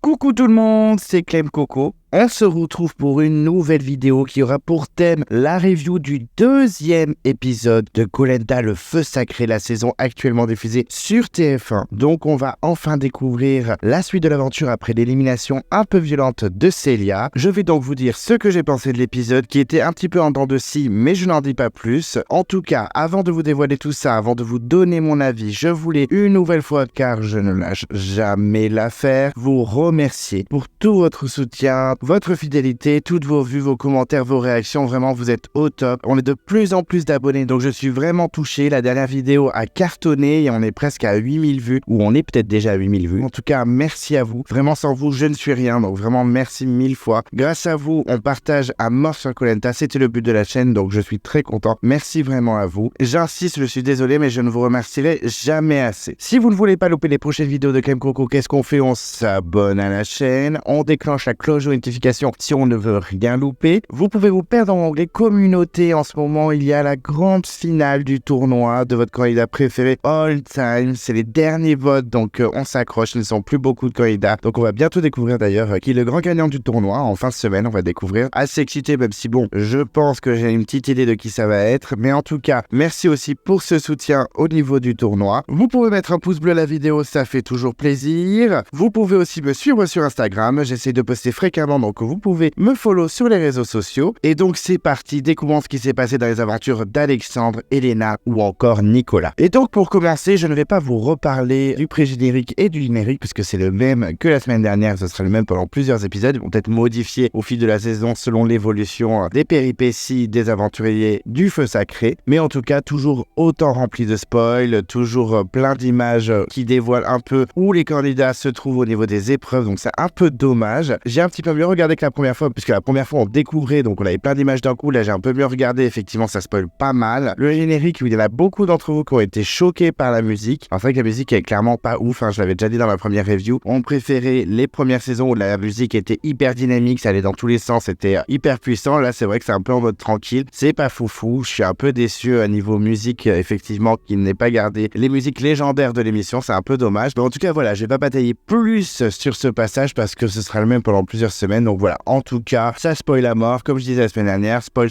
Coucou tout le monde, c'est Clem Coco. On se retrouve pour une nouvelle vidéo qui aura pour thème la review du deuxième épisode de Koh Lanta, le feu sacré, la saison actuellement diffusée sur TF1. Donc on va enfin découvrir la suite de l'aventure après l'élimination un peu violente de Célia. Je vais donc vous dire ce que j'ai pensé de l'épisode qui était un petit peu en dents de scie, mais je n'en dis pas plus. En tout cas, avant de vous dévoiler tout ça, avant de vous donner mon avis, je voulais une nouvelle fois, car je ne lâche jamais l'affaire, vous remercier pour tout votre soutien, votre fidélité, toutes vos vues, vos commentaires, vos réactions. Vraiment, vous êtes au top. On est de plus en plus d'abonnés, donc je suis vraiment touché. La dernière vidéo a cartonné et on est presque à 8000 vues, ou on est peut-être déjà à 8000 vues. En tout cas, merci à vous. Vraiment, sans vous, je ne suis rien, donc vraiment merci 1000 fois. Grâce à vous, on partage à mort sur Koh Lanta. C'était le but de la chaîne, donc je suis très content. Merci vraiment à vous. J'insiste, je suis désolé, mais je ne vous remercierai jamais assez. Si vous ne voulez pas louper les prochaines vidéos de Clem Coco, qu'est-ce qu'on fait? On s'abonne à la chaîne, on déclenche la cloche de notification si on ne veut rien louper. Vous pouvez vous perdre dans l'onglet communauté. En ce moment, il y a la grande finale du tournoi de votre candidat préféré all time. C'est les derniers votes, donc on s'accroche. Il ne sont plus beaucoup de candidats. Donc on va bientôt découvrir d'ailleurs qui est le grand gagnant du tournoi. En fin de semaine, on va découvrir. Assez excité, même si bon, je pense que j'ai une petite idée de qui ça va être. Mais en tout cas, merci aussi pour ce soutien au niveau du tournoi. Vous pouvez mettre un pouce bleu à la vidéo, ça fait toujours plaisir. Vous pouvez aussi me suivre sur Instagram. J'essaie de poster fréquemment, donc vous pouvez me follow sur les réseaux sociaux. Et donc c'est parti, découvrons ce qui s'est passé dans les aventures d'Alexandre, Elena ou encore Nicolas. Et donc pour commencer, je ne vais pas vous reparler du pré-générique et du générique puisque c'est le même que la semaine dernière. Ce sera le même pendant plusieurs épisodes. Ils vont être modifiés au fil de la saison selon l'évolution des péripéties des aventuriers du feu sacré. Mais en tout cas, toujours autant rempli de spoil, toujours plein d'images qui dévoilent un peu où les candidats se trouvent au niveau des épreuves. Donc c'est un peu dommage. J'ai un petit peu mieux regardé que la première fois, puisque la première fois on découvrait, donc on avait plein d'images d'un coup. Là j'ai un peu mieux regardé, effectivement ça spoil pas mal. Le générique, il y en a beaucoup d'entre vous qui ont été choqués par la musique. Alors c'est vrai que la musique est clairement pas ouf, je l'avais déjà dit dans ma première review. On préférait les premières saisons où la musique était hyper dynamique, ça allait dans tous les sens, c'était hyper puissant. Là c'est vrai que c'est un peu en mode tranquille, c'est pas foufou. Je suis un peu déçu à niveau musique, effectivement, qu'il n'ait pas gardé les musiques légendaires de l'émission, c'est un peu dommage. Mais en tout cas voilà, je vais pas batailler plus sur ce passage parce que ce sera le même pendant plusieurs semaines. Donc voilà, en tout cas, ça spoil à mort. Comme je disais la semaine dernière, spoil,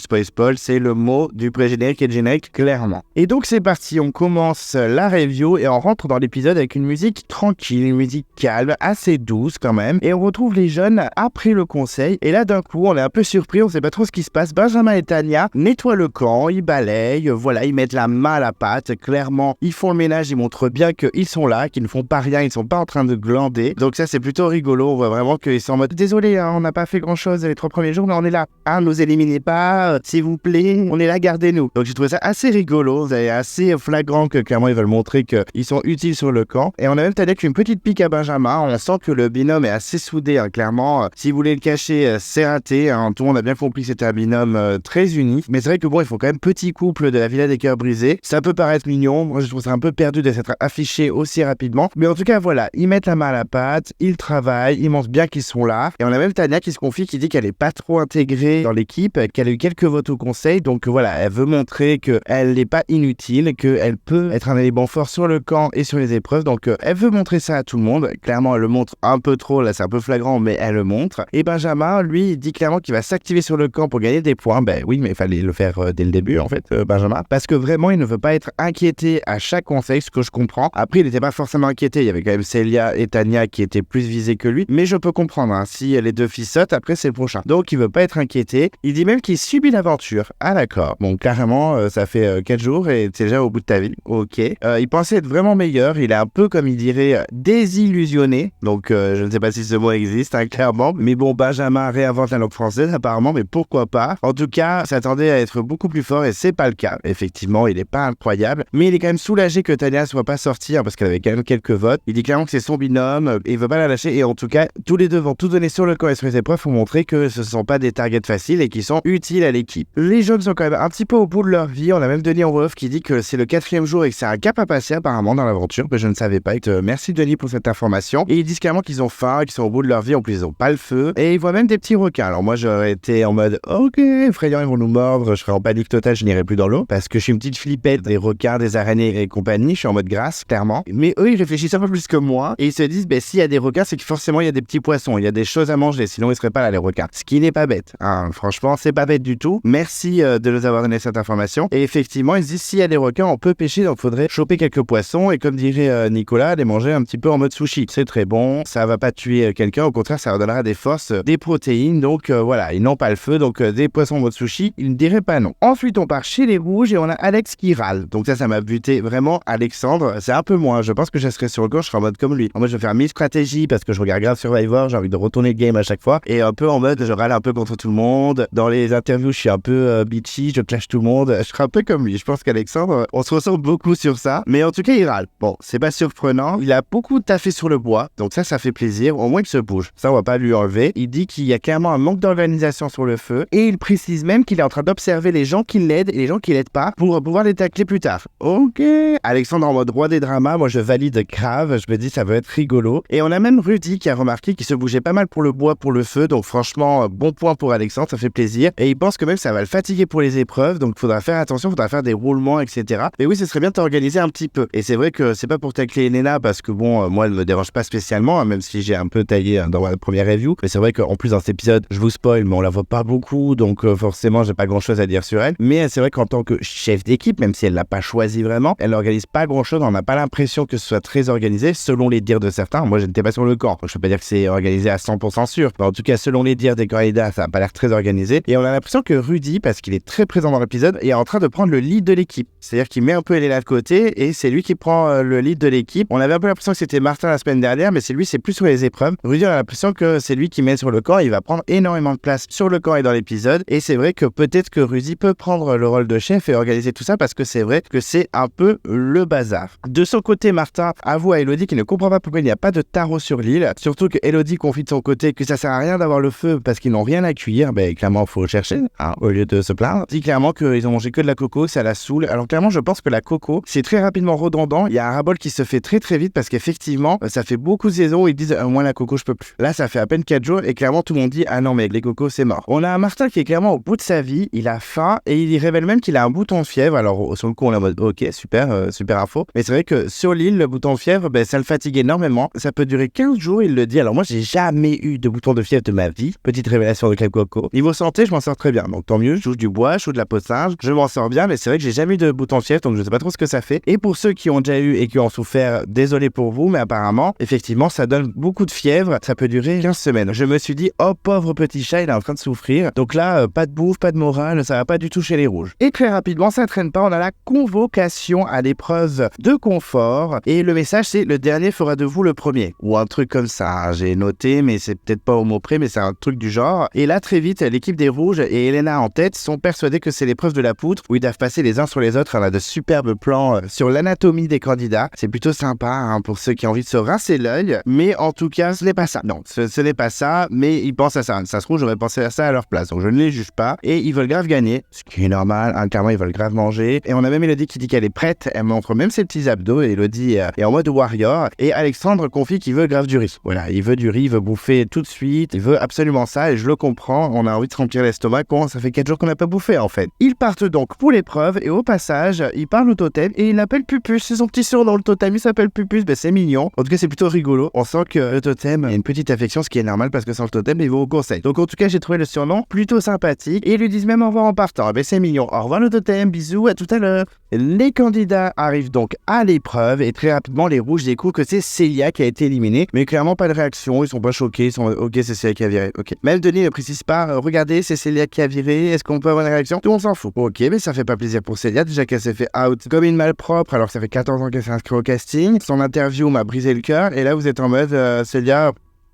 c'est le mot du pré-générique et de générique, clairement. Et donc c'est parti, on commence la review et on rentre dans l'épisode avec une musique tranquille, une musique calme, assez douce quand même. Et on retrouve les jeunes après le conseil. Et là d'un coup, on est un peu surpris, on sait pas trop ce qui se passe. Benjamin et Tania nettoient le camp, ils balayent, voilà, ils mettent la main à la pâte. Clairement, ils font le ménage, ils montrent bien qu'ils sont là, qu'ils ne font pas rien, ils sont pas en train de glander. Donc ça c'est plutôt rigolo, on voit vraiment qu'ils sont en mode désolé, hein, on n'a pas fait grand chose les 3 premiers jours, mais on est là. Hein, nous éliminez pas, s'il vous plaît, on est là, gardez-nous. Donc j'ai trouvé ça assez rigolo, c'est assez flagrant que clairement ils veulent montrer qu'ils sont utiles sur le camp. Et on a même peut-être une petite pique à Benjamin, on sent que le binôme est assez soudé, hein, clairement. Si vous voulez le cacher, c'est raté, hein. Tout le monde a bien compris que c'était un binôme très uni. Mais c'est vrai que bon, il faut quand même petit couple de la Villa des Cœurs Brisés. Ça peut paraître mignon, moi je trouve ça un peu perdu de s'être affiché aussi rapidement. Mais en tout cas voilà, ils mettent la main à la pâte, ils travaillent, ils montrent bien qu'ils sont là. Et on a même Tania qui se confie, qui dit qu'elle est pas trop intégrée dans l'équipe, qu'elle a eu quelques votes au conseil, donc voilà, elle veut montrer qu'elle n'est pas inutile, qu'elle peut être un élément fort sur le camp et sur les épreuves, donc elle veut montrer ça à tout le monde. Clairement elle le montre un peu trop, là c'est un peu flagrant, mais elle le montre. Et Benjamin, lui, il dit clairement qu'il va s'activer sur le camp pour gagner des points. Ben oui, mais il fallait le faire dès le début en fait, Benjamin, parce que vraiment il ne veut pas être inquiété à chaque conseil, ce que je comprends. Après il n'était pas forcément inquiété, il y avait quand même Célia et Tania qui étaient plus visées que lui, mais je peux comprendre, hein, si les deux filles sautent, après c'est le prochain. Donc il veut pas être inquiété, il dit même qu'il subit l'aventure. Ah d'accord, bon carrément ça fait 4 jours et c'est déjà au bout de ta vie, ok. Il pensait être vraiment meilleur, il est un peu comme il dirait désillusionné, donc je ne sais pas si ce mot existe, hein, clairement, mais bon, Benjamin réinvente la langue française apparemment, mais pourquoi pas. En tout cas, s'attendait à être beaucoup plus fort et c'est pas le cas. Effectivement, il est pas incroyable, mais il est quand même soulagé que Tania soit pas sortie, hein, parce qu'elle avait quand même quelques votes. Il dit clairement que c'est son binôme et il veut pas la lâcher, et Et en tout cas, tous les deux vont tout donner sur le camp et sur les épreuves pour montrer que ce ne sont pas des targets faciles et qui sont utiles à l'équipe. Les jeunes sont quand même un petit peu au bout de leur vie. On a même Denis en off qui dit que c'est le 4e jour et que c'est un cap à passer apparemment dans l'aventure, que je ne savais pas. Merci Denis pour cette information. Et ils disent clairement qu'ils ont faim, qu'ils sont au bout de leur vie. En plus, ils n'ont pas le feu. Et ils voient même des petits requins. Alors moi, j'aurais été en mode, ok, effrayant, ils vont nous mordre. Je serais en panique totale, je n'irai plus dans l'eau. Parce que je suis une petite flippette des requins, des araignées et compagnie. Je suis en mode grâce, clairement. Mais eux, ils réfléchissent un peu plus que moi. Et ils se disent, s'il y a des requins, c'est que forcément, il y a des petits poissons. Il y a des choses à manger. Sinon, ils seraient pas là, les requins. Ce qui n'est pas bête. Hein. Franchement, c'est pas bête du tout. Merci de nous avoir donné cette information. Et effectivement, ils se disent, s'il y a des requins, on peut pêcher. Donc, il faudrait choper quelques poissons. Et comme dirait Nicolas, les manger un petit peu en mode sushi. C'est très bon. Ça va pas tuer quelqu'un. Au contraire, ça leur donnera des forces, des protéines. Donc, voilà, ils n'ont pas le feu. Donc, des poissons en mode sushi, ils ne diraient pas non. Ensuite, on part chez les rouges et on a Alex qui râle. Donc, ça m'a buté vraiment. Alexandre, c'est un peu moins. Je pense que je serais sur le gauche, je serais en mode comme lui. En mode, je vais faire 1000 stratégies parce que je regarde grave Survivor. J'ai envie de retourner le game à chaque fois. Et un peu en mode, je râle un peu contre tout le monde. Dans les interviews, je suis un peu bitchy, je clash tout le monde. Je serais un peu comme lui. Je pense qu'Alexandre, on se ressemble beaucoup sur ça. Mais en tout cas, il râle. Bon, c'est pas surprenant. Il a beaucoup taffé sur le bois. Donc ça fait plaisir. Au moins, il se bouge. Ça, on va pas lui enlever. Il dit qu'il y a clairement un manque d'organisation sur le feu. Et il précise même qu'il est en train d'observer les gens qui l'aident et les gens qui l'aident pas pour pouvoir les tacler plus tard. Ok. Alexandre en mode roi des dramas. Moi, je valide grave. Je me dis, ça va être rigolo. Et on a même Rudy qui a remarqué qu'il se bougeait pas mal pour le bois, pour le feu. Donc franchement, bon point pour Alexandre. Ça fait plaisir. Et il pense que même ça va le fatiguer pour les épreuves. Donc il faudra faire attention. Il faudra faire des roulements, etc. Mais oui, ce serait bien de t'organiser un petit peu. Et c'est vrai que c'est pas pour tacler Elena parce que bon, moi, elle me dérange pas spécialement, hein, même si j'ai un peu taillé dans ma première review. Mais c'est vrai qu'en plus, dans cet épisode, je vous spoil, mais on la voit pas beaucoup. Donc forcément, j'ai pas grand chose à dire sur elle. Mais c'est vrai qu'en tant que chef d'équipe, même si elle l'a pas choisi vraiment, elle n'organise pas grand chose. On n'a pas l'impression que ce soit très organisé, selon les dires de certains. Moi, je n'étais pas sur le camp. Donc, je peux pas dire que c'est organisé à 100% sûr. Mais en tout cas, selon les dires des candidats, ça n'a pas l'air très organisé. Et on a l'impression que Rudy, parce qu'il est très présent dans l'épisode, est en train de prendre le lead de l'équipe. C'est-à-dire qu'il met un peu Elena de côté et c'est lui qui prend le lead de l'équipe. On avait un peu l'impression que c'était Martin la semaine dernière, mais c'est plus sur les épreuves. Rudy, on a l'impression que c'est lui qui mène sur le camp. Il va prendre énormément de place sur le camp et dans l'épisode. Et c'est vrai que peut-être que Rudy peut prendre le rôle de chef et organiser tout ça parce que c'est vrai que c'est un peu le bazar. De son côté, Martin avoue à Elodie qu'il ne comprend pas pourquoi il n'y a pas de tarot sur l'île. Surtout que Elodie confie de son côté que ça sert à rien d'avoir le feu parce qu'ils n'ont rien à cuire. Ben clairement, faut chercher, hein, au lieu de se plaindre. Dit clairement qu'ils ont mangé que de la coco, ça la saoule. Alors clairement, je pense que la coco, c'est très rapidement redondant. Il y a un rabol qui se fait très très vite parce qu'effectivement, ça fait beaucoup de saisons où ils disent moi la coco, je peux plus. Là, ça fait à peine 4 jours et clairement, tout le monde dit ah non, mais les cocos, c'est mort. On a un Martin qui est clairement au bout de sa vie. Il a faim et il y révèle même qu'il a un bouton de fièvre. Alors, sur le coup, on est en mode ok, super, super info. Mais c'est vrai que sur l'île, le bouton de fièvre, ben, ça le fatigue énormément. Ça peut durer 15 jours, il le dit. Alors moi, j'ai jamais eu de bouton de fièvre de ma vie. Petite révélation de Clem Coco. Niveau santé, je m'en sors très bien. Donc tant mieux, je touche du bois, je touche de la peau de singe, je m'en sors bien, mais c'est vrai que j'ai jamais eu de bouton de fièvre, donc je sais pas trop ce que ça fait. Et pour ceux qui ont déjà eu et qui ont souffert, désolé pour vous, mais apparemment, effectivement, ça donne beaucoup de fièvre. Ça peut durer 15 semaines. Je me suis dit, oh pauvre petit chat, il est en train de souffrir. Donc là, pas de bouffe, pas de morale, ça va pas du tout chez les rouges. Et très rapidement, ça traîne pas, on a la convocation à l'épreuve de confort. Et le message, c'est le dernier fera de vous le premier. Ou un truc comme ça. J'ai noté, mais c'est peut-être pas au mot près, mais c'est un truc du genre. Et là, très vite, l'équipe des rouges et Elena en tête sont persuadés que c'est l'épreuve de la poutre où ils doivent passer les uns sur les autres. On a de superbes plans sur l'anatomie des candidats. C'est plutôt sympa hein, pour ceux qui ont envie de se rincer l'œil. Mais en tout cas, ce n'est pas ça. Non, ce n'est pas ça, mais ils pensent à ça. Ça se trouve, j'aurais pensé à ça à leur place. Donc je ne les juge pas. Et ils veulent grave gagner, ce qui est normal. Hein, clairement, ils veulent grave manger. Et on a même Elodie qui dit qu'elle est prête. Elle montre même ses petits abdos. Et Elodie est en mode warrior. Et Alexandre confie qu'il veut grave du riz. Voilà, il veut du riz, il veut bouffer tout de suite. Il veut absolument ça. Et je le comprends. On a envie de se remplir l'estomac. Bon, ça fait 4 jours qu'on n'a pas bouffé en fait. Ils partent donc pour l'épreuve. Et au passage, il parle au totem. Et il l'appelle Pupus. C'est son petit surnom. Le totem, il s'appelle Pupus. Ben, c'est mignon. En tout cas, c'est plutôt rigolo. On sent que le totem a une petite affection, ce qui est normal parce que sans le totem, il va au conseil. Donc en tout cas, j'ai trouvé le surnom plutôt sympathique. Et ils lui disent même au revoir en partant. Ben, c'est mignon. Au revoir le totem. Bisous. À tout à l'heure. Les candidats arrivent donc à l'épreuve et très rapidement les rouges découvrent que c'est Célia qui a été éliminée, mais clairement pas de réaction, ils sont pas choqués, ils sont ok c'est Célia qui a viré, ok. Même Denis ne précise pas, regardez c'est Célia qui a viré, est-ce qu'on peut avoir une réaction? Tout on s'en fout. Ok mais ça fait pas plaisir pour Célia, déjà qu'elle s'est fait out comme une malpropre alors que ça fait 14 ans qu'elle s'est inscrite au casting, son interview m'a brisé le cœur et là vous êtes en mode Célia...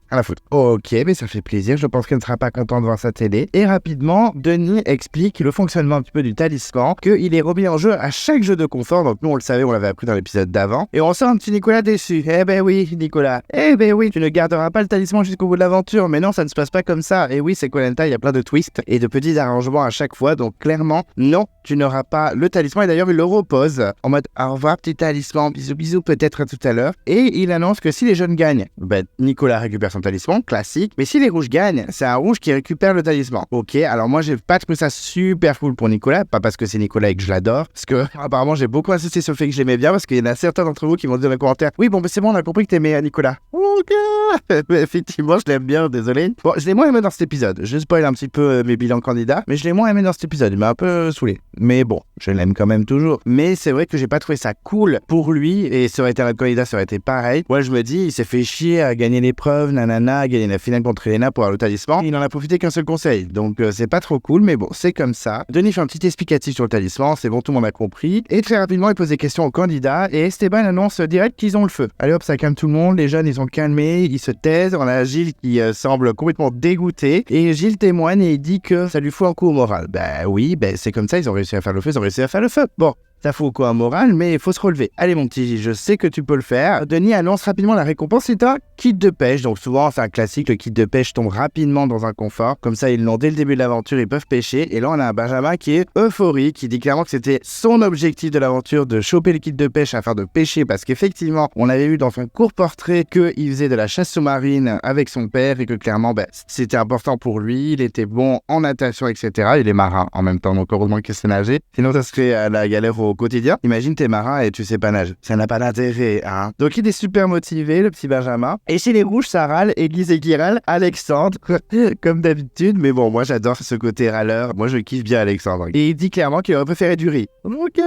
rien à foutre. Ok, mais ça fait plaisir, je pense qu'elle ne sera pas contente de voir sa télé. Et rapidement, Denis explique le fonctionnement un petit peu du talisman, qu'il est remis en jeu à chaque jeu de confort, donc nous on le savait, on l'avait appris dans l'épisode d'avant. Et on sent un petit Nicolas déçu. Eh ben oui, Nicolas, eh ben oui, tu ne garderas pas le talisman jusqu'au bout de l'aventure, mais non, ça ne se passe pas comme ça. Et oui, c'est Koh Lanta, il y a plein de twists et de petits arrangements à chaque fois, donc clairement, non, tu n'auras pas le talisman. Et d'ailleurs, il le repose en mode au revoir, petit talisman, bisous, bisous, peut-être à tout à l'heure. Et il annonce que si les jeunes gagnent, ben, Nicolas récupère son talisman, classique. Mais si les rouges gagnent, c'est un rouge qui récupère le talisman. Ok, alors moi, j'ai pas trouvé ça super cool pour Nicolas, pas parce que c'est Nicolas et que je l'adore, parce que apparemment, j'ai beaucoup insisté sur le fait que je l'aimais bien, parce qu'il y en a certains d'entre vous qui m'ont dit dans les commentaires, oui, bon, ben c'est bon, on a compris que t'aimais Nicolas. Ok, mais effectivement, je l'aime bien, désolé. Bon, je l'ai moins aimé dans cet épisode. Je spoil un petit peu mes bilans candidats, mais je l'ai moins aimé dans cet épisode. Il m'a un peu saoulé. Mais bon, je l'aime quand même toujours. Mais c'est vrai que j'ai pas trouvé ça cool pour lui, et ça aurait été un autre candidat, ça aurait été pareil. Moi, je me dis, il s'est fait chier à gagner l'épreuve, nanana, à gagner la finale contre Elena pour avoir le talisman. Il en a profité qu'un seul conseil. Donc, c'est pas trop cool, mais bon, c'est comme ça. Denis fait un petit explicatif sur le talisman, c'est bon, tout le monde a compris. Et très rapidement, il pose des questions aux candidats, et Esteban annonce direct qu'ils ont le feu. Allez hop, ça calme tout le monde, les jeunes, ils sont calmés, ils se taisent. On a Gilles qui semble complètement dégoûté, et Gilles témoigne et il dit que ça lui fout un coup au moral. Ben oui, ben c'est comme ça, ils ont réussi à faire le feu, ils ont réussi à faire le feu. Bon. Ça fout quoi un moral, mais il faut se relever. Allez mon petit, je sais que tu peux le faire. Denis annonce rapidement la récompense, c'est un kit de pêche. Donc souvent c'est un classique, le kit de pêche tombe rapidement dans un confort. Comme ça ils l'ont dès le début de l'aventure, ils peuvent pêcher. Et là on a un Benjamin qui est euphorique, qui dit clairement que c'était son objectif de l'aventure de choper le kit de pêche afin de pêcher. Parce qu'effectivement, on avait vu dans son court portrait qu'il faisait de la chasse sous-marine avec son père et que clairement c'était important pour lui. Il était bon en natation, etc. Il est marin en même temps, donc heureusement qu'il sait nager. Sinon ça serait la galère au quotidien. Imagine t'es marin et tu sais pas nager. Ça n'a pas d'intérêt, hein. Donc il est super motivé, le petit Benjamin. Et chez les rouges, ça râle, Église et qui râle, Alexandre, comme d'habitude. Mais bon, moi j'adore ce côté râleur. Moi je kiffe bien Alexandre. Et il dit clairement qu'il aurait préféré du riz. Ok.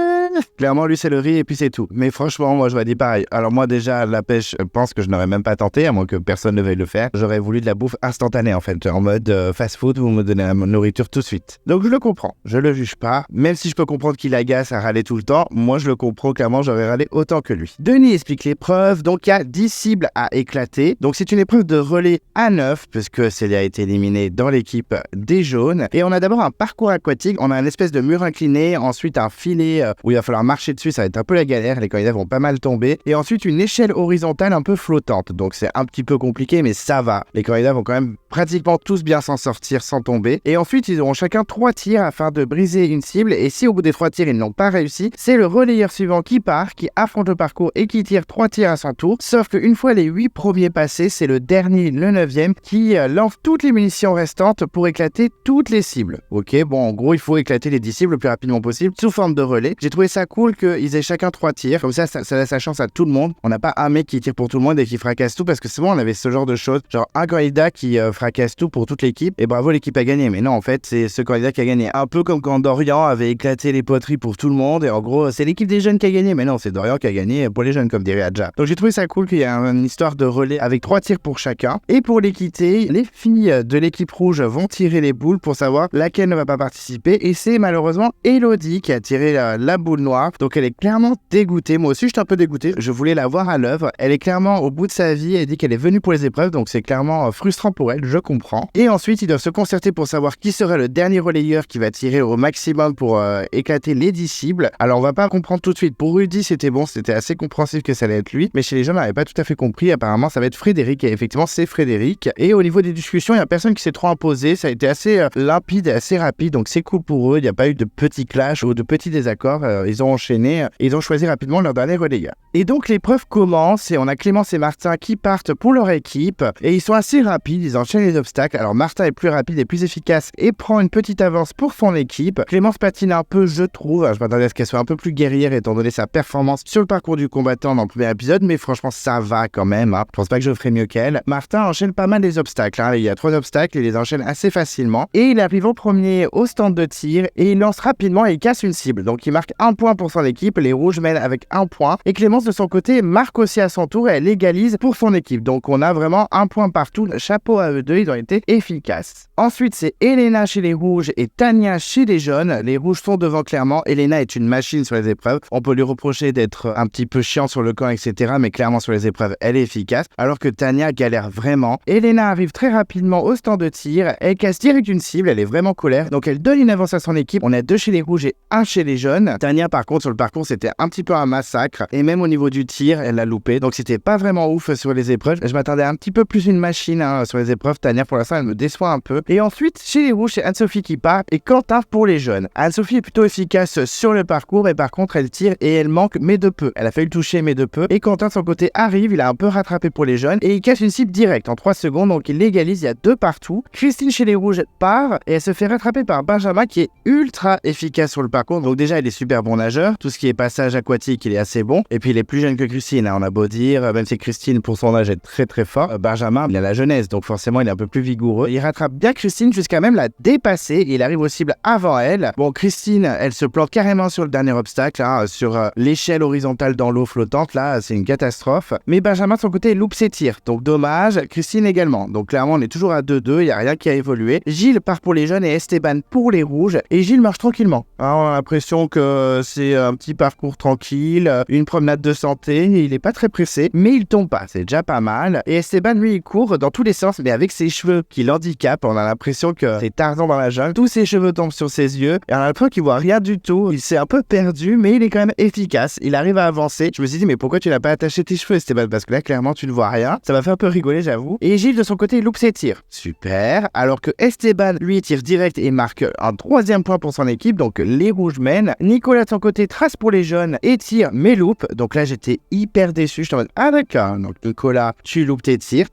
Clairement, lui c'est le riz et puis c'est tout. Mais franchement, moi j'aurais dit pareil. Alors moi déjà, la pêche, je pense que je n'aurais même pas tenté, à moins que personne ne veuille le faire. J'aurais voulu de la bouffe instantanée en fait, en mode fast-food, vous me donnez la nourriture tout de suite. Donc je le comprends, je le juge pas. Même si je peux comprendre qu'il agace à râler tout le temps, moi je le comprends clairement, j'aurais râlé autant que lui. Denis explique l'épreuve, donc il y a 10 cibles à éclater. Donc c'est une épreuve de relais à 9, puisque Célia a été éliminée dans l'équipe des jaunes. Et on a d'abord un parcours aquatique, on a une espèce de mur incliné, ensuite un filet où il va falloir marcher dessus, ça va être un peu la galère, les candidats vont pas mal tomber. Et ensuite une échelle horizontale un peu flottante, donc c'est un petit peu compliqué mais ça va. Les candidats vont quand même pratiquement tous bien s'en sortir sans tomber. Et ensuite ils auront chacun 3 tirs afin de briser une cible, et si au bout des 3 tirs ils n'ont pas réussi, c'est le relayeur suivant qui part, qui affronte le parcours et qui tire 3 tirs à son tour. Sauf qu'une fois les 8 premiers passés, c'est le dernier, le 9e, qui lance toutes les munitions restantes pour éclater toutes les cibles. Ok, bon, en gros, il faut éclater les 10 cibles le plus rapidement possible sous forme de relais. J'ai trouvé ça cool qu'ils aient chacun 3 tirs. Comme ça laisse la chance à tout le monde. On n'a pas un mec qui tire pour tout le monde et qui fracasse tout, parce que souvent on avait ce genre de choses. Genre un candidat qui fracasse tout pour toute l'équipe et bravo, l'équipe a gagné. Mais non, en fait, c'est ce candidat qui a gagné. Un peu comme quand Dorian avait éclaté les poteries pour tout le monde et en gros, c'est l'équipe des jeunes qui a gagné, mais non, c'est Dorian qui a gagné pour les jeunes, comme dirait Adja. Donc j'ai trouvé ça cool qu'il y ait une histoire de relais avec 3 tirs pour chacun. Et pour l'équité, les filles de l'équipe rouge vont tirer les boules pour savoir laquelle ne va pas participer, et c'est malheureusement Elodie qui a tiré la boule noire. Donc elle est clairement dégoûtée. Moi aussi j'étais un peu dégoûté, je voulais la voir à l'œuvre. Elle est clairement au bout de sa vie, elle dit qu'elle est venue pour les épreuves, donc c'est clairement frustrant pour elle, je comprends. Et ensuite ils doivent se concerter pour savoir qui serait le dernier relayeur qui va tirer au maximum pour éclater les 10 cibles. Alors on va pas comprendre tout de suite. Pour Rudy c'était bon, c'était assez compréhensif que ça allait être lui, mais chez les jeunes on n'avait pas tout à fait compris. Apparemment ça va être Frédéric, et effectivement c'est Frédéric. Et au niveau des discussions, il n'y a personne qui s'est trop imposé, ça a été assez limpide et assez rapide, donc c'est cool pour eux. Il n'y a pas eu de petits clashs ou de petits désaccords, ils ont enchaîné, ils ont choisi rapidement leur dernier relayeur. Et donc l'épreuve commence et on a Clémence et Martin qui partent pour leur équipe, et ils sont assez rapides, ils enchaînent les obstacles. Alors Martin est plus rapide et plus efficace et prend une petite avance pour son équipe. Clémence patine un peu, je trouve, je m'attendais à ce qu'elle soit un peu plus guerrière étant donné sa performance sur le parcours du combattant dans le premier épisode, mais franchement ça va quand même, hein. Je pense pas que je ferais mieux qu'elle. Martin enchaîne pas mal les obstacles, hein. Il y a 3 obstacles, il les enchaîne assez facilement, et il arrive au premier au stand de tir et il lance rapidement et il casse une cible, donc il marque 1 point pour son équipe. Les rouges mènent avec 1 point, et Clémence de son côté marque aussi à son tour et elle égalise pour son équipe, donc on a vraiment 1 point partout. Chapeau à eux deux, ils ont été efficaces. Ensuite c'est Elena chez les rouges et Tania chez les jaunes. Les rouges sont devant clairement, Elena est une machine machine sur les épreuves. On peut lui reprocher d'être un petit peu chiant sur le camp, etc. Mais clairement, sur les épreuves, elle est efficace. Alors que Tania galère vraiment. Elena arrive très rapidement au stand de tir. Elle casse direct une cible. Elle est vraiment colère. Donc, elle donne une avance à son équipe. On a 2 chez les rouges et 1 chez les jaunes. Tania, par contre, sur le parcours, c'était un petit peu un massacre. Et même au niveau du tir, elle l'a loupé. Donc, c'était pas vraiment ouf sur les épreuves. Je m'attendais un petit peu plus une machine sur les épreuves. Tania, pour l'instant, elle me déçoit un peu. Et ensuite, chez les rouges, c'est Anne-Sophie qui part et Quentin pour les jeunes. Anne-Sophie est plutôt efficace sur le parcours et par contre, elle tire et elle manque, mais de peu. Elle a failli le toucher, mais de peu. Et Quentin, de son côté, arrive. Il a un peu rattrapé pour les jeunes et il casse une cible directe en 3 secondes. Donc, il légalise. Il y a 2 partout. Christine, chez les rouges, part et elle se fait rattraper par Benjamin qui est ultra efficace sur le parcours. Donc, déjà, il est super bon nageur. Tout ce qui est passage aquatique, il est assez bon. Et puis, il est plus jeune que Christine. On a beau dire, même si Christine, pour son âge, est très très fort. Benjamin, il a la jeunesse. Donc, forcément, il est un peu plus vigoureux. Il rattrape bien Christine jusqu'à même la dépasser. Et il arrive aux cibles avant elle. Bon, Christine, elle se plante carrément sur le dernier obstacle, sur l'échelle horizontale dans l'eau flottante. Là, c'est une catastrophe. Mais Benjamin, de son côté, loupe ses tirs. Donc, dommage. Christine également. Donc, clairement, on est toujours à 2-2. Il n'y a rien qui a évolué. Gilles part pour les jeunes et Esteban pour les rouges. Et Gilles marche tranquillement. On a l'impression que c'est un petit parcours tranquille, une promenade de santé. Il n'est pas très pressé, mais il tombe pas. C'est déjà pas mal. Et Esteban, lui, il court dans tous les sens, mais avec ses cheveux qui l'handicapent. On a l'impression que c'est Tarzan dans la jungle. Tous ses cheveux tombent sur ses yeux. Et on a l'impression qu'il voit rien du tout. Il s'est un peu perdu, mais il est quand même efficace. Il arrive à avancer. Je me suis dit, mais pourquoi tu n'as pas attaché tes cheveux, Esteban? Parce que là, clairement, tu ne vois rien. Ça m'a fait un peu rigoler, j'avoue. Et Gilles, de son côté, il loupe ses tirs. Super. Alors que Esteban, lui, tire direct et marque un 3e point pour son équipe. Donc, les rouges mènent. Nicolas, de son côté, trace pour les jeunes et tire, mais loupe. Donc là, j'étais hyper déçu. Je suis en mode, ah d'accord. Donc, Nicolas, tu loupes tes tirs.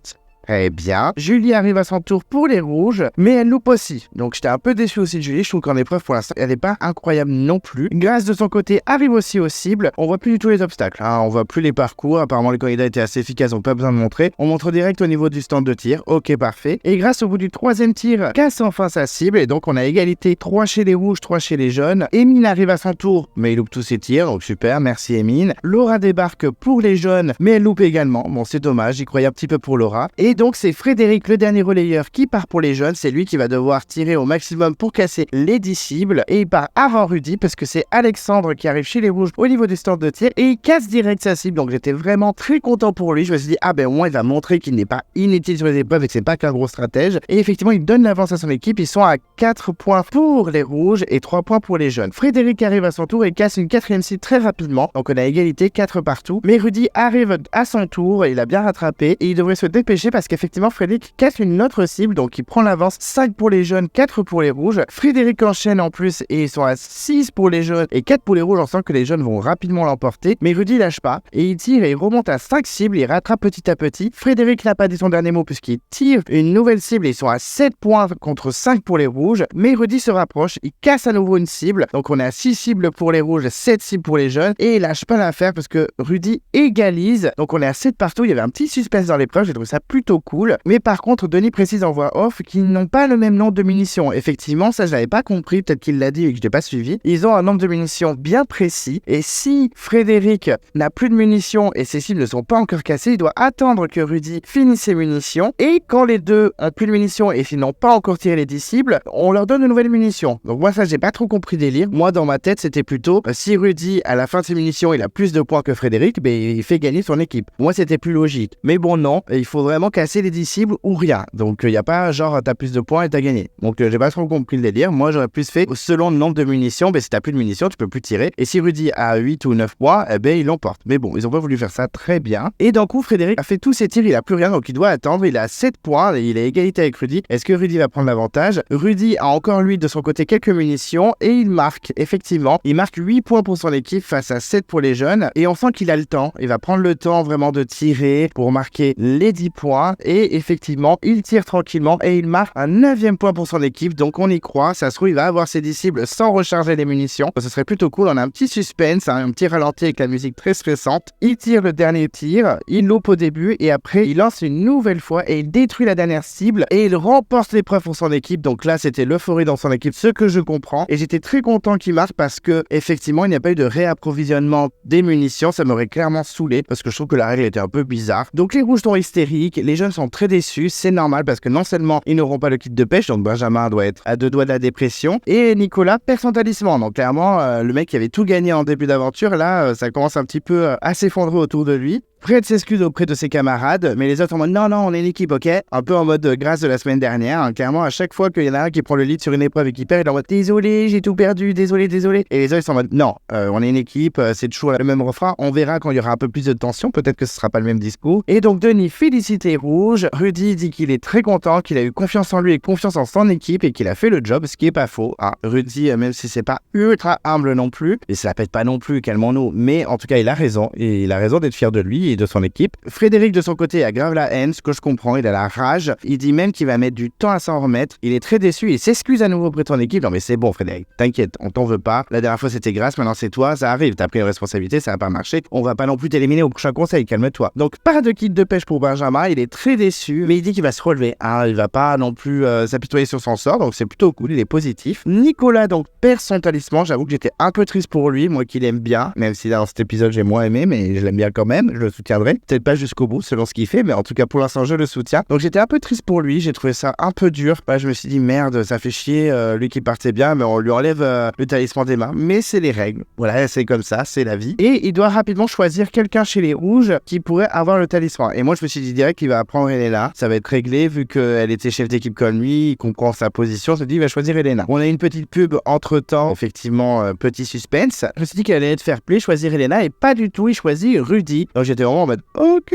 Très bien. Julie arrive à son tour pour les rouges, mais elle loupe aussi. Donc j'étais un peu déçu aussi de Julie. Je trouve qu'en épreuve, pour l'instant, elle n'est pas incroyable non plus. Grace, de son côté, arrive aussi aux cibles. On voit plus du tout les obstacles. On voit plus les parcours. Apparemment, les candidats étaient assez efficaces, donc pas besoin de montrer. On montre direct au niveau du stand de tir. Ok, parfait. Et Grace, au bout du 3e tir, casse enfin sa cible. Et donc, on a égalité 3 chez les rouges, 3 chez les jaunes. Emine arrive à son tour, mais il loupe tous ses tirs. Donc super, merci Emine. Laura débarque pour les jaunes, mais elle loupe également. Bon, c'est dommage. J'y croyais un petit peu pour Laura. Et donc, c'est Frédéric, le dernier relayeur, qui part pour les jeunes. C'est lui qui va devoir tirer au maximum pour casser les 10 cibles. Et il part avant Rudy parce que c'est Alexandre qui arrive chez les rouges au niveau du stand de tir et il casse direct sa cible. Donc j'étais vraiment très content pour lui. Je me suis dit, ah ben au moins il va montrer qu'il n'est pas inutile sur les épreuves et que c'est pas qu'un gros stratège. Et effectivement, il donne l'avance à son équipe. Ils sont à 4 points pour les rouges et 3 points pour les jeunes. Frédéric arrive à son tour et casse une 4e cible très rapidement. Donc on a égalité 4 partout. Mais Rudy arrive à son tour. Il a bien rattrapé et il devrait se dépêcher parce qu'effectivement, Frédéric casse une autre cible, donc il prend l'avance. 5 pour les jaunes, 4 pour les rouges. Frédéric enchaîne en plus et ils sont à 6 pour les jaunes et 4 pour les rouges. On sent que les jaunes vont rapidement l'emporter, mais Rudy lâche pas et il tire et il remonte à 5 cibles. Il rattrape petit à petit. Frédéric n'a pas dit son dernier mot puisqu'il tire une nouvelle cible et ils sont à 7 points contre 5 pour les rouges, mais Rudy se rapproche, il casse à nouveau une cible, donc on est à 6 cibles pour les rouges, 7 cibles pour les jaunes et il lâche pas l'affaire parce que Rudy égalise, donc on est à 7 partout. Il y avait un petit suspense dans l'épreuve, j'ai trouvé ça plutôt cool, mais par contre Denis précise en voix off qu'ils n'ont pas le même nombre de munitions. Effectivement, ça je l'avais pas compris, peut-être qu'il l'a dit et que je l'ai pas suivi. Ils ont un nombre de munitions bien précis et si Frédéric n'a plus de munitions et ses cibles ne sont pas encore cassées, il doit attendre que Rudy finisse ses munitions et quand les deux ont plus de munitions et s'ils n'ont pas encore tiré les 10 cibles, on leur donne de nouvelles munitions. Donc moi ça j'ai pas trop compris délire. Moi dans ma tête c'était plutôt si Rudy à la fin de ses munitions il a plus de points que Frédéric, ben il fait gagner son équipe. Moi c'était plus logique. Mais bon non, il faut vraiment casser les 10 cibles ou rien. Donc il y a pas genre t'as plus de points et t'as gagné. Donc j'ai pas trop compris le délire. Moi j'aurais plus fait selon le nombre de munitions, ben si t'as plus de munitions tu peux plus tirer. Et si Rudy a 8 ou 9 points, eh ben il l'emporte. Mais bon, ils ont pas voulu faire ça très bien. Et d'un coup Frédéric a fait tous ses tirs, il a plus rien donc il doit attendre. Il a 7 points et il est égalité avec Rudy. Est-ce que Rudy va prendre l'avantage? Rudy a encore lui de son côté quelques munitions et il marque effectivement. Il marque 8 points pour son équipe face à 7 pour les jeunes et on sent qu'il a le temps. Il va prendre le temps vraiment de tirer pour marquer les 10 points et effectivement il tire tranquillement et il marque un 9e point pour son équipe. Donc on y croit, ça se trouve il va avoir ses 10 cibles sans recharger les munitions. Ce serait plutôt cool, on a un petit suspense, un petit ralenti avec la musique très stressante. Il tire le dernier tir, il loupe au début et après il lance une nouvelle fois et il détruit la dernière cible et il remporte l'épreuve pour son équipe. Donc là c'était l'euphorie dans son équipe, ce que je comprends et j'étais très content qu'il marque parce que effectivement il n'y a pas eu de réapprovisionnement des munitions. Ça m'aurait clairement saoulé parce que je trouve que la règle était un peu bizarre. Donc les rouges sont hystériques, les jeunes sont très déçus, c'est normal parce que non seulement ils n'auront pas le kit de pêche, donc Benjamin doit être à 2 doigts de la dépression, et Nicolas perd son talisman. Donc clairement, le mec qui avait tout gagné en début d'aventure, là, ça commence un petit peu à s'effondrer autour de lui. Fred s'excuse auprès de ses camarades, mais les autres en mode non, on est une équipe, ok? Un peu en mode grâce de la semaine dernière. Hein. Clairement, à chaque fois qu'il y en a un qui prend le lead sur une épreuve et qui perd, il est en mode désolé, j'ai tout perdu, désolé. Et les autres ils sont en mode non, on est une équipe, c'est toujours le même refrain. On verra quand il y aura un peu plus de tension, peut-être que ce sera pas le même discours. Et donc Denis félicite les rouges. Rudy dit qu'il est très content, qu'il a eu confiance en lui et confiance en son équipe et qu'il a fait le job, ce qui est pas faux. Hein. Rudy, même si c'est pas ultra humble non plus, et ça la pète pas non plus, calmons-nous, mais en tout cas il a raison, et il a raison d'être fier de lui et de son équipe. Frédéric de son côté a grave la haine, ce que je comprends, il a la rage, il dit même qu'il va mettre du temps à s'en remettre, il est très déçu, il s'excuse à nouveau auprès de son équipe. Non mais c'est bon Frédéric, t'inquiète, on t'en veut pas, la dernière fois c'était Grâce, maintenant c'est toi, ça arrive, t'as pris une responsabilité, ça va pas marcher, on va pas non plus t'éliminer au prochain conseil, calme-toi. Donc pas de kit de pêche pour Benjamin, il est très déçu, mais il dit qu'il va se relever, hein, il va pas non plus s'apitoyer sur son sort, donc c'est plutôt cool, il est positif. Nicolas donc perd son talisman, j'avoue que j'étais un peu triste pour lui, moi qui l'aime bien, même si dans cet épisode j'ai moins aimé, mais je l'aime bien quand même, je le soutiendrai, peut-être pas jusqu'au bout selon ce qu'il fait, mais en tout cas pour l'instant je le soutiens. Donc j'étais un peu triste pour lui, j'ai trouvé ça un peu dur. Je me suis dit merde, ça fait chier, lui qui partait bien, mais on lui enlève le talisman des mains. Mais c'est les règles, voilà, c'est comme ça, c'est la vie. Et il doit rapidement choisir quelqu'un chez les rouges qui pourrait avoir le talisman. Et moi je me suis dit direct qu'il va prendre Elena, ça va être réglé vu qu'elle était chef d'équipe comme lui, il comprend sa position, je me dis il va choisir Elena. On a une petite pub entre temps, effectivement, petit suspense. Je me suis dit qu'elle allait être fair play, choisir Elena, et pas du tout, il choisit Rudy. Donc j'étais vraiment en mode ok,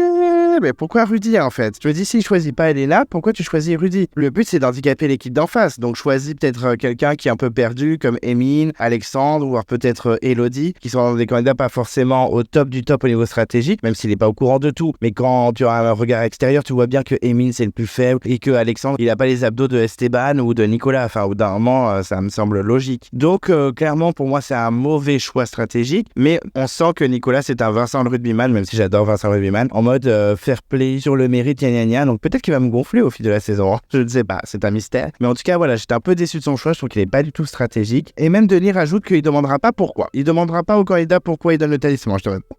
mais pourquoi Rudy en fait? Je me dis s'il choisit pas Elena, pourquoi tu choisis Rudy? Le but c'est d'handicaper l'équipe d'en face, donc choisis peut-être quelqu'un qui est un peu perdu comme Emine, Alexandre, ou voire peut-être Elodie, qui sont des candidats pas forcément au top du top au niveau stratégique, même s'il est pas au courant de tout. Mais quand tu as un regard extérieur, tu vois bien que Emine c'est le plus faible et que Alexandre il a pas les abdos de Esteban ou de Nicolas. Enfin, au d'un moment, ça me semble logique. Donc clairement pour moi c'est un mauvais choix stratégique, mais on sent que Nicolas c'est un Vincent le rugbyman, même si j'adore Vincent le rugbyman, en mode fair play sur le mérite, gna. Donc peut-être qu'il va me gonfler au fil de la saison. Je ne sais pas, c'est un mystère. Mais en tout cas, voilà, j'étais un peu déçu de son choix. Je trouve qu'il n'est pas du tout stratégique. Et même Denis rajoute qu'il ne demandera pas pourquoi. Il ne demandera pas au candidat pourquoi il donne le talisman. Je te réponds.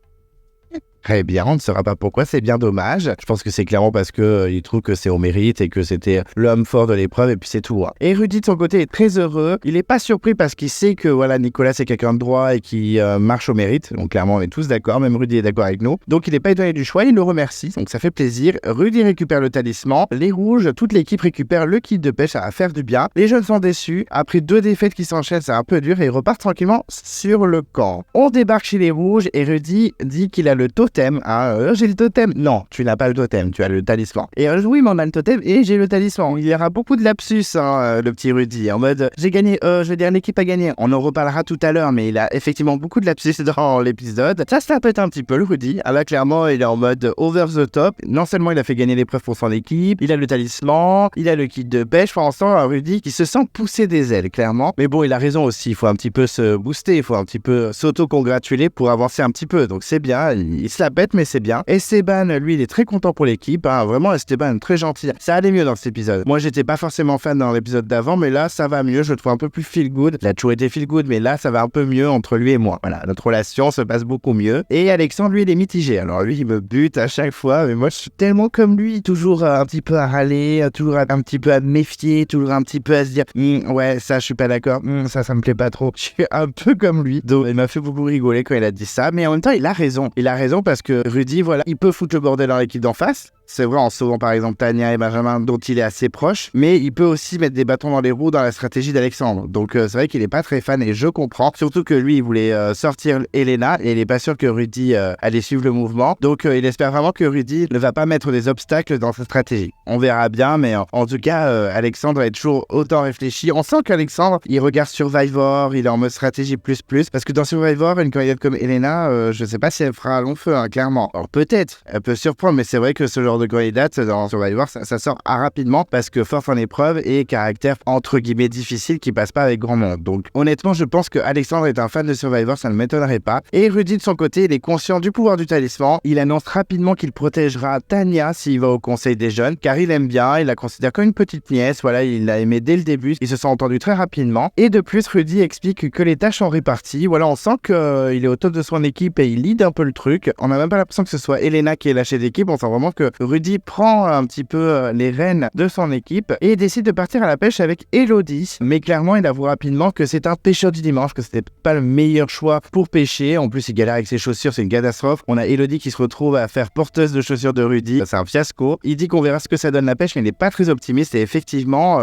Très bien, on ne saura pas pourquoi, c'est bien dommage. Je pense que c'est clairement parce qu'il trouve que c'est au mérite et que c'était l'homme fort de l'épreuve et puis c'est tout. Hein. Et Rudy de son côté est très heureux. Il n'est pas surpris parce qu'il sait que voilà, Nicolas c'est quelqu'un de droit et qui marche au mérite. Donc clairement on est tous d'accord, même Rudy est d'accord avec nous. Donc il n'est pas étonné du choix, il le remercie. Donc ça fait plaisir. Rudy récupère le talisman. Les rouges, toute l'équipe récupère le kit de pêche, ça va faire du bien. Les jeunes sont déçus. Après 2 défaites qui s'enchaînent, c'est un peu dur et ils repartent tranquillement sur le camp. On débarque chez les rouges et Rudy dit qu'il a le totem. J'ai le totem. Non, tu n'as pas le totem, tu as le talisman. Et oui, mais on a le totem et j'ai le talisman. Il y aura beaucoup de lapsus, le petit Rudy, en mode j'ai gagné, je veux dire l'équipe a gagné. On en reparlera tout à l'heure, mais il a effectivement beaucoup de lapsus dans l'épisode. Ça pète un petit peu le Rudy. Là, clairement, il est en mode over the top. Non seulement il a fait gagner l'épreuve pour son équipe, il a le talisman, il a le kit de pêche. Pour l'instant, un Rudy qui se sent pousser des ailes, clairement. Mais bon, il a raison aussi. Il faut un petit peu se booster, il faut un petit peu s'auto-congratuler pour avancer un petit peu. Donc c'est bien, il se la pète, mais c'est bien. Esteban, lui, il est très content pour l'équipe. Hein. Vraiment, Esteban, très gentil. Ça allait mieux dans cet épisode. Moi, j'étais pas forcément fan dans l'épisode d'avant, mais là, ça va mieux. Je le trouve un peu plus feel good. Il a toujours été feel good, mais là, ça va un peu mieux entre lui et moi. Voilà, notre relation se passe beaucoup mieux. Et Alexandre, lui, il est mitigé. Alors, lui, il me bute à chaque fois, mais moi, je suis tellement comme lui. Toujours un petit peu à râler, toujours un petit peu à me méfier, toujours un petit peu à se dire ouais, ça, je suis pas d'accord. Ça me plaît pas trop. Je suis un peu comme lui. Donc, il m'a fait beaucoup rigoler quand il a dit ça. Mais en même temps, il a raison. Il a raison parce que Rudy, voilà, il peut foutre le bordel dans l'équipe d'en face. C'est vrai, en sauvant par exemple Tania et Benjamin, dont il est assez proche, mais il peut aussi mettre des bâtons dans les roues dans la stratégie d'Alexandre. Donc c'est vrai qu'il est pas très fan et je comprends. Surtout que lui, il voulait sortir Elena et il est pas sûr que Rudy allait suivre le mouvement. Donc il espère vraiment que Rudy ne va pas mettre des obstacles dans sa stratégie. On verra bien, mais en tout cas, Alexandre est toujours autant réfléchi. On sent qu'Alexandre, il regarde Survivor, il est en mode stratégie plus, parce que dans Survivor, une candidate comme Elena, je sais pas si elle fera un long feu, hein, clairement. Alors peut-être, elle peut surprendre, mais c'est vrai que ce genre de candidate dans Survivor, ça sort rapidement parce que force en épreuve et caractère entre guillemets difficile qui passe pas avec grand monde. Donc honnêtement, je pense que Alexandre est un fan de Survivor, ça ne m'étonnerait pas. Et Rudy de son côté, il est conscient du pouvoir du talisman. Il annonce rapidement qu'il protégera Tania s'il va au conseil des jeunes, car il aime bien, il la considère comme une petite nièce. Voilà, il l'a aimé dès le début, ils se sont entendus très rapidement. Et de plus, Rudy explique que les tâches sont réparties. Voilà, on sent qu'il est au top de son équipe et il lead un peu le truc. On n'a même pas l'impression que ce soit Elena qui est lâchée d'équipe, on sent vraiment que Rudy prend un petit peu les rênes de son équipe et décide de partir à la pêche avec Elodie. Mais clairement, il avoue rapidement que c'est un pêcheur du dimanche, que c'était pas le meilleur choix pour pêcher. En plus, il galère avec ses chaussures, c'est une catastrophe. On a Elodie qui se retrouve à faire porteuse de chaussures de Rudy. C'est un fiasco. Il dit qu'on verra ce que ça donne la pêche, mais il n'est pas très optimiste et effectivement...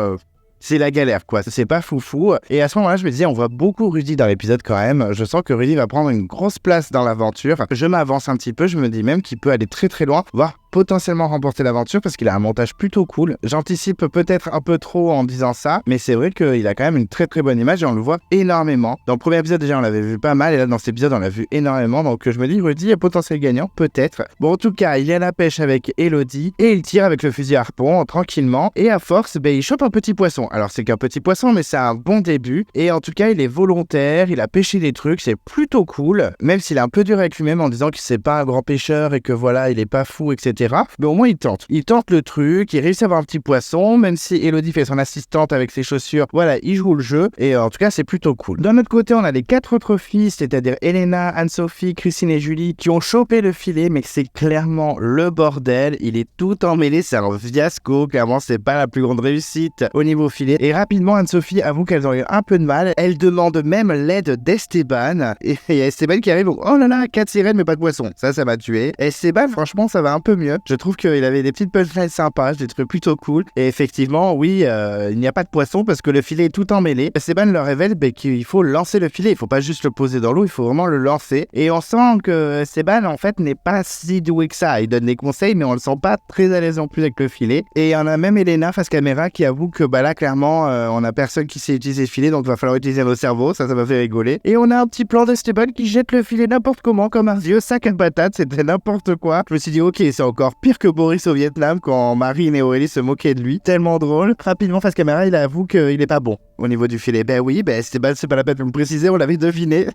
c'est la galère, quoi. C'est pas foufou. Et à ce moment-là, je me disais, on voit beaucoup Rudy dans l'épisode quand même. Je sens que Rudy va prendre une grosse place dans l'aventure. Je m'avance un petit peu. Je me dis même qu'il peut aller très très loin, voire potentiellement remporter l'aventure parce qu'il a un montage plutôt cool. J'anticipe peut-être un peu trop en disant ça, mais c'est vrai qu'il a quand même une très très bonne image et on le voit énormément. Dans le premier épisode déjà on l'avait vu pas mal et là dans cet épisode on l'a vu énormément, donc je me dis Rudy est potentiel gagnant, peut-être. Bon, en tout cas il est à la pêche avec Elodie et il tire avec le fusil à harpon tranquillement et à force il chope un petit poisson. Alors c'est qu'un petit poisson mais c'est un bon début et en tout cas il est volontaire, il a pêché des trucs, c'est plutôt cool, même s'il est un peu dur avec lui-même en disant que c'est pas un grand pêcheur et que voilà il est pas fou, etc. Mais au moins il tente le truc, il réussit à avoir un petit poisson, même si Elodie fait son assistante avec ses chaussures, voilà, il joue le jeu, et en tout cas c'est plutôt cool. D'un autre côté, on a les 4 autres filles, c'est-à-dire Elena, Anne-Sophie, Christine et Julie, qui ont chopé le filet, mais c'est clairement le bordel, il est tout emmêlé, c'est un fiasco, clairement c'est pas la plus grande réussite au niveau filet, et rapidement Anne-Sophie avoue qu'elles ont eu un peu de mal, elle demande même l'aide d'Esteban, et il y a Esteban qui arrive, oh là là, 4 sirènes mais pas de poisson, ça m'a tué. Esteban, franchement ça va un peu mieux, je trouve qu'il avait des petites punchlines sympas, des trucs plutôt cool. Et effectivement, oui, il n'y a pas de poisson parce que le filet est tout emmêlé. Esteban leur révèle qu'il faut lancer le filet. Il ne faut pas juste le poser dans l'eau, il faut vraiment le lancer. Et on sent que Esteban, en fait, n'est pas si doué que ça. Il donne des conseils, mais on le sent pas très à l'aise non plus avec le filet. Et il y en a même Elena face caméra qui avoue que là, clairement, on n'a personne qui sait utiliser le filet, donc il va falloir utiliser nos cerveaux. Ça m'a fait rigoler. Et on a un petit plan d'Esteban qui jette le filet n'importe comment, comme un vieux sac à patates. C'était n'importe quoi. Je me suis dit, ok, c'est encore pire que Boris au Vietnam quand Marine et Aurélie se moquaient de lui. Tellement drôle. Rapidement, face caméra, il avoue qu'il est pas bon au niveau du filet. Ben oui, c'est pas la peine de me préciser, on l'avait deviné.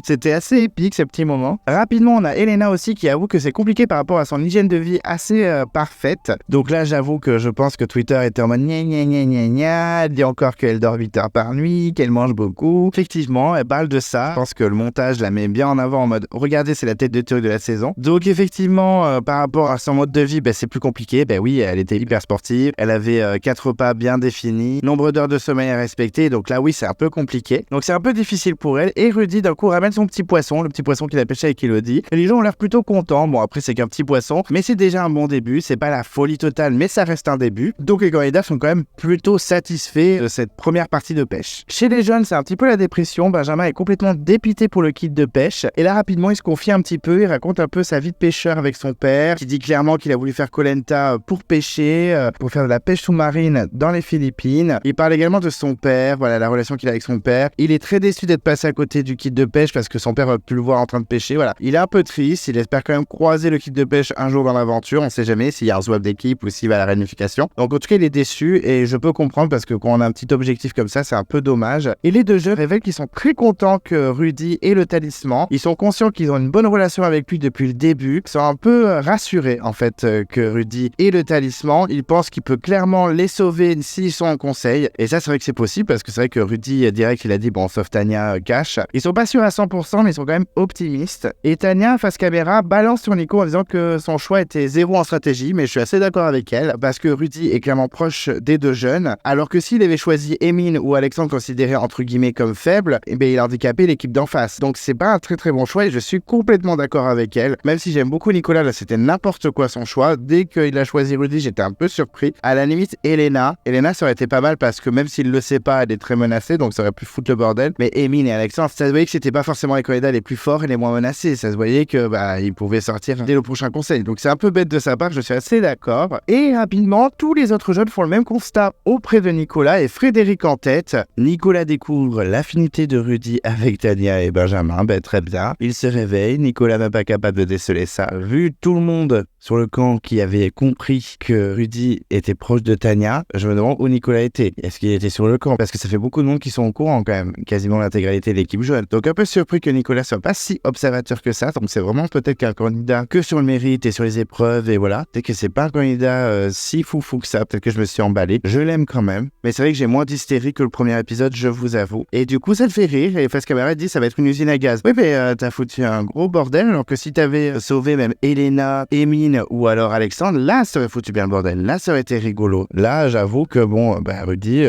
C'était assez épique ce petit moment. Rapidement, on a Elena aussi qui avoue que c'est compliqué par rapport à son hygiène de vie assez parfaite. Donc là, j'avoue que je pense que Twitter était en mode gna gna gna gna gna. Elle dit encore qu'elle dort 8 heures par nuit, qu'elle mange beaucoup. Effectivement, elle parle de ça. Je pense que le montage la met bien en avant en mode regardez, c'est la tête de turc de la saison. Donc effectivement, par rapport à son mode de vie, c'est plus compliqué. Oui, elle était hyper sportive. Elle avait 4 repas bien définis, nombre d'heures de sommeil à respecter. Donc là, oui, c'est un peu compliqué. Donc c'est un peu difficile pour elle. Et Rudy, d'un coup, ramène son petit poisson, le petit poisson qu'il a pêché avec Elodie. Et les gens ont l'air plutôt contents. Bon, après, c'est qu'un petit poisson, mais c'est déjà un bon début. C'est pas la folie totale, mais ça reste un début. Donc les candidats sont quand même plutôt satisfaits de cette première partie de pêche. Chez les jeunes, c'est un petit peu la dépression. Benjamin est complètement dépité pour le kit de pêche. Et là, rapidement, il se confie un petit peu. Il raconte un peu sa vie de pêcheur avec son père, qui dit clairement qu'il a voulu faire Koh-Lanta pour pêcher, pour faire de la pêche sous-marine dans les Philippines. Il parle également de son père, voilà la relation qu'il a avec son père. Il est très déçu d'être passé à côté du kit de pêche parce que son père a pu le voir en train de pêcher. Voilà, il est un peu triste, il espère quand même croiser le kit de pêche un jour dans l'aventure. On sait jamais s'il y a un swap d'équipe ou s'il va à la réunification. Donc en tout cas, il est déçu et je peux comprendre parce que quand on a un petit objectif comme ça, c'est un peu dommage. Et les deux jeunes révèlent qu'ils sont très contents que Rudy ait le talisman. Ils sont conscients qu'ils ont une bonne relation avec lui depuis le début. Ils sont un peu rassurés en fait que Rudy ait le talisman. Ils pensent qu'il peut clairement les sauver s'ils sont en conseil. Et ça, c'est vrai que c'est possible parce que c'est vrai que Rudy direct, il a dit bon, sauf Tania, cash. Ils sont pas sûrs à 100%, mais ils sont quand même optimistes. Et Tania, face caméra, balance sur Nico en disant que son choix était 0 en stratégie, mais je suis assez d'accord avec elle parce que Rudy est clairement proche des deux jeunes, alors que s'il avait choisi Emine ou Alexandre considéré entre guillemets comme faible, il a handicapé l'équipe d'en face. Donc c'est pas un très très bon choix et je suis complètement d'accord avec elle. Même si j'aime beaucoup Nicolas, là c'était n'importe quoi son choix. Dès qu'il a choisi Rudy, j'étais un peu surpris. À la limite, Elena, ça aurait été pas mal parce que même s'il le sait pas, elle est très menacée, donc ça aurait pu foutre le bordel. Mais Emine et Alexandre, ça se voyait que c'était pas forcément les candidats les plus forts et les moins menacés. Ça se voyait que ils pouvaient sortir dès le prochain conseil. Donc c'est un peu bête de sa part, je suis assez d'accord. Et rapidement, tous les autres jeunes font le même constat auprès de Nicolas et Frédéric en tête. Nicolas découvre l'affinité de Rudy avec Tania et Benjamin, très bien. Il se réveille, Nicolas n'est pas capable de déceler ça. Vu tout le monde sur le camp qui avait compris que Rudy était proche de Tania, je me demande où Nicolas était. Est-ce qu'il était sur le camp? Parce que ça fait beaucoup de monde qui sont au courant quand même, quasiment l'intégralité de l'équipe jeune. Donc un peu surpris que Nicolas soit pas si observateur que ça, donc c'est vraiment peut-être qu'un candidat que sur le mérite et sur les épreuves et voilà. Peut-être que c'est pas un candidat si foufou que ça, peut-être que je me suis emballé. Je l'aime quand même, mais c'est vrai que j'ai moins d'hystérie que le premier épisode, je vous avoue. Et du coup ça le fait rire et Face Caméra dit ça va être une usine à gaz. Oui mais t'as foutu un gros bordel alors que si t'avais sauvé même Elena, Emine Emeline ou alors Alexandre, là, ça aurait foutu bien le bordel. Là, ça aurait été rigolo. Là, j'avoue que Rudy...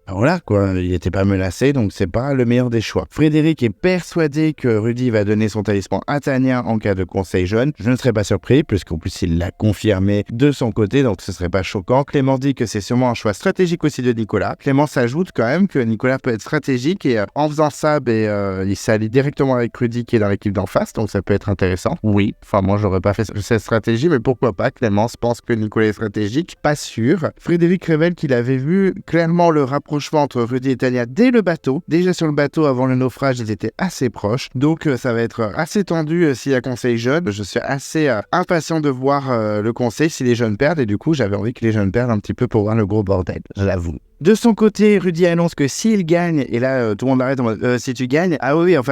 voilà quoi, il n'était pas menacé, donc c'est pas le meilleur des choix. Frédéric est persuadé que Rudy va donner son talisman à Tania en cas de conseil jeune. Je ne serais pas surpris, puisqu'en plus il l'a confirmé de son côté, donc ce serait pas choquant. Clément dit que c'est sûrement un choix stratégique aussi de Nicolas. Clément s'ajoute quand même que Nicolas peut être stratégique et en faisant ça, il s'allie directement avec Rudy qui est dans l'équipe d'en face, donc ça peut être intéressant. Oui, enfin moi j'aurais pas fait cette stratégie, mais pourquoi pas. Clémence pense que Nicolas est stratégique, pas sûr. Frédéric révèle qu'il avait vu clairement le rapprochement entre Rudy et Tania dès le bateau. Déjà sur le bateau avant le naufrage, ils étaient assez proches. Donc ça va être assez tendu s'il y a conseil jeune. Je suis assez impatient de voir le conseil si les jeunes perdent. Et du coup, j'avais envie que les jeunes perdent un petit peu pour voir le gros bordel, j'avoue. De son côté, Rudy annonce que s'il gagne, et là tout le monde arrête en mode si tu gagnes,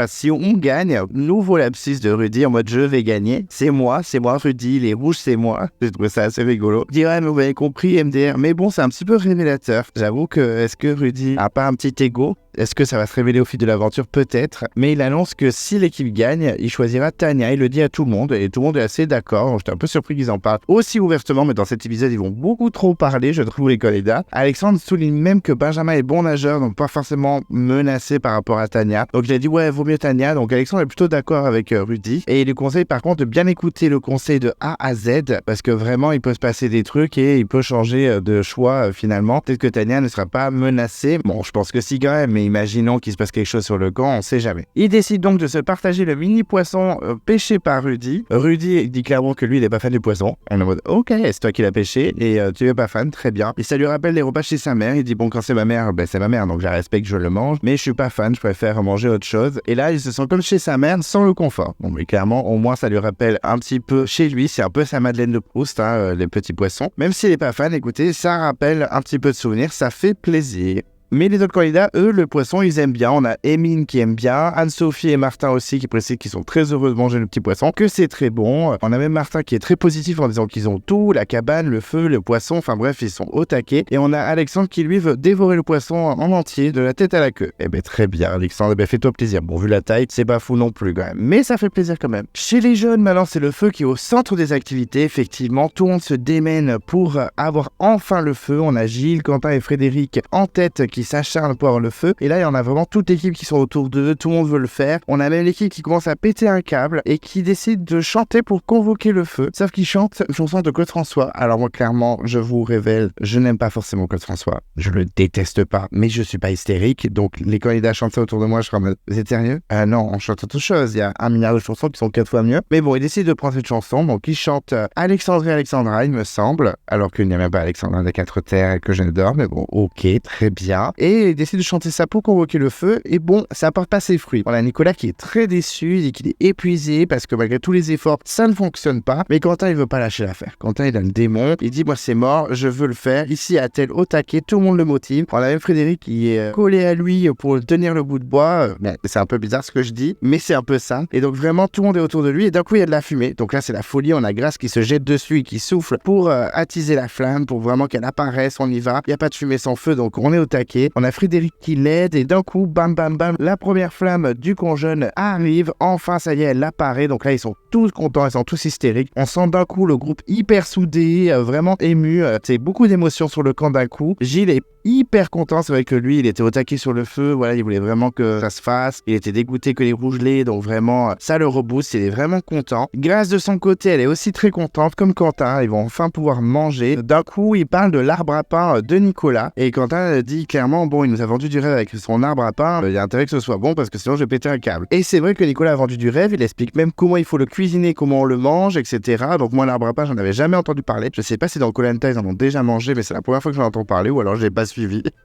si on gagne, nouveau lapsus de Rudy en mode je vais gagner, c'est moi Rudy, les rouges c'est moi. Je trouve ça assez rigolo. Je dirais, mais vous avez compris MDR, mais bon c'est un petit peu révélateur. J'avoue que est-ce que Rudy a pas un petit ego? Est-ce que ça va se révéler au fil de l'aventure? Peut-être. Mais il annonce que si l'équipe gagne, il choisira Tania. Il le dit à tout le monde et tout le monde est assez d'accord. J'étais un peu surpris qu'ils en parlent aussi ouvertement, mais dans cet épisode, ils vont beaucoup trop parler, je trouve, les candidats. Alexandre souligne même que Benjamin est bon nageur, donc pas forcément menacé par rapport à Tania. Donc il a dit, ouais, vaut mieux Tania. Donc Alexandre est plutôt d'accord avec Rudy. Et il lui conseille par contre de bien écouter le conseil de A à Z, parce que vraiment, il peut se passer des trucs et il peut changer de choix finalement. Peut-être que Tania ne sera pas menacée. Bon, je pense que si quand même, mais imaginons qu'il se passe quelque chose sur le camp, on sait jamais. Il décide donc de se partager le mini poisson pêché par Rudy. Rudy dit clairement que lui, il n'est pas fan du poisson. On est en mode, ok, c'est toi qui l'as pêché et tu es pas fan, très bien. Et ça lui rappelle les repas chez sa mère. Il dit, bon, quand c'est ma mère, c'est ma mère, donc je la respecte, je le mange. Mais je suis pas fan, je préfère manger autre chose. Et là, il se sent comme chez sa mère, sans le confort. Bon, mais clairement, au moins, ça lui rappelle un petit peu chez lui. C'est un peu sa Madeleine de Proust, les petits poissons. Même s'il n'est pas fan, écoutez, ça rappelle un petit peu de souvenirs, ça fait plaisir. Mais les autres candidats, eux, le poisson, ils aiment bien. On a Émine qui aime bien, Anne-Sophie et Martin aussi qui précisent qu'ils sont très heureux de manger le petit poisson, que c'est très bon. On a même Martin qui est très positif en disant qu'ils ont tout, la cabane, le feu, le poisson, enfin bref, ils sont au taquet. Et on a Alexandre qui lui veut dévorer le poisson en entier, de la tête à la queue. Eh ben très bien Alexandre, fais-toi plaisir. Bon, vu la taille, c'est pas fou non plus quand même, mais ça fait plaisir quand même. Chez les jeunes, maintenant, c'est le feu qui est au centre des activités. Effectivement, tout le monde se démène pour avoir enfin le feu. On a Gilles, Quentin et Frédéric en tête qui s'acharnent pour avoir le feu. Et là, il y en a vraiment toute l'équipe qui sont autour d'eux. Tout le monde veut le faire. On a même l'équipe qui commence à péter un câble et qui décide de chanter pour convoquer le feu. Sauf qu'ils chantent une chanson de Claude François. Alors moi, clairement, je vous révèle, je n'aime pas forcément Claude François. Je le déteste pas, mais je suis pas hystérique. Donc les candidats chantent ça autour de moi, je suis en mode, vous êtes sérieux? Non, on chante autre chose. Il y a 1 milliard de chansons qui sont 4 fois mieux. Mais bon, ils décident de prendre cette chanson. Donc ils chantent Alexandre et Alexandra, il me semble. Alors qu'il n'y a même pas Alexandra des 4 terres et que je n'adore. Mais bon, ok, très bien. Et ils décident de chanter ça pour convoquer le feu. Et bon, ça apporte pas ses fruits. On a Nicolas qui est très déçu, il dit qu'il est épuisé parce que malgré tous les efforts, ça ne fonctionne pas. Mais Quentin, il veut pas lâcher l'affaire. Quentin, il a le démon. Il dit, moi, c'est mort, je veux le faire. Ici, à tel au taquet, tout le monde le motive. On a même Frédéric qui est collé à lui pour tenir le bout de bois. C'est un peu bizarre ce que je dis, mais c'est un peu ça. Et donc, vraiment, tout le monde est autour de lui. Et d'un coup, il y a de la fumée. Donc là, c'est la folie. On a Grâce qui se jette dessus et qui souffle pour attiser la flamme, pour vraiment qu'elle apparaisse. On y va. Il n'y a pas de fumée sans feu, donc on est au taquet. On a Frédéric qui l'aide. Et d'un coup, bam, bam, bam, la première flamme du camp jeune arrive. Enfin, ça y est, elle apparaît. Donc là, ils sont tous contents, ils sont tous hystériques. On sent d'un coup le groupe hyper soudé, vraiment ému. C'est beaucoup d'émotions sur le camp d'un coup. Gilles est hyper content, c'est vrai que lui, il était au taquet sur le feu, voilà, il voulait vraiment que ça se fasse. Il était dégoûté que les rouges l'aient, donc vraiment, ça le rebooste, il est vraiment content. Grâce de son côté, elle est aussi très contente, comme Quentin, ils vont enfin pouvoir manger. D'un coup, il parle de l'arbre à pain de Nicolas, et Quentin dit clairement, bon, il nous a vendu du rêve avec son arbre à pain, il y a intérêt que ce soit bon, parce que sinon je vais péter un câble. Et c'est vrai que Nicolas a vendu du rêve, il explique même comment il faut le cuisiner, comment on le mange, etc. Donc moi, l'arbre à pain, j'en avais jamais entendu parler. Je sais pas si dans Koh-Lanta, ils en ont déjà mangé, mais c'est la première fois que j'en entends parler, ou alors j'ai pas suivi.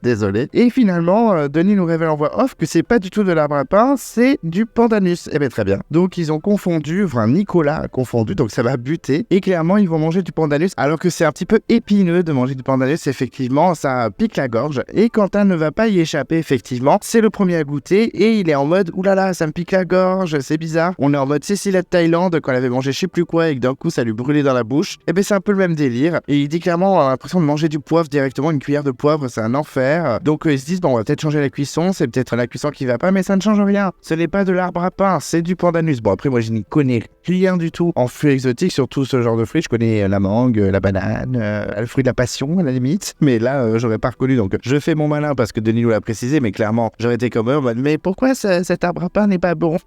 Désolé. Et finalement, Denis nous révèle en voix off que c'est pas du tout de l'arbre à pain, c'est du pandanus. Eh bien, très bien. Donc, ils ont confondu, enfin, Nicolas a confondu, donc ça va buter. Et clairement, ils vont manger du pandanus, alors que c'est un petit peu épineux de manger du pandanus. Effectivement, ça pique la gorge. Et Quentin ne va pas y échapper, effectivement. C'est le premier à goûter et il est en mode, oulala, ça me pique la gorge, c'est bizarre. On est en mode Cécilia de Thaïlande quand elle avait mangé je sais plus quoi et que d'un coup, ça lui brûlait dans la bouche. Eh bien, c'est un peu le même délire. Et il dit clairement, on a l'impression de manger du poivre directement, une cuillère de poivre, c'est un enfer. Donc ils se disent, bon, on va peut-être changer la cuisson, c'est peut-être la cuisson qui va pas, mais ça ne change rien. Ce n'est pas de l'arbre à pain, c'est du pandanus. Bon, après, moi, je n'y connais rien du tout en fruits exotiques, surtout ce genre de fruits. Je connais la mangue, la banane, le fruit de la passion à la limite, mais là j'aurais pas reconnu, donc je fais mon malin parce que Denis nous l'a précisé, mais clairement j'aurais été comme eux en mode mais pourquoi cet arbre à pain n'est pas bon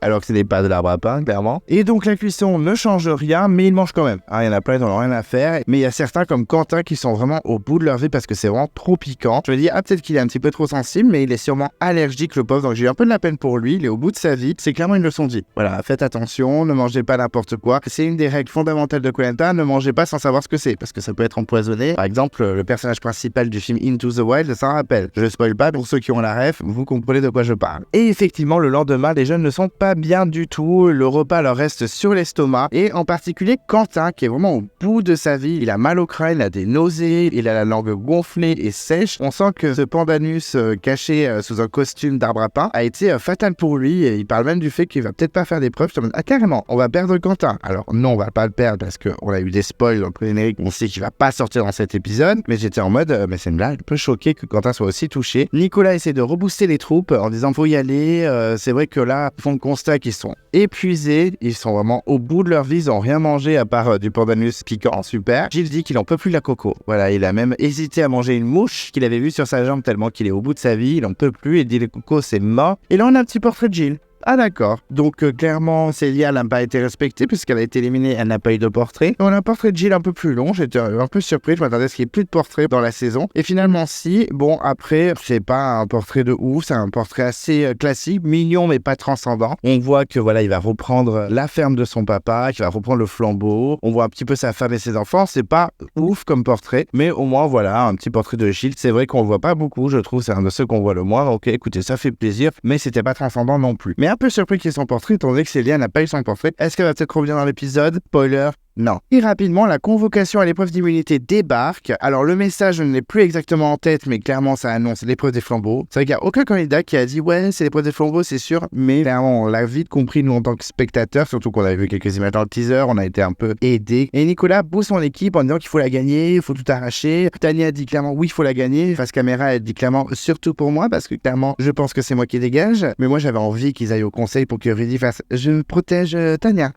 alors que ce n'est pas de l'arbre à pain clairement. Et donc la cuisson ne change rien, mais ils mangent quand même. Il y en a plein qui n'en ont rien à faire, mais il y a certains comme Quentin qui sont vraiment au bout de leur vie parce que c'est vraiment trop piquant. Je me dis peut-être qu'il est un petit peu trop sensible, mais il est sûrement allergique le pauvre, donc j'ai eu un peu de la peine pour lui. Il est au bout de sa vie, c'est clairement une leçon de vie. Voilà, faites attention, ne mangez pas n'importe quoi. C'est une des règles fondamentales de Koh Lanta, ne mangez pas sans savoir ce que c'est, parce que ça peut être empoisonné. Par exemple, le personnage principal du film Into the Wild s'en rappelle. Je spoil pas, pour ceux qui ont la ref, vous comprenez de quoi je parle. Et effectivement, le lendemain, les jeunes ne sont pas bien du tout, le repas leur reste sur l'estomac, et en particulier Quentin, qui est vraiment au bout de sa vie. Il a mal au crâne, il a des nausées, il a la langue gonflée et sèche. On sent que ce pandanus caché sous un costume d'arbre à pain a été fatal pour lui, et il parle même du fait qu'il va peut-être pas faire des preuves. Carrément, on va perdre Quentin. Alors non, on va pas le perdre parce qu'on a eu des spoils dans le générique, on sait qu'il va pas sortir dans cet épisode, mais j'étais en mode, mais c'est une blague, un peu choqué que Quentin soit aussi touché. Nicolas essaie de rebooster les troupes en disant faut y aller, c'est vrai que là, ils font le constat qu'ils sont épuisés, ils sont vraiment au bout de leur vie, ils n'ont rien mangé à part du pandanus piquant super. Gilles dit qu'il en peut plus de la coco. Voilà, il a même hésité à manger une mouche qu'il avait vue sur sa jambe tellement qu'il est au bout de sa vie, il en peut plus, il dit le coco c'est mort. Et là on a un petit portrait de Gilles. Ah d'accord, donc clairement Célia n'a pas été respectée puisqu'elle a été éliminée, elle n'a pas eu de portrait. On a un portrait de Gilles un peu plus long, j'étais un peu surpris, je m'attendais à ce qu'il n'y ait plus de portrait dans la saison. Et finalement si, bon après c'est pas un portrait de ouf, c'est un portrait assez classique, mignon mais pas transcendant. On voit que voilà, il va reprendre la ferme de son papa, qu'il va reprendre le flambeau, on voit un petit peu sa femme et ses enfants, c'est pas ouf comme portrait, mais au moins voilà, un petit portrait de Gilles, c'est vrai qu'on le voit pas beaucoup, je trouve, c'est un de ceux qu'on voit le moins, ok écoutez ça fait plaisir, mais c'était pas transcendant non plus. Mais un peu surpris qu'il y ait son portrait, étant donné que Célia n'a pas eu son portrait. Est-ce qu'elle va peut-être revenir dans l'épisode? Spoiler. Non. Et rapidement, la convocation à l'épreuve d'immunité débarque. Alors, le message, je ne l'ai plus exactement en tête, mais clairement, ça annonce l'épreuve des flambeaux. C'est vrai qu'il n'y a aucun candidat qui a dit « Ouais, c'est l'épreuve des flambeaux, c'est sûr ». Mais clairement, on l'a vite compris, nous, en tant que spectateurs, surtout qu'on avait vu quelques images dans le teaser, on a été un peu aidés. Et Nicolas pousse son équipe en disant qu'il faut la gagner, il faut tout arracher. Tania dit clairement « Oui, il faut la gagner ». Face caméra, elle dit clairement « Surtout pour moi », parce que clairement, je pense que c'est moi qui dégage. Mais moi, j'avais envie qu'ils aillent au conseil pour que Rudy fasse « Je protège Tania ».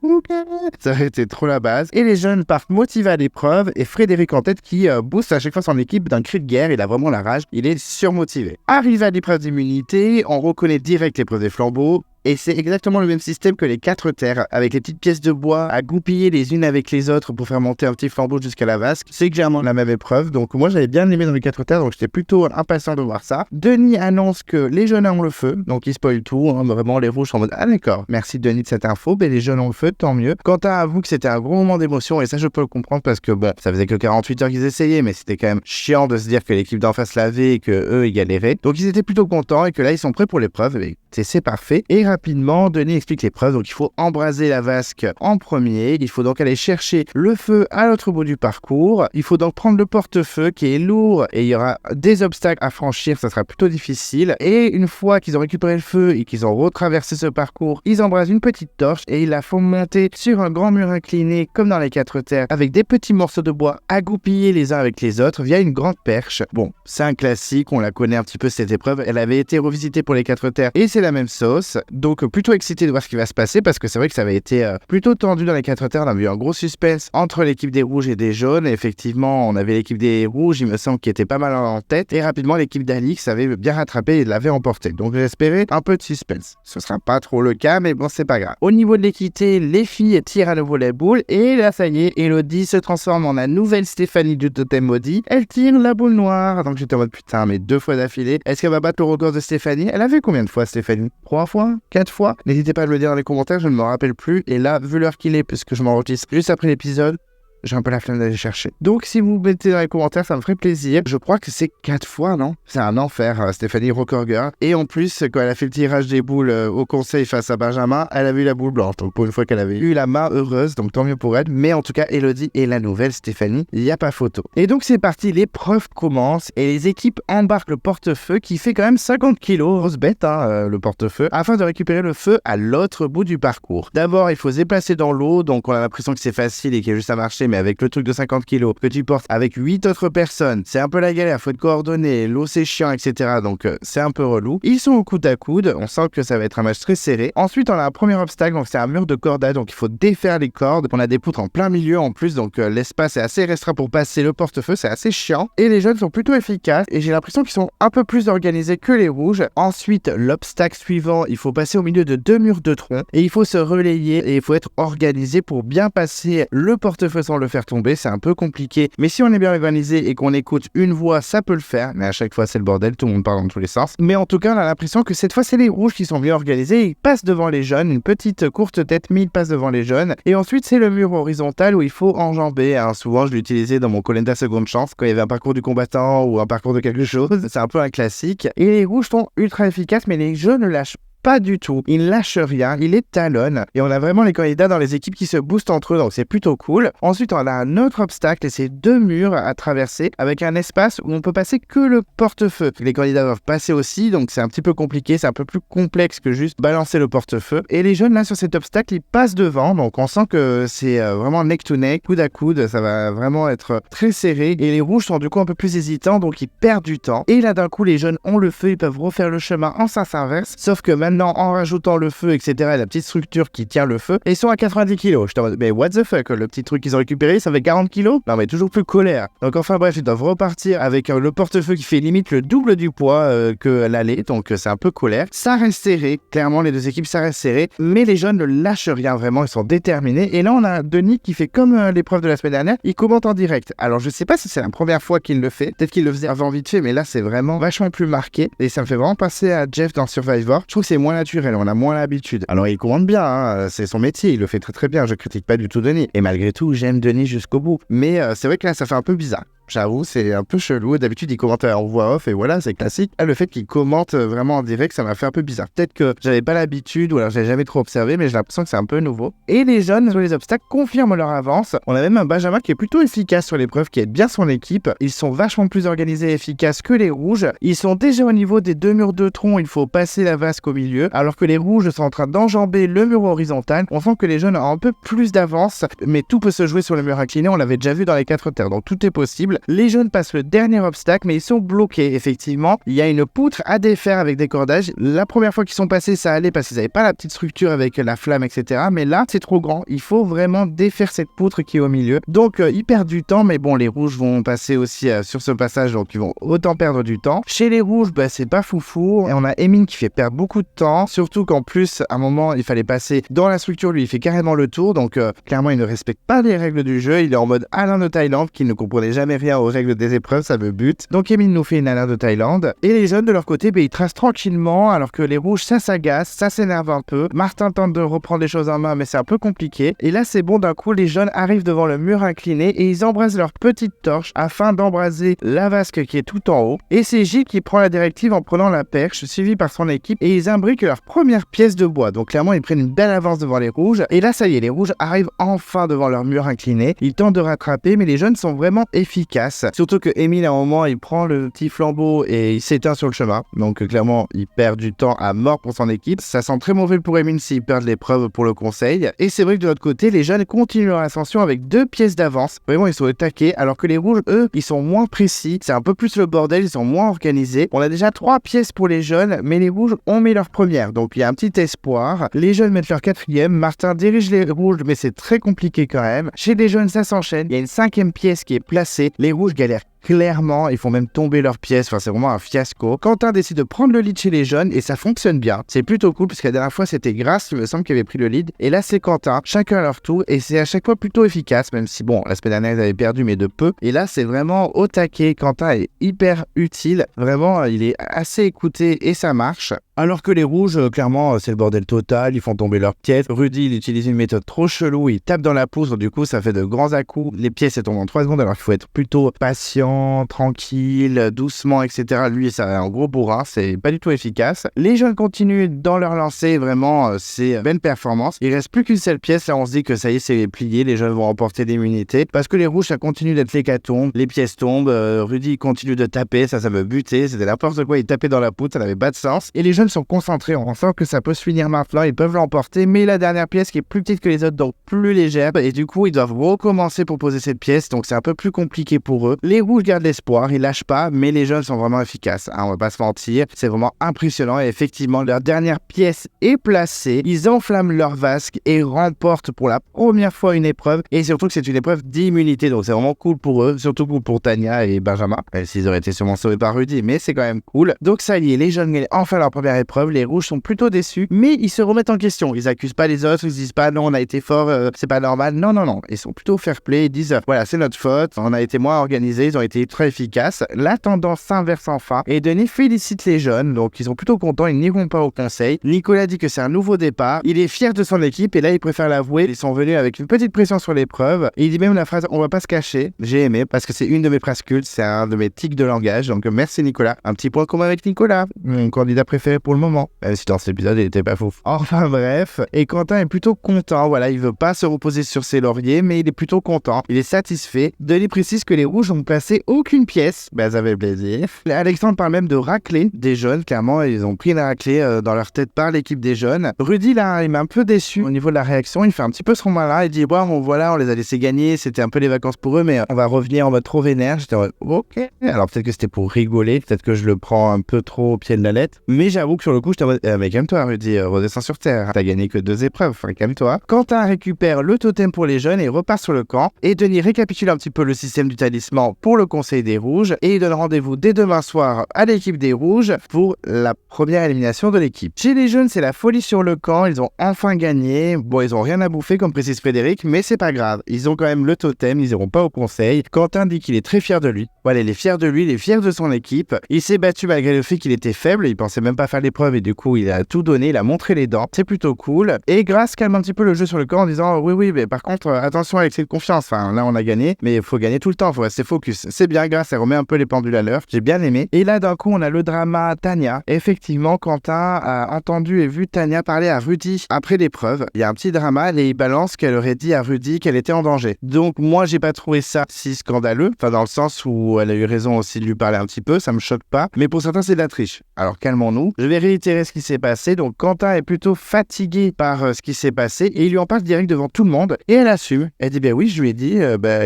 Ça aurait été trop la base. Et les jeunes partent motivés à l'épreuve, et Frédéric en tête qui booste à chaque fois son équipe d'un cri de guerre, il a vraiment la rage, il est surmotivé. Arrivé à l'épreuve d'immunité, on reconnaît direct l'épreuve des flambeaux. Et c'est exactement le même système que les 4 terres, avec les petites pièces de bois à goupiller les unes avec les autres pour faire monter un petit flambeau jusqu'à la vasque. C'est clairement la même épreuve, donc moi j'avais bien aimé dans les 4 terres, donc j'étais plutôt impatient de voir ça. Denis annonce que les jeunes ont le feu, donc il spoil tout, hein, vraiment les rouges sont en mode « Ah d'accord, merci Denis de cette info, mais les jeunes ont le feu, tant mieux ». Quentin avoue que c'était un gros moment d'émotion, et ça je peux le comprendre parce que bon, ça faisait que 48 heures qu'ils essayaient, mais c'était quand même chiant de se dire que l'équipe d'en face l'avait et que eux ils galéraient. Donc ils étaient plutôt contents et que là ils sont prêts pour l'épreuve, et c'est parfait. Et rapidement, Denis explique l'épreuve, donc il faut embraser la vasque en premier, il faut donc aller chercher le feu à l'autre bout du parcours, il faut donc prendre le porte-feu qui est lourd et il y aura des obstacles à franchir, ça sera plutôt difficile. Et une fois qu'ils ont récupéré le feu et qu'ils ont retraversé ce parcours, ils embrasent une petite torche et ils la font monter sur un grand mur incliné comme dans les 4 terres avec des petits morceaux de bois agoupillés les uns avec les autres via une grande perche. Bon, c'est un classique, on la connaît un petit peu cette épreuve, elle avait été revisitée pour les 4 terres et c'est la même sauce, donc plutôt excité de voir ce qui va se passer parce que c'est vrai que ça avait été plutôt tendu dans les 4 terres, on a vu un gros suspense entre l'équipe des rouges et des jaunes, et effectivement on avait l'équipe des rouges, il me semble, qui était pas mal en tête, et rapidement l'équipe d'Alix avait bien rattrapé et l'avait emporté, donc j'espérais un peu de suspense. Ce sera pas trop le cas, mais bon, c'est pas grave. Au niveau de l'équité, les filles tirent à nouveau les boules, et là ça y est, Elodie se transforme en la nouvelle Stéphanie du totem maudit, elle tire la boule noire, donc j'étais en mode putain, mais 2 fois d'affilée, est-ce qu'elle va battre le record de Stéphanie? Elle avait combien de fois Stéphanie? 3 fois? 4 fois? N'hésitez pas à me le dire dans les commentaires, je ne me rappelle plus. Et là, vu l'heure qu'il est, puisque je m'enregistre juste après l'épisode, j'ai un peu la flemme d'aller chercher. Donc si vous mettez dans les commentaires, ça me ferait plaisir. Je crois que c'est 4 fois, non? C'est un enfer, Stéphanie Rokorger. Et en plus, quand elle a fait le tirage des boules au conseil face à Benjamin, elle a vu la boule blanche. Donc pour une fois qu'elle avait eu la main heureuse, donc tant mieux pour elle. Mais en tout cas, Elodie est la nouvelle Stéphanie, il n'y a pas photo. Et donc c'est parti, l'épreuve commence et les équipes embarquent le porte-feu qui fait quand même 50 kilos, grosse bête, le porte-feu, afin de récupérer le feu à l'autre bout du parcours. D'abord, il faut se déplacer dans l'eau, donc on a l'impression que c'est facile et qu'il y a juste à marcher, mais avec le truc de 50 kilos que tu portes avec 8 autres personnes, c'est un peu la galère, faut être coordonné, l'eau c'est chiant, etc. Donc c'est un peu relou. Ils sont au coude à coude, on sent que ça va être un match très serré. Ensuite, on a un premier obstacle, donc c'est un mur de cordage, donc il faut défaire les cordes. On a des poutres en plein milieu en plus, donc l'espace est assez restreint pour passer le porte-feu, c'est assez chiant. Et les jeunes sont plutôt efficaces, et j'ai l'impression qu'ils sont un peu plus organisés que les rouges. Ensuite, l'obstacle suivant, il faut passer au milieu de 2 murs de tronc, et il faut se relayer, et il faut être organisé pour bien passer le porte-feu sans le faire tomber. C'est un peu compliqué, mais si on est bien organisé et qu'on écoute une voix, ça peut le faire, mais à chaque fois c'est le bordel, tout le monde parle dans tous les sens. Mais en tout cas, on a l'impression que cette fois c'est les rouges qui sont bien organisés, ils passent devant les jeunes, une petite courte tête, mais ils passent devant les jeunes. Et ensuite, c'est le mur horizontal où il faut enjamber, hein. Souvent, je l'utilisais dans mon Koh-Lanta Seconde Chance quand il y avait un parcours du combattant ou un parcours de quelque chose. C'est un peu un classique. Et les rouges sont ultra efficaces, mais les jeunes ne lâchent pas du tout, il lâche rien, il les talonne et on a vraiment les candidats dans les équipes qui se boostent entre eux, donc c'est plutôt cool. Ensuite, on a un autre obstacle et c'est 2 murs à traverser avec un espace où on peut passer que le porte-feu. Les candidats doivent passer aussi, donc c'est un petit peu compliqué, c'est un peu plus complexe que juste balancer le porte-feu. Et les jeunes là sur cet obstacle, ils passent devant, donc on sent que c'est vraiment neck to neck, coude à coude, ça va vraiment être très serré. Et les rouges sont du coup un peu plus hésitants, donc ils perdent du temps. Et là d'un coup, les jeunes ont le feu, ils peuvent refaire le chemin en sens inverse, sauf que maintenant, en rajoutant le feu, etc., la petite structure qui tient le feu, ils sont à 90 kg. Je te dis, mais what the fuck, le petit truc qu'ils ont récupéré, ça fait 40 kg? Non, mais toujours plus colère. Donc, enfin, bref, ils doivent repartir avec le porte-feu qui fait limite le double du poids que l'aller. Donc, c'est un peu colère. Ça reste serré. Clairement, les deux équipes, ça reste serré. Mais les jeunes ne lâchent rien vraiment. Ils sont déterminés. Et là, on a Denis qui fait comme l'épreuve de la semaine dernière. Il commente en direct. Alors, je sais pas si c'est la première fois qu'il le fait. Peut-être qu'il le faisait avant vite fait, mais là, c'est vraiment vachement plus marqué. Et ça me fait vraiment passer à Jeff dans Survivor. Je trouve que c'est moins naturel, on a moins l'habitude. Alors il commande bien, hein, c'est son métier, il le fait très très bien, je critique pas du tout Denis. Et malgré tout, j'aime Denis jusqu'au bout. Mais c'est vrai que là, ça fait un peu bizarre. J'avoue, c'est un peu chelou. D'habitude, il commente en voix off et voilà, c'est classique. Là, le fait qu'il commente vraiment en direct, ça m'a fait un peu bizarre. Peut-être que j'avais pas l'habitude ou alors j'avais jamais trop observé, mais j'ai l'impression que c'est un peu nouveau. Et les jeunes sur les obstacles confirment leur avance. On a même un Benjamin qui est plutôt efficace sur l'épreuve, qui aide bien son équipe. Ils sont vachement plus organisés et efficaces que les rouges. Ils sont déjà au niveau des 2 murs de tronc, il faut passer la vasque au milieu, alors que les rouges sont en train d'enjamber le mur horizontal. On sent que les jeunes ont un peu plus d'avance, mais tout peut se jouer sur le mur incliné, on l'avait déjà vu dans les 4 terres, donc tout est possible. Les jeunes passent le dernier obstacle, mais ils sont bloqués, effectivement. Il y a une poutre à défaire avec des cordages. La première fois qu'ils sont passés, ça allait parce qu'ils n'avaient pas la petite structure avec la flamme, etc. Mais là, c'est trop grand. Il faut vraiment défaire cette poutre qui est au milieu. Donc, ils perdent du temps, mais bon, les rouges vont passer aussi sur ce passage, donc ils vont autant perdre du temps. Chez les rouges, c'est pas foufou. Et on a Emine qui fait perdre beaucoup de temps, surtout qu'en plus, à un moment, il fallait passer dans la structure. Lui, il fait carrément le tour, donc clairement, il ne respecte pas les règles du jeu. Il est en mode Alain de Thaïlande, qui ne comprenait jamais rien aux règles des épreuves, ça me bute. Donc Emile nous fait une Alain de Thaïlande. Et les jeunes de leur côté, ils tracent tranquillement, alors que les rouges, ça s'agace, ça s'énerve un peu. Martin tente de reprendre les choses en main, mais c'est un peu compliqué. Et là, c'est bon, d'un coup, les jeunes arrivent devant le mur incliné et ils embrasent leur petite torche afin d'embraser la vasque qui est tout en haut. Et c'est Gilles qui prend la directive en prenant la perche, suivi par son équipe, et ils imbriquent leur première pièce de bois. Donc clairement, ils prennent une belle avance devant les rouges. Et là, ça y est, les rouges arrivent enfin devant leur mur incliné. Ils tentent de rattraper, mais les jeunes sont vraiment efficaces. Surtout que Emile, à un moment, il prend le petit flambeau et il s'éteint sur le chemin. Donc clairement, il perd du temps à mort pour son équipe. Ça sent très mauvais pour Emile s'il perd l'épreuve pour le conseil. Et c'est vrai que de l'autre côté, les jeunes continuent leur ascension avec 2 pièces d'avance. Vraiment, ils sont au taquet, alors que les rouges, eux, ils sont moins précis. C'est un peu plus le bordel, ils sont moins organisés. On a déjà 3 pièces pour les jeunes, mais les rouges ont mis leur première. Donc il y a un petit espoir. Les jeunes mettent leur 4e. Martin dirige les rouges, mais c'est très compliqué quand même. Chez les jeunes, ça s'enchaîne. Il y a une 5e pièce qui est placée. Les rouges galèrent clairement, ils font même tomber leurs pièces, enfin c'est vraiment un fiasco. Quentin décide de prendre le lead chez les jeunes et ça fonctionne bien. C'est plutôt cool parce que la dernière fois c'était Grace, il me semble, qui avait pris le lead. Et là c'est Quentin, chacun à leur tour et c'est à chaque fois plutôt efficace, même si bon, la semaine dernière ils avaient perdu mais de peu. Et là c'est vraiment au taquet, Quentin est hyper utile, vraiment il est assez écouté et ça marche. Alors que les rouges, clairement c'est le bordel total, ils font tomber leurs pièces. Rudy il utilise une méthode trop chelou, il tape dans la poutre, du coup ça fait de grands à-coups. Les pièces elles tombent en 3 secondes alors qu'il faut être plutôt patient lent, tranquille, doucement, etc. Lui, c'est un gros bourrin, c'est pas du tout efficace. Les jeunes continuent dans leur lancée, vraiment, c'est belle performance. Il reste plus qu'une seule pièce, là on se dit que ça y est, c'est plié, les jeunes vont remporter l'immunité. Parce que les rouges, ça continue d'être l'hécatombe, les pièces tombent, Rudy continue de taper, ça me butait, c'était n'importe quoi, il tapait dans la poudre, ça n'avait pas de sens. Et les jeunes sont concentrés, on sent que ça peut se finir maintenant, ils peuvent l'emporter, mais la dernière pièce qui est plus petite que les autres, donc plus légère, et du coup ils doivent recommencer pour poser cette pièce, donc c'est un peu plus compliqué pour eux. Les rouges gardent l'espoir, ils lâchent pas, mais les jeunes sont vraiment efficaces, hein, on va pas se mentir, c'est vraiment impressionnant, et effectivement leur dernière pièce est placée, ils enflamment leur vasque et remportent pour la première fois une épreuve, et surtout que c'est une épreuve d'immunité, donc c'est vraiment cool pour eux, surtout cool pour Tania et Benjamin, même s'ils auraient été sûrement sauvés par Rudy, mais c'est quand même cool. Donc ça y est, les jeunes gagnent enfin leur première épreuve, les rouges sont plutôt déçus, mais ils se remettent en question, ils accusent pas les autres, ils se disent pas non on a été fort, c'est pas normal, non, ils sont plutôt fair play, ils disent voilà c'est notre faute, on a été moins organisés, ils ont été très efficaces, la tendance s'inverse enfin, et Denis félicite les jeunes, donc ils sont plutôt contents, ils n'iront pas au conseil. Nicolas dit que c'est un nouveau départ, il est fier de son équipe, et là il préfère l'avouer, ils sont venus avec une petite pression sur l'épreuve, et il dit même la phrase on va pas se cacher, j'ai aimé, parce que c'est une de mes phrases cultes, c'est un de mes tics de langage, donc merci Nicolas, un petit point commun avec Nicolas, mon candidat préféré pour le moment, même si dans cet épisode il était pas fou. Enfin bref, et Quentin est plutôt content, voilà, il veut pas se reposer sur ses lauriers, mais il est plutôt content, il est satisfait. Denis précise que les rouges ont placé aucune pièce, ça fait plaisir. Alexandre parle même de raclée des jeunes, clairement ils ont pris une raclée dans leur tête par l'équipe des jeunes. Rudy là, il m'a un peu déçu au niveau de la réaction, il fait un petit peu son malin, il dit bon voilà, on les a laissés gagner, c'était un peu les vacances pour eux, mais on va revenir en mode trop vénère. J'étais en mode ok, alors peut-être que c'était pour rigoler, peut-être que je le prends un peu trop au pied de la lettre, mais j'avoue que sur le coup j'étais en mode mais calme-toi Rudy, redescends sur terre, t'as gagné que 2 épreuves, calme-toi. Quentin récupère le totem pour les jeunes et repart sur le camp, et Denis récapitule un petit peu le système du talisman pour le conseil des rouges, et il donne rendez-vous dès demain soir à l'équipe des rouges pour la première élimination de l'équipe. Chez les jeunes, c'est la folie sur le camp, ils ont enfin gagné, bon ils ont rien à bouffer comme précise Frédéric, mais c'est pas grave, ils ont quand même le totem, ils iront pas au conseil. Quentin dit qu'il est très fier de lui, voilà, il est fier de lui, il est fier de son équipe, il s'est battu malgré le fait qu'il était faible, il pensait même pas faire l'épreuve et du coup il a tout donné, il a montré les dents, c'est plutôt cool, et Grace calme un petit peu le jeu sur le camp en disant oui mais par contre attention avec cette confiance, enfin là on a gagné, mais il faut gagner tout le temps, faut rester focus, c'est bien. Grace, elle remet un peu les pendules à l'heure, j'ai bien aimé. Et là d'un coup on a le drama Tania, effectivement Quentin a entendu et vu Tania parler à Rudy après l'épreuve, il y a un petit drama et il balance qu'elle aurait dit à Rudy qu'elle était en danger, donc moi j'ai pas trouvé ça si scandaleux, enfin dans le sens où elle a eu raison aussi de lui parler un petit peu, ça me choque pas, mais pour certains c'est de la triche, alors calmons-nous. Je vais réitérer ce qui s'est passé, donc Quentin est plutôt fatigué par ce qui s'est passé et il lui en parle direct devant tout le monde et elle assume, elle dit oui je lui ai dit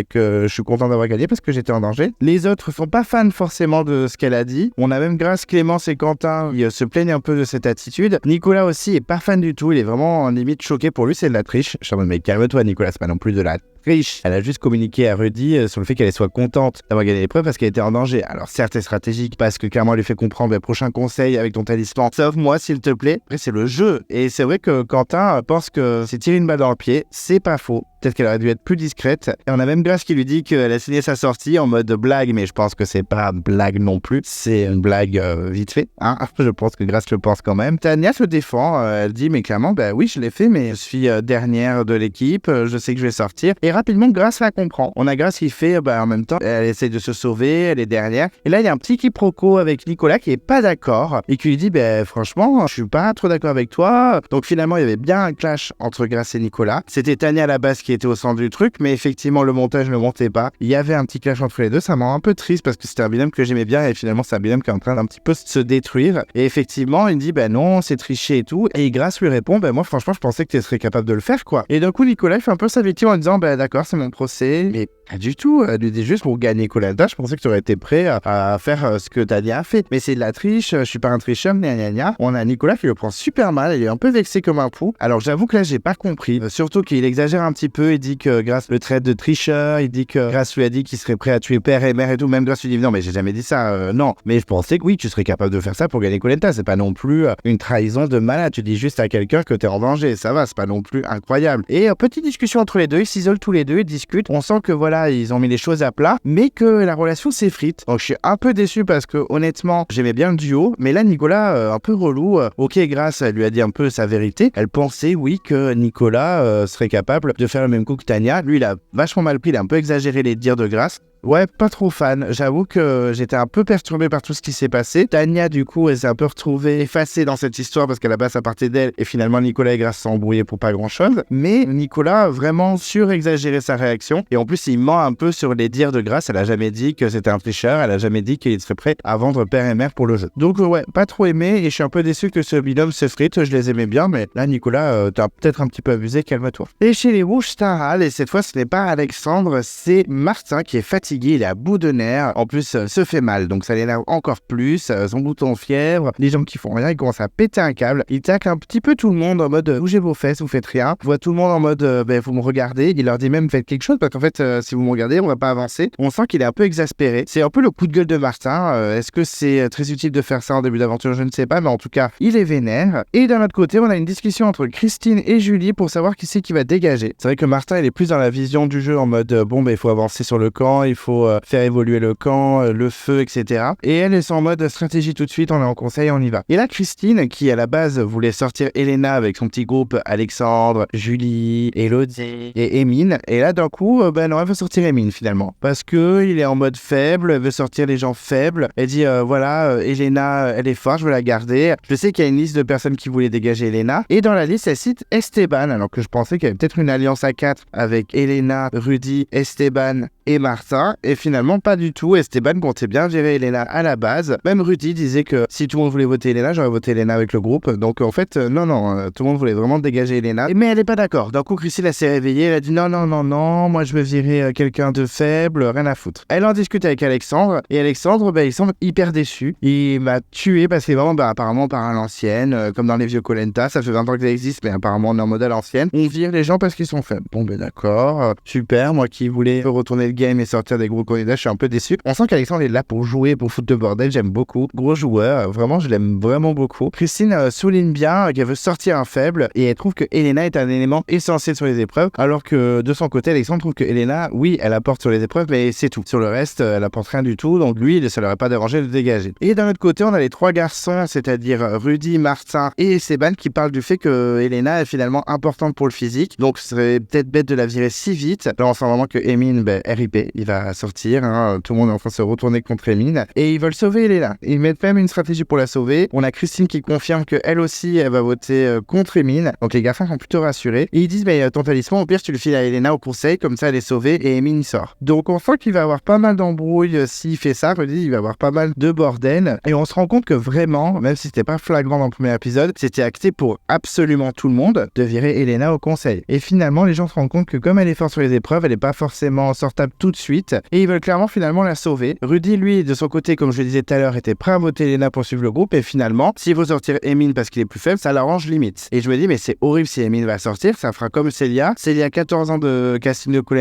que je suis content d'avoir gagné parce que j'étais en danger. Les autres sont pas fans forcément de ce qu'elle a dit, on a même Grace, Clémence et Quentin qui se plaignent un peu de cette attitude. Nicolas aussi est pas fan du tout, il est vraiment en limite choqué, pour lui c'est de la triche. Je suis en mode mais calme-toi Nicolas, c'est pas non plus de la triche. Elle a juste communiqué à Rudy sur le fait qu'elle soit contente d'avoir gagné l'épreuve parce qu'elle était en danger. Alors certes c'est stratégique parce que clairement elle lui fait comprendre le prochain conseil avec ton talisman, sauve-moi s'il te plaît. Après c'est le jeu et c'est vrai que Quentin pense que c'est tirer une balle dans le pied, c'est pas faux. Peut-être qu'elle aurait dû être plus discrète. Et on a même Grace qui lui dit qu'elle a signé sa sortie en mode blague, mais je pense que c'est pas blague non plus. C'est une blague vite fait. Hein. Je pense que Grace le pense quand même. Tania se défend. Elle dit, mais clairement, oui, je l'ai fait, mais je suis dernière de l'équipe. Je sais que je vais sortir. Et rapidement, Grace la comprend. On a Grace qui fait, en même temps, elle essaie de se sauver, elle est dernière. Et là, il y a un petit quiproquo avec Nicolas qui est pas d'accord et qui lui dit, franchement, je suis pas trop d'accord avec toi. Donc finalement, il y avait bien un clash entre Grace et Nicolas. C'était Tania à la base qui était au centre du truc, mais effectivement le montage ne montait pas. Il y avait un petit clash entre les deux, ça m'a un peu triste parce que c'était un binôme que j'aimais bien et finalement c'est un binôme qui est en train d'un petit peu se détruire. Et effectivement il dit non c'est triché et tout, et Grace lui répond moi franchement je pensais que tu serais capable de le faire quoi. Et d'un coup Nicolas il fait un peu sa victime en disant d'accord c'est mon procès, mais pas du tout, elle lui dit juste pour gagner Koh-Lanta, je pensais que tu aurais été prêt à faire ce que Tania a fait, mais c'est de la triche, je suis pas un tricheur, gna. On a Nicolas qui le prend super mal, il est un peu vexé comme un fou. Alors j'avoue que là j'ai pas compris, surtout qu'il exagère un petit peu, il dit que Grace le traite de tricheur, il dit que Grace lui a dit qu'il serait prêt à tuer père et mère et tout, même Grace lui dit non mais j'ai jamais dit ça, non, mais je pensais que oui tu serais capable de faire ça pour gagner Koh-Lanta, c'est pas non plus une trahison de malade, tu dis juste à quelqu'un que t'es en danger, ça va, c'est pas non plus incroyable. Et petite discussion entre les deux, ils s'isolent tous les deux, ils discutent, on sent que voilà ils ont mis les choses à plat, mais que la relation s'effrite. Donc je suis un peu déçu parce que honnêtement j'aimais bien le duo, mais là Nicolas un peu relou, ok Grace elle lui a dit un peu sa vérité, elle pensait oui que Nicolas serait capable de faire le même coup que Tania, lui il a vachement mal pris, il a un peu exagéré les dires de Grace, Ouais, pas trop fan. J'avoue que j'étais un peu perturbé par tout ce qui s'est passé. Tania, du coup, elle s'est un peu retrouvée effacée dans cette histoire parce qu'à la base, ça partait d'elle. Et finalement, Nicolas et Grace s'est embrouillés pour pas grand-chose. Mais Nicolas a vraiment surexagéré sa réaction. Et en plus, il ment un peu sur les dires de Grace. Elle a jamais dit que c'était un tricheur. Elle a jamais dit qu'il serait prêt à vendre père et mère pour le jeu. Donc, ouais, pas trop aimé. Et je suis un peu déçu que ce binôme se frite. Je les aimais bien. Mais là, Nicolas, t'as peut-être un petit peu abusé. Calme-toi. Et chez les Rouges, Staral, et cette fois, ce n'est pas Alexandre, c'est Martin qui est fatigué. Il est à bout de nerfs, en plus se fait mal, donc ça l'énerve encore plus, son bouton fièvre, les jambes qui font rien, il commence à péter un câble, il tacle un petit peu tout le monde en mode bougez vos fesses, vous faites rien, voit tout le monde en mode vous me regardez, il leur dit même faites quelque chose parce qu'en fait si vous me regardez on va pas avancer, on sent qu'il est un peu exaspéré, c'est un peu le coup de gueule de Martin, est-ce que c'est très utile de faire ça en début d'aventure, je ne sais pas, mais en tout cas il est vénère, et d'un autre côté on a une discussion entre Christine et Julie pour savoir qui c'est qui va dégager. C'est vrai que Martin il est plus dans la vision du jeu en mode il faut avancer sur le camp, il faut faire évoluer le camp, le feu, etc. Et elle est en mode stratégie tout de suite, on est en conseil, on y va. Et là, Christine, qui à la base voulait sortir Elena avec son petit groupe Alexandre, Julie, Elodie et Emine, et là d'un coup, non, elle veut sortir Emine finalement. Parce que il est en mode faible, elle veut sortir les gens faibles. Elle dit, Elena, elle est forte, je veux la garder. Je sais qu'il y a une liste de personnes qui voulaient dégager Elena. Et dans la liste, elle cite Esteban, alors que je pensais qu'il y avait peut-être une alliance à 4 avec Elena, Rudy, Esteban et Martin, et finalement pas du tout. Esteban comptait bien virer Elena à la base. Même Rudy disait que si tout le monde voulait voter Elena, j'aurais voté Elena avec le groupe. Donc en fait, non, tout le monde voulait vraiment dégager Elena. Mais elle est pas d'accord. D'un coup, Christine elle s'est réveillée, elle a dit non, moi je veux virer quelqu'un de faible, rien à foutre. Elle en discute avec Alexandre, et Alexandre, il semble hyper déçu. Il m'a tué parce qu'il est vraiment apparemment par à l'ancienne, comme dans les vieux koh ça fait 20 ans que ça existe, mais apparemment on est en mode à l'ancienne. On vire les gens parce qu'ils sont faibles. Bon d'accord, super, moi qui voulais retourner le game et sortir des gros candidats, je suis un peu déçu. On sent qu'Alexandre est là pour jouer, pour foutre de bordel, j'aime beaucoup. Gros joueur, vraiment je l'aime vraiment beaucoup. Christine souligne bien qu'elle veut sortir un faible et elle trouve que Elena est un élément essentiel sur les épreuves, alors que de son côté, Alexandre trouve que Elena, oui, elle apporte sur les épreuves, mais c'est tout. Sur le reste, elle apporte rien du tout, donc lui, ça l'aurait pas dérangé de dégager. Et d'un autre côté, on a les trois garçons, c'est-à-dire Rudy, Martin et Esteban, qui parlent du fait que Elena est finalement importante pour le physique, donc ce serait peut-être bête de la virer si vite. Là, on sent vraiment que Emine, RIP, il va sortir, tout le monde est en train de se retourner contre Emine, et ils veulent sauver Elena. Ils mettent même une stratégie pour la sauver. On a Christine qui confirme qu'elle aussi, elle va voter contre Emine, donc les garçons sont plutôt rassurés, et ils disent, ton talisman, au pire, tu le files à Elena au conseil, comme ça elle est sauvée, et Emine sort. Donc on sent qu'il va avoir pas mal d'embrouilles s'il fait ça, Rudy, il va avoir pas mal de bordel, et on se rend compte que vraiment, même si c'était pas flagrant dans le premier épisode, c'était acté pour absolument tout le monde de virer Elena au conseil. Et finalement, les gens se rendent compte que comme elle est forte sur les épreuves, elle est pas forcément sortable tout de suite, et ils veulent clairement finalement la sauver. Rudy, lui, de son côté, comme je le disais tout à l'heure, était prêt à voter Elena pour suivre le groupe, et finalement, s'il veut sortir Emine parce qu'il est plus faible, ça l'arrange limite. Et je me dis, mais c'est horrible si Emine va sortir, ça fera comme Célia. Célia, 14 ans de casting de koh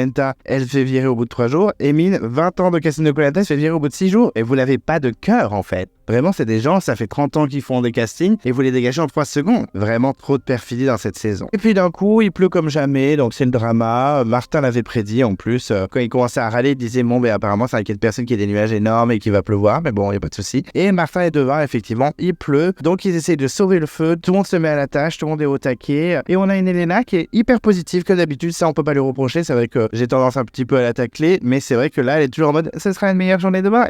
elle se fait virer au bout de 3 jours. Emine, 20 ans de casting de koh elle se fait virer au bout de 6 jours. Et vous n'avez pas de cœur, en fait. Vraiment, c'est des gens, ça fait 30 ans qu'ils font des castings et vous les dégagez en 3 secondes. Vraiment trop de perfidie dans cette saison. Et puis d'un coup, il pleut comme jamais, donc c'est le drama. Martin l'avait prédit en plus. Quand il commençait à râler, il disait apparemment, ça inquiète personne qu'il y ait des nuages énormes et qu'il va pleuvoir, mais bon, il n'y a pas de souci. Et Martin est devant, effectivement, il pleut. Donc ils essayent de sauver le feu. Tout le monde se met à la tâche, tout le monde est au taquet. Et on a une Elena qui est hyper positive, comme d'habitude. Ça, on peut pas lui reprocher. C'est vrai que j'ai tendance un petit peu à la tacler, mais c'est vrai que là, elle est toujours en mode, ce sera une meilleure journée demain.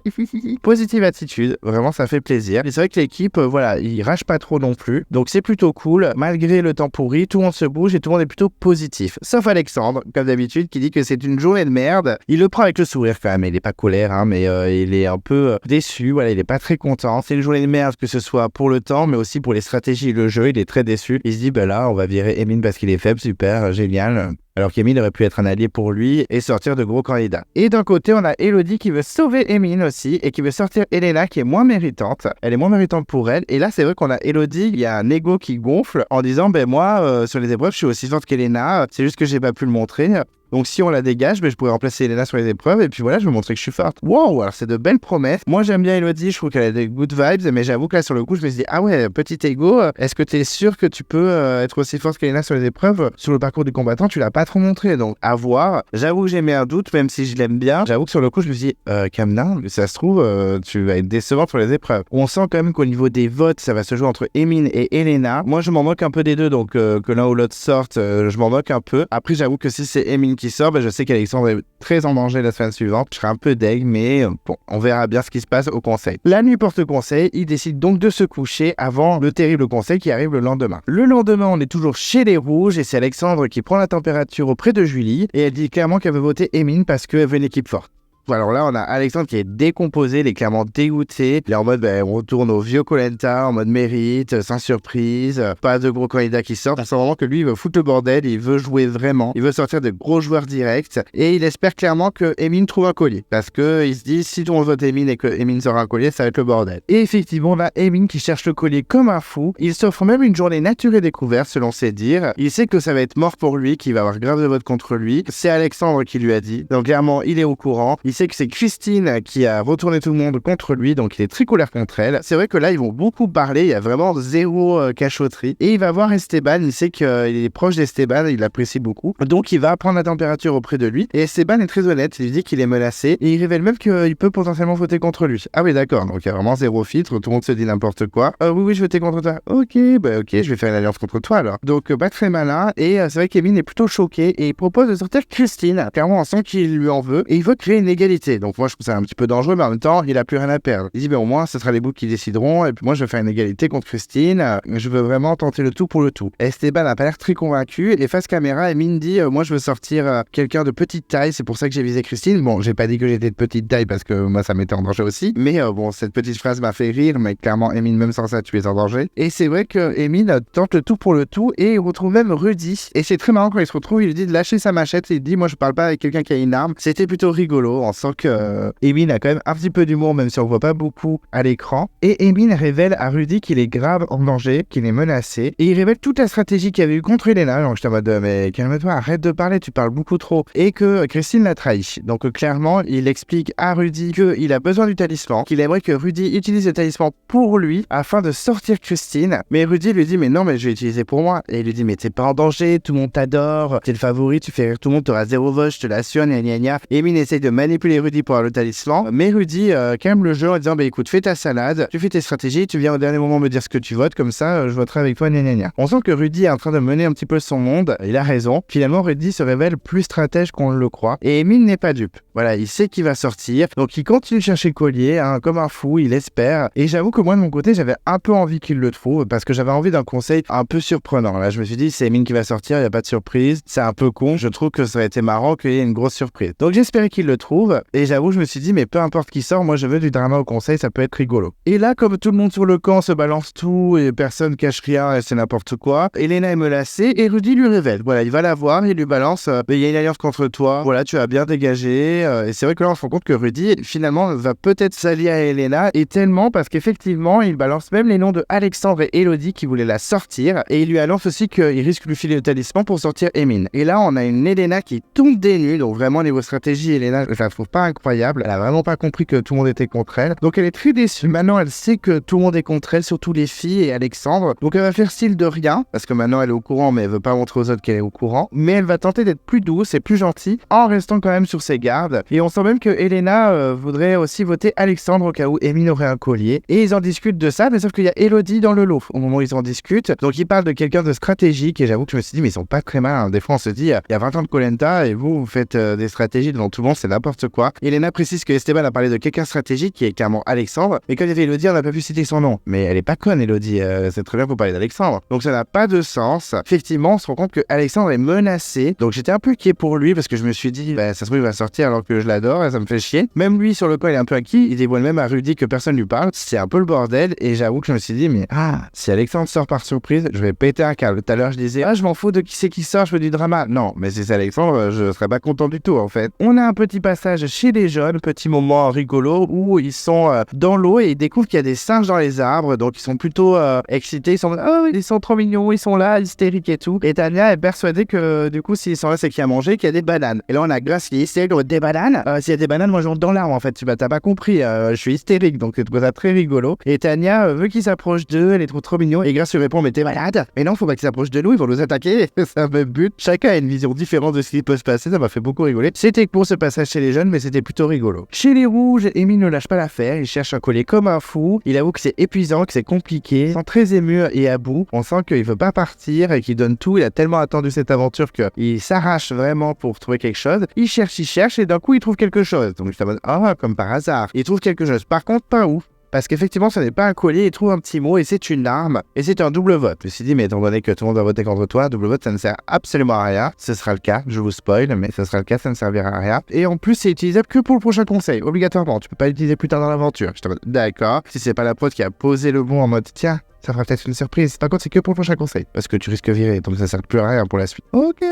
Positive attitude. Vraiment, ça fait plaisir. Et c'est vrai que l'équipe, il rage pas trop non plus. Donc c'est plutôt cool. Malgré le temps pourri, tout le monde se bouge et tout le monde est plutôt positif. Sauf Alexandre, comme d'habitude, qui dit que c'est une journée de merde. Il le prend avec le sourire quand même. Il est pas colère, mais il est un peu déçu. Voilà, il est pas très content. C'est une journée de merde, que ce soit pour le temps, mais aussi pour les stratégies et le jeu. Il est très déçu. Il se dit, là, on va virer Emine parce qu'il est faible. Super, génial. Alors qu'Emine aurait pu être un allié pour lui et sortir de gros candidats. Et d'un côté, on a Elodie qui veut sauver Emine aussi et qui veut sortir Elena qui est moins méritante. Elle est moins méritante pour elle. Et là, c'est vrai qu'on a Elodie, il y a un ego qui gonfle en disant, moi, sur les épreuves, je suis aussi forte qu'Elena. C'est juste que j'ai pas pu le montrer. Donc si on la dégage, je pourrais remplacer Elena sur les épreuves et puis voilà, je vais montrer que je suis forte. Wow, alors c'est de belles promesses. Moi j'aime bien Elodie, je trouve qu'elle a des good vibes, mais j'avoue que là sur le coup je me suis dit, ah ouais, petit ego, est-ce que t'es sûr que tu peux être aussi forte qu'Elena sur les épreuves? Sur le parcours du combattant, tu l'as pas trop montré, donc à voir. J'avoue que j'ai mis un doute, même si je l'aime bien. J'avoue que sur le coup je me suis dit, Kamna, ça se trouve, tu vas être décevante sur les épreuves. On sent quand même qu'au niveau des votes, ça va se jouer entre Emine et Elena. Moi je m'en moque un peu des deux, donc que l'un ou l'autre sorte, je m'en moque un peu. Après j'avoue que si c'est Emine qui qui sort, je sais qu'Alexandre est très en danger la semaine suivante. Je serai un peu deg, mais bon, on verra bien ce qui se passe au conseil. La nuit porte conseil, il décide donc de se coucher avant le terrible conseil qui arrive le lendemain. Le lendemain, on est toujours chez les Rouges et c'est Alexandre qui prend la température auprès de Julie et elle dit clairement qu'elle veut voter Emine parce qu'elle veut une équipe forte. Alors là, on a Alexandre qui est décomposé, il est clairement dégoûté. Il est en mode, on retourne au vieux Koh Lanta, en mode mérite, sans surprise, pas de gros candidats qui sortent. On sent vraiment que lui, il veut foutre le bordel, il veut jouer vraiment, il veut sortir de gros joueurs directs. Et il espère clairement que Emine trouve un collier. Parce qu'il se dit, si on vote Emine et que Emine sort un collier, ça va être le bordel. Et effectivement, là, Emine qui cherche le collier comme un fou. Il s'offre même une journée nature et découverte, selon ses dires. Il sait que ça va être mort pour lui, qu'il va avoir grave de votes contre lui. C'est Alexandre qui lui a dit. Donc clairement, il est au courant. Il sait que c'est Christine qui a retourné tout le monde contre lui, donc il est très colère contre elle. C'est vrai que là, ils vont beaucoup parler, il y a vraiment zéro cachotterie. Et il va voir Esteban, il sait qu'il est proche d'Esteban, il l'apprécie beaucoup. Donc il va prendre la température auprès de lui. Et Esteban est très honnête, il lui dit qu'il est menacé. Et il révèle même qu'il peut potentiellement voter contre lui. Ah oui, d'accord, donc il y a vraiment zéro filtre, tout le monde se dit n'importe quoi. Oui, je vais voter contre toi. Ok, je vais faire une alliance contre toi alors. Donc pas très malin. Et c'est vrai qu'Emine est plutôt choqué et il propose de sortir Christine. Clairement, on sent qu'il lui en veut. Et il veut créer une égalité. Donc moi je trouve ça un petit peu dangereux, mais en même temps il a plus rien à perdre. Il dit au moins ce sera les boucs qui décideront et puis moi je vais faire une égalité contre Christine. Je veux vraiment tenter le tout pour le tout. Esteban n'a pas l'air très convaincu et face caméra Emine dit moi je veux sortir quelqu'un de petite taille, c'est pour ça que j'ai visé Christine. Bon, j'ai pas dit que j'étais de petite taille parce que moi ça mettait en danger aussi, mais bon, cette petite phrase m'a fait rire, mais clairement Emine même sans ça tu es en danger. Et c'est vrai que Emine tente le tout pour le tout et il retrouve même Rudy et c'est très marrant quand il se retrouve, il lui dit de lâcher sa machette et il dit moi je parle pas avec quelqu'un qui a une arme. C'était plutôt rigolo, on sent que Emine a quand même un petit peu d'humour même si on voit pas beaucoup à l'écran. Et Emine révèle à Rudy qu'il est grave en danger, qu'il est menacé. Et il révèle toute la stratégie qu'il y avait eu contre Elena. Donc j'étais en mode mais calme-toi, arrête de parler, tu parles beaucoup trop. Et que Christine l'a trahi. Donc clairement, il explique à Rudy qu'il a besoin du talisman, qu'il aimerait que Rudy utilise le talisman pour lui afin de sortir Christine. Mais Rudy lui dit mais non mais je vais l'utiliser pour moi. Et il lui dit mais t'es pas en danger, tout le monde t'adore, t'es le favori, tu fais rire tout le monde, t'auras zéro vote, je te l'assure, gna gna gna. Emine essaye de manipuler Rudy pour avoir le talisman. Mais Rudy calme le jeu en disant écoute, fais ta salade, tu fais tes stratégies, tu viens au dernier moment me dire ce que tu votes, comme ça je voterai avec toi, gna gna gna. On sent que Rudy est en train de mener un petit peu son monde, il a raison. Finalement Rudy se révèle plus stratège qu'on le croit et Emine n'est pas dupe. Voilà, il sait qu'il va sortir, donc il continue de chercher le collier, comme un fou, il espère. Et j'avoue que moi de mon côté j'avais un peu envie qu'il le trouve parce que j'avais envie d'un conseil un peu surprenant. Là je me suis dit c'est Emine qui va sortir, il n'y a pas de surprise, c'est un peu con, je trouve que ça aurait été marrant qu'il y ait une grosse surprise. Donc j'espérais qu'il le trouve et j'avoue je me suis dit mais peu importe qui sort, moi je veux du drama au conseil, ça peut être rigolo. Et là comme tout le monde sur le camp se balance tout et personne cache rien et c'est n'importe quoi, Elena est menacée et Rudy lui révèle, voilà il va la voir, il lui balance il y a une alliance contre toi, voilà tu as bien dégagé et c'est vrai que là on se rend compte que Rudy finalement va peut-être s'allier à Elena et tellement parce qu'effectivement il balance même les noms de Alexandre et Elodie qui voulaient la sortir et il lui annonce aussi qu'il risque de lui filer le talisman pour sortir Emine. Et là on a une Elena qui tombe des nues, donc vraiment niveau stratégie Elena je la trouve pas incroyable, elle a vraiment pas compris que tout le monde était contre elle, donc elle est très déçue. Maintenant elle sait que tout le monde est contre elle, surtout les filles et Alexandre, donc elle va faire style de rien parce que maintenant elle est au courant mais elle veut pas montrer aux autres qu'elle est au courant, mais elle va tenter d'être plus douce et plus gentille en restant quand même sur ses gardes. Et on sent même que Elena voudrait aussi voter Alexandre au cas où Emine aurait un collier et ils en discutent de ça, mais sauf qu'il y a Elodie dans le lot au moment où ils en discutent, donc ils parlent de quelqu'un de stratégique et j'avoue que je me suis dit mais ils sont pas très malins. Des fois on se dit il y a 20 ans de Koh Lanta et vous faites des stratégies devant tout le monde, c'est n'importe quoi. Elena précise que Esteban a parlé de quelqu'un stratégique qui est clairement Alexandre, mais quand il y avait Elodie on n'a pas pu citer son nom, mais elle est pas conne Elodie, c'est très bien pour parler d'Alexandre, donc ça n'a pas de sens. Effectivement on se rend compte que Alexandre est menacé, donc j'étais un peu inquiet pour lui parce que je me suis dit ça se trouve il va sortir alors que je l'adore et ça me fait chier. Même lui sur le coup il est un peu inquiet, il dévoile même à Rudy que personne lui parle, c'est un peu le bordel et j'avoue que je me suis dit mais si Alexandre sort par surprise je vais péter un câble. Tout à l'heure je disais je m'en fous de qui c'est qui sort, je veux du drama. Non mais si c'est Alexandre je serais pas content du tout en fait. On a un petit passage chez les jeunes, petit moment rigolo où ils sont dans l'eau et ils découvrent qu'il y a des singes dans les arbres, donc ils sont plutôt excités, ils sont ils sont trop mignons, ils sont là, hystériques et tout. Et Tania est persuadée que du coup s'ils sont là c'est qu'il y a mangé, qu'il y a des bananes. Et là on a Grace qui est hystérique, des bananes, s'il y a des bananes moi je monte dans l'arbre en fait, t'as pas compris, je suis hystérique, donc c'est ça très rigolo. Et Tania veut qu'ils s'approchent d'eux, elle les trouve trop mignons et Grace lui répond mais t'es malade, mais non faut pas qu'ils s'approchent de nous, ils vont nous attaquer. C'est un même but, chacun a une vision différente de ce qui peut se passer, ça m'a fait beaucoup rigoler. C'était pour ce passage chez les jeunes. mais c'était plutôt rigolo. Chez les rouges, Émile ne lâche pas l'affaire, il cherche un collier comme un fou, il avoue que c'est épuisant, que c'est compliqué, il sent très ému et à bout, on sent qu'il veut pas partir et qu'il donne tout, il a tellement attendu cette aventure qu'il s'arrache vraiment pour trouver quelque chose, il cherche et d'un coup il trouve quelque chose, donc je t'abonne, comme par hasard, il trouve quelque chose, par contre pas ouf. Parce qu'effectivement, ce n'est pas un collier, il trouve un petit mot et c'est une arme. Et c'est un double vote. Je me suis dit, mais étant donné que tout le monde va voter contre toi, double vote, ça ne sert absolument à rien. Ce sera le cas, je vous spoil, mais ce sera le cas, ça ne servira à rien. Et en plus, c'est utilisable que pour le prochain conseil, obligatoirement. Tu peux pas l'utiliser plus tard dans l'aventure. Je te dis, d'accord. Si c'est pas la pote qui a posé le mot en mode, tiens, ça fera peut-être une surprise. Par contre, c'est que pour le prochain conseil. Parce que tu risques virer, donc ça sert plus à rien pour la suite. Ok.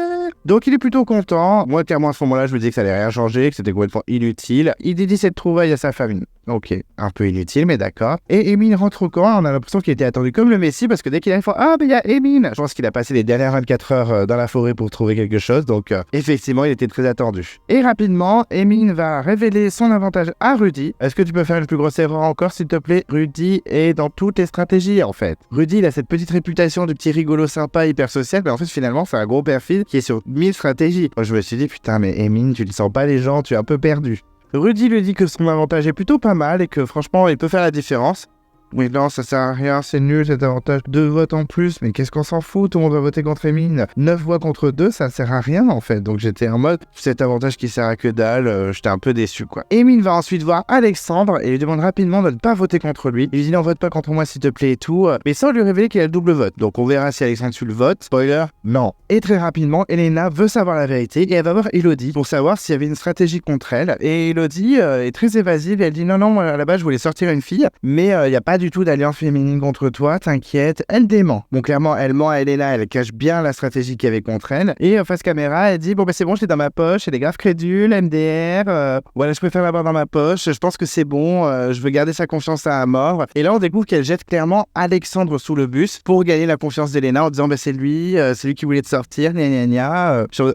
Donc il est plutôt content. Moi, clairement, à ce moment-là, je me disais que ça allait rien changer, que c'était complètement inutile. Il dédie cette trouvaille à sa famille. Ok, un peu inutile, mais d'accord. Et Émile rentre au camp, on a l'impression qu'il était attendu comme le Messie, parce que dès qu'il arrive, mais il y a Émile. Je pense qu'il a passé les dernières 24 heures dans la forêt pour trouver quelque chose, donc effectivement, il était très attendu. Et rapidement, Émile va révéler son avantage à Rudy. Est-ce que tu peux faire une plus grosse erreur encore, s'il te plaît? Rudy est dans toutes les stratégies, en fait. Rudy, il a cette petite réputation de petit rigolo sympa, hyper social, mais en fait, finalement, c'est un gros perfide qui est sur 1000 stratégies. Moi, je me suis dit, putain, mais Émile, tu ne sens pas les gens, tu es un peu perdu. Rudy lui dit que son avantage est plutôt pas mal et que franchement il peut faire la différence. Oui, non, ça sert à rien, c'est nul cet avantage. 2 votes en plus, mais qu'est-ce qu'on s'en fout? Tout le monde va voter contre Émile. 9 voix contre 2, ça sert à rien en fait. Donc j'étais en mode, cet avantage qui sert à que dalle, j'étais un peu déçu quoi. Émile va ensuite voir Alexandre et lui demande rapidement de ne pas voter contre lui. Il lui dit non, vote pas contre moi s'il te plaît et tout, mais sans lui révéler qu'il a le double vote. Donc on verra si Alexandre suit le vote. Spoiler, non. Et très rapidement, Elena veut savoir la vérité et elle va voir Elodie pour savoir s'il y avait une stratégie contre elle. Et Elodie est très évasive et elle dit non, moi à la base je voulais sortir une fille, mais il n'y a pas du tout d'alliance féminine contre toi, t'inquiète, elle dément. Bon, clairement, elle ment à Elena, elle cache bien la stratégie qu'il y avait contre elle. Et face caméra, elle dit, bon, c'est bon, je l'ai dans ma poche, elle est grave crédule, MDR, voilà, je préfère l'avoir dans ma poche, je pense que c'est bon, je veux garder sa confiance à mort. Et là, on découvre qu'elle jette clairement Alexandre sous le bus pour gagner la confiance d'Elena en disant, c'est lui qui voulait te sortir,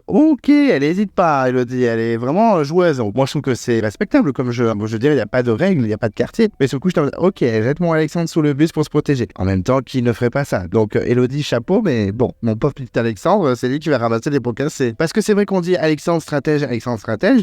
ok, elle hésite pas, Elodie, elle est vraiment joueuse. Donc, moi, je trouve que c'est respectable comme jeu. Bon, je dirais, il n'y a pas de règles, il n'y a pas de quartier. Mais sur le coup, je t'en ok, jette mon Alexandre sous le bus pour se protéger. En même temps, qui ne ferait pas ça? Donc, Elodie, chapeau, mais bon, mon pauvre petit Alexandre, c'est lui qui va ramasser les pots cassés. Parce que c'est vrai qu'on dit Alexandre stratège,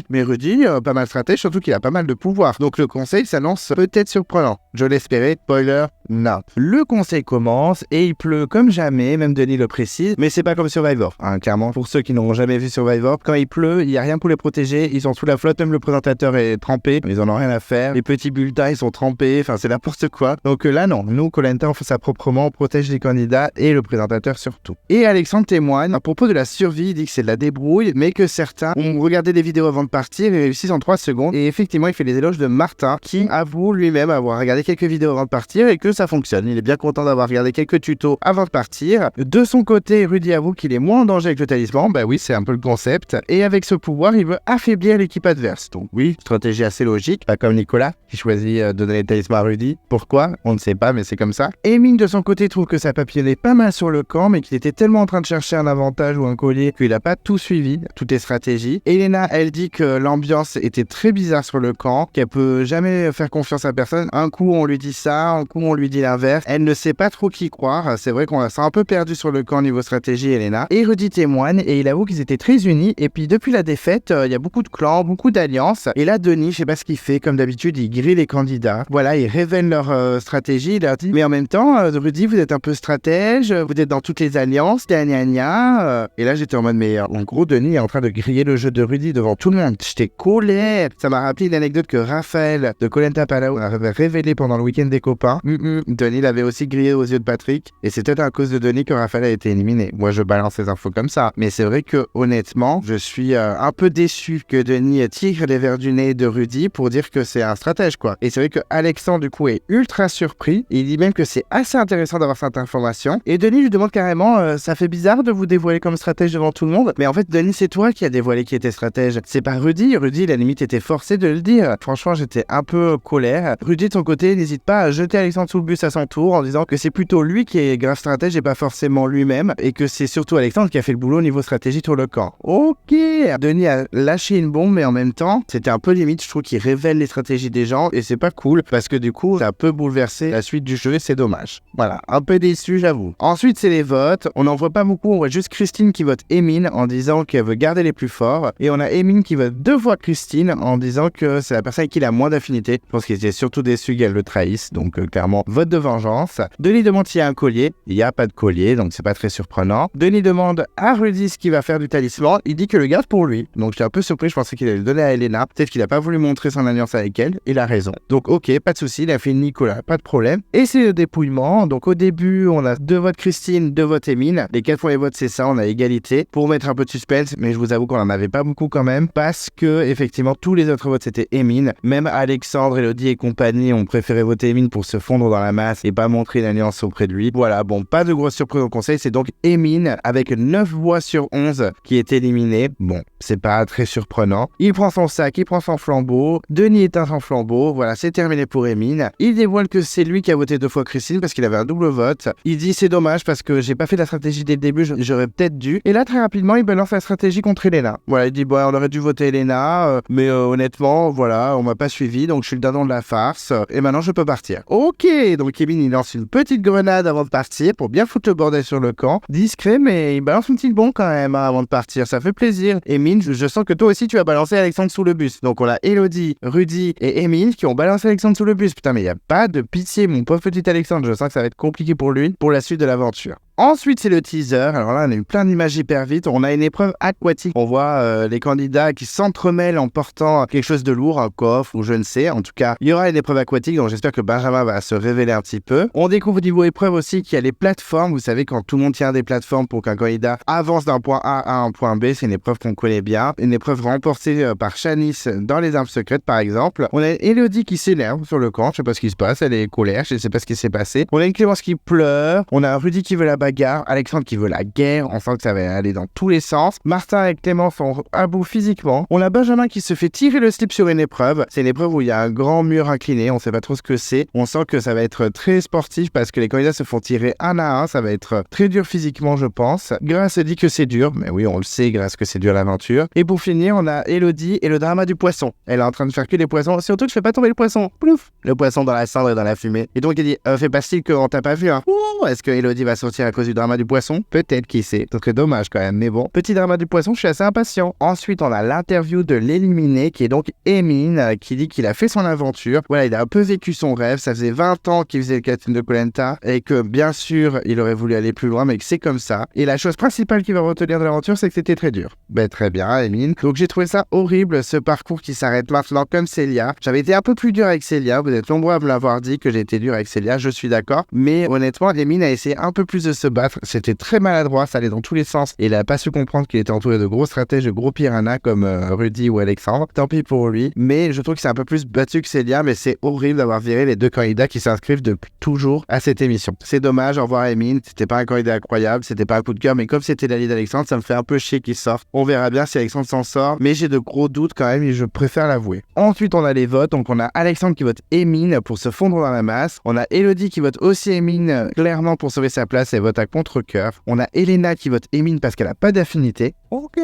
mais Rudy, pas mal stratège, surtout qu'il a pas mal de pouvoir. Donc, le conseil s'annonce peut-être surprenant. Je l'espérais, spoiler, non. Le conseil commence et il pleut comme jamais, même Denis le précise, mais c'est pas comme Survivor, hein, clairement. Pour ceux qui n'auront jamais vu Survivor, quand il pleut, il n'y a rien pour les protéger, ils sont sous la flotte, même le présentateur est trempé, ils en ont rien à faire, les petits bulletins ils sont trempés, enfin c'est n'importe quoi. Donc là non, nous Koh Lanta on fait ça proprement, on protège les candidats et le présentateur surtout. Et Alexandre témoigne à propos de la survie, il dit que c'est de la débrouille, mais que certains ont regardé des vidéos avant de partir et réussissent en 3 secondes. Et effectivement il fait les éloges de Martin qui avoue lui-même avoir regardé quelques vidéos avant de partir et que ça fonctionne. Il est bien content d'avoir regardé quelques tutos avant de partir. De son côté, Rudy avoue qu'il est moins en danger avec le talisman, bah oui c'est un peu le concept, et avec ce pouvoir il veut affaiblir l'équipe adverse. Donc oui, stratégie assez logique, pas comme Nicolas qui choisit de donner le talisman à Rudy. Pourquoi? On ne sait pas, mais c'est comme ça. Émile de son côté trouve que ça papillonnait pas mal sur le camp, mais qu'il était tellement en train de chercher un avantage ou un collier qu'il n'a pas tout suivi, toutes les stratégies. Elena, elle dit que l'ambiance était très bizarre sur le camp, qu'elle peut jamais faire confiance à personne. Un coup on lui dit ça, un coup on lui dit l'inverse. Elle ne sait pas trop qui croire. C'est vrai qu'on s'est un peu perdu sur le camp niveau stratégie, Elena. Et Rudy témoigne et il avoue qu'ils étaient très unis. Et puis depuis la défaite, il y a beaucoup de clans, beaucoup d'alliances. Et là, Denis, je sais pas ce qu'il fait. Comme d'habitude, il grille les candidats. Voilà, il révèle leur stratégie. Il leur dit, mais en même temps, Rudy, vous êtes un peu stratège, vous êtes dans toutes les alliances, Et là, j'étais en mode, mais en gros, Denis est en train de griller le jeu de Rudy devant tout le monde. J'étais colère. Ça m'a rappelé l'anecdote que Raphaël de Koh Lanta Palau avait révélé pendant le week-end des copains. Denis l'avait aussi grillé aux yeux de Patrick. Et c'est peut-être à cause de Denis que Raphaël a été éliminé. Moi, je balance les infos comme ça. Mais c'est vrai que, honnêtement, je suis un peu déçu que Denis tire les verres du nez de Rudy pour dire que c'est un stratège, quoi. Et c'est vrai que Alexandre, du coup, est ultra surpris. Il dit même que c'est assez intéressant d'avoir cette information. Et Denis lui demande carrément, ça fait bizarre de vous dévoiler comme stratège devant tout le monde. Mais en fait, Denis, c'est toi qui as dévoilé qui était stratège. C'est pas Rudy. Rudy, la limite, était forcé de le dire. Franchement, j'étais un peu colère. Rudy, de son côté, n'hésite pas à jeter Alexandre sous le bus à son tour en disant que c'est plutôt lui qui est grave stratège et pas forcément lui-même, et que c'est surtout Alexandre qui a fait le boulot au niveau stratégie sur le camp. Ok, Denis a lâché une bombe, mais en même temps, c'était un peu limite, je trouve qu'il révèle les stratégies des gens, et c'est pas cool, parce que du coup, ça peut bouleverser la suite du jeu, et c'est dommage. Voilà, un peu déçu, j'avoue. Ensuite, c'est les votes. On n'en voit pas beaucoup, on voit juste Christine qui vote Emine en disant qu'elle veut garder les plus forts, et on a Emine qui vote 2 fois Christine en disant que c'est la personne avec qui il a moins d'affinité. Je pense qu'il était surtout déçu qu'elle le trahisse, donc clairement, vote de vengeance. Denis demande s'il y a un collier, il n'y a pas de collier, donc c'est pas très surprenant. Denis demande à Rudy ce qu'il va faire du talisman, il dit que le garde pour lui. Donc j'étais un peu surpris, je pensais qu'il allait le donner à Elena, peut-être qu'il a pas voulu montrer son alliance avec elle, il a raison. Donc ok, pas de souci, il a fait Nicolas, pas de problème. Et c'est le dépouillement, donc au début, on a 2 votes Christine, 2 votes Emine. Les 4 premiers votes, c'est ça, on a égalité. Pour mettre un peu de suspense, mais je vous avoue qu'on en avait pas beaucoup quand même, parce que effectivement, tous les autres votes, c'était Emine. Même Alexandre, Elodie et compagnie ont préféré voter Emine pour se fondre dans la masse et pas montrer une alliance auprès de lui. Voilà, bon, pas de grosse surprise au conseil, c'est donc Emine avec 9 voix sur 11 qui est éliminé. Bon, c'est pas très surprenant. Il prend son sac, il prend son flambeau. Denis éteint son flambeau. Voilà, c'est terminé pour Emine. Il dévoile que c'est lui qui a voté 2 fois Christine parce qu'il avait un double vote. Il dit c'est dommage parce que j'ai pas fait la stratégie dès le début, j'aurais peut-être dû. Et là, très rapidement, il balance la stratégie contre Elena. Voilà, il dit bon, on aurait dû voter Elena, mais honnêtement, voilà, on m'a pas suivi, donc je suis le dindon de la farce. Et maintenant, je peux partir. Ok, donc Emine, il lance une petite grenade avant de partir pour bien foutre le bordel sur le camp. Discret, mais il balance une petite bombe quand même avant de partir. Ça fait plaisir. Emine, je sens que toi aussi, tu as balancé Alexandre sous le bus. Donc on a Elodie, Rudy et Emine qui ont balancé Alexandre sous le bus. Putain, mais il n'y a pas de pitié, mon pauvre petit Alexandre. Je sens que ça va être compliqué pour lui pour la suite de l'aventure. Ensuite, c'est le teaser. Alors là, on a eu plein d'images hyper vite. On a une épreuve aquatique. On voit les candidats qui s'entremêlent en portant quelque chose de lourd, un coffre ou je ne sais. En tout cas, il y aura une épreuve aquatique, donc j'espère que Benjamin va se révéler un petit peu. On découvre au niveau épreuve aussi qu'il y a les plateformes. Vous savez, quand tout le monde tient des plateformes pour qu'un candidat avance d'un point A à un point B, c'est une épreuve qu'on connaît bien. Une épreuve remportée par Shanice dans les armes secrètes, par exemple. On a Elodie qui s'énerve sur le camp. Je sais pas ce qui se passe. Elle est colère. Je sais pas ce qui s'est passé. On a une Clémence qui pleure. On a un Rudy qui veut la bagarre, Alexandre qui veut la guerre, on sent que ça va aller dans tous les sens. Martin et Clément sont à bout physiquement. On a Benjamin qui se fait tirer le slip sur une épreuve. C'est une épreuve où il y a un grand mur incliné, on sait pas trop ce que c'est. On sent que ça va être très sportif parce que les candidats se font tirer un à un, ça va être très dur physiquement je pense. Grace dit que c'est dur, mais oui on le sait Grace que c'est dur l'aventure. Et pour finir on a Elodie et le drama du poisson. Elle est en train de faire que les poissons, surtout que je fais pas tomber le poisson. Plouf, le poisson dans la cendre et dans la fumée. Et donc elle dit fais pas style qu'on t'a pas vu hein. Est-ce que Elodie va sortir à cause du drama du poisson? Peut-être, qui sait. Ce serait dommage quand même, mais bon. Petit drama du poisson, je suis assez impatient. Ensuite, on a l'interview de l'éliminé, qui est donc Emine, qui dit qu'il a fait son aventure. Voilà, il a un peu vécu son rêve. Ça faisait 20 ans qu'il faisait le casting de Koh Lanta, et que, bien sûr, il aurait voulu aller plus loin, mais que c'est comme ça. Et la chose principale qu'il va retenir de l'aventure, c'est que c'était très dur. Ben, très bien, Emine. Donc, j'ai trouvé ça horrible, ce parcours qui s'arrête maintenant comme Célia. J'avais été un peu plus dur avec Célia. Vous êtes nombreux à me l'avoir dit que j'ai été dur avec Célia. Je suis d'accord. Mais honnêtement, Emine a essayé un peu plus de se battre. C'était très maladroit, ça allait dans tous les sens. Et il a pas su comprendre qu'il était entouré de gros stratèges, de gros piranhas comme Rudy ou Alexandre. Tant pis pour lui. Mais je trouve que c'est un peu plus battu que Célia, mais c'est horrible d'avoir viré les 2 candidats qui s'inscrivent depuis toujours à cette émission. C'est dommage, au revoir Emine. C'était pas un candidat incroyable, c'était pas un coup de cœur, mais comme c'était l'allié d'Alexandre, ça me fait un peu chier qu'il sorte. On verra bien si Alexandre s'en sort, mais j'ai de gros doutes quand même et je préfère l'avouer. Ensuite, on a les votes. Donc on a Alexandre qui vote Emine pour se fondre dans la masse. On a Elodie qui vote aussi Emine clairement pour sauver sa place et vote à contre-cœur. On a Elena qui vote Emine parce qu'elle a pas d'affinité. Ok.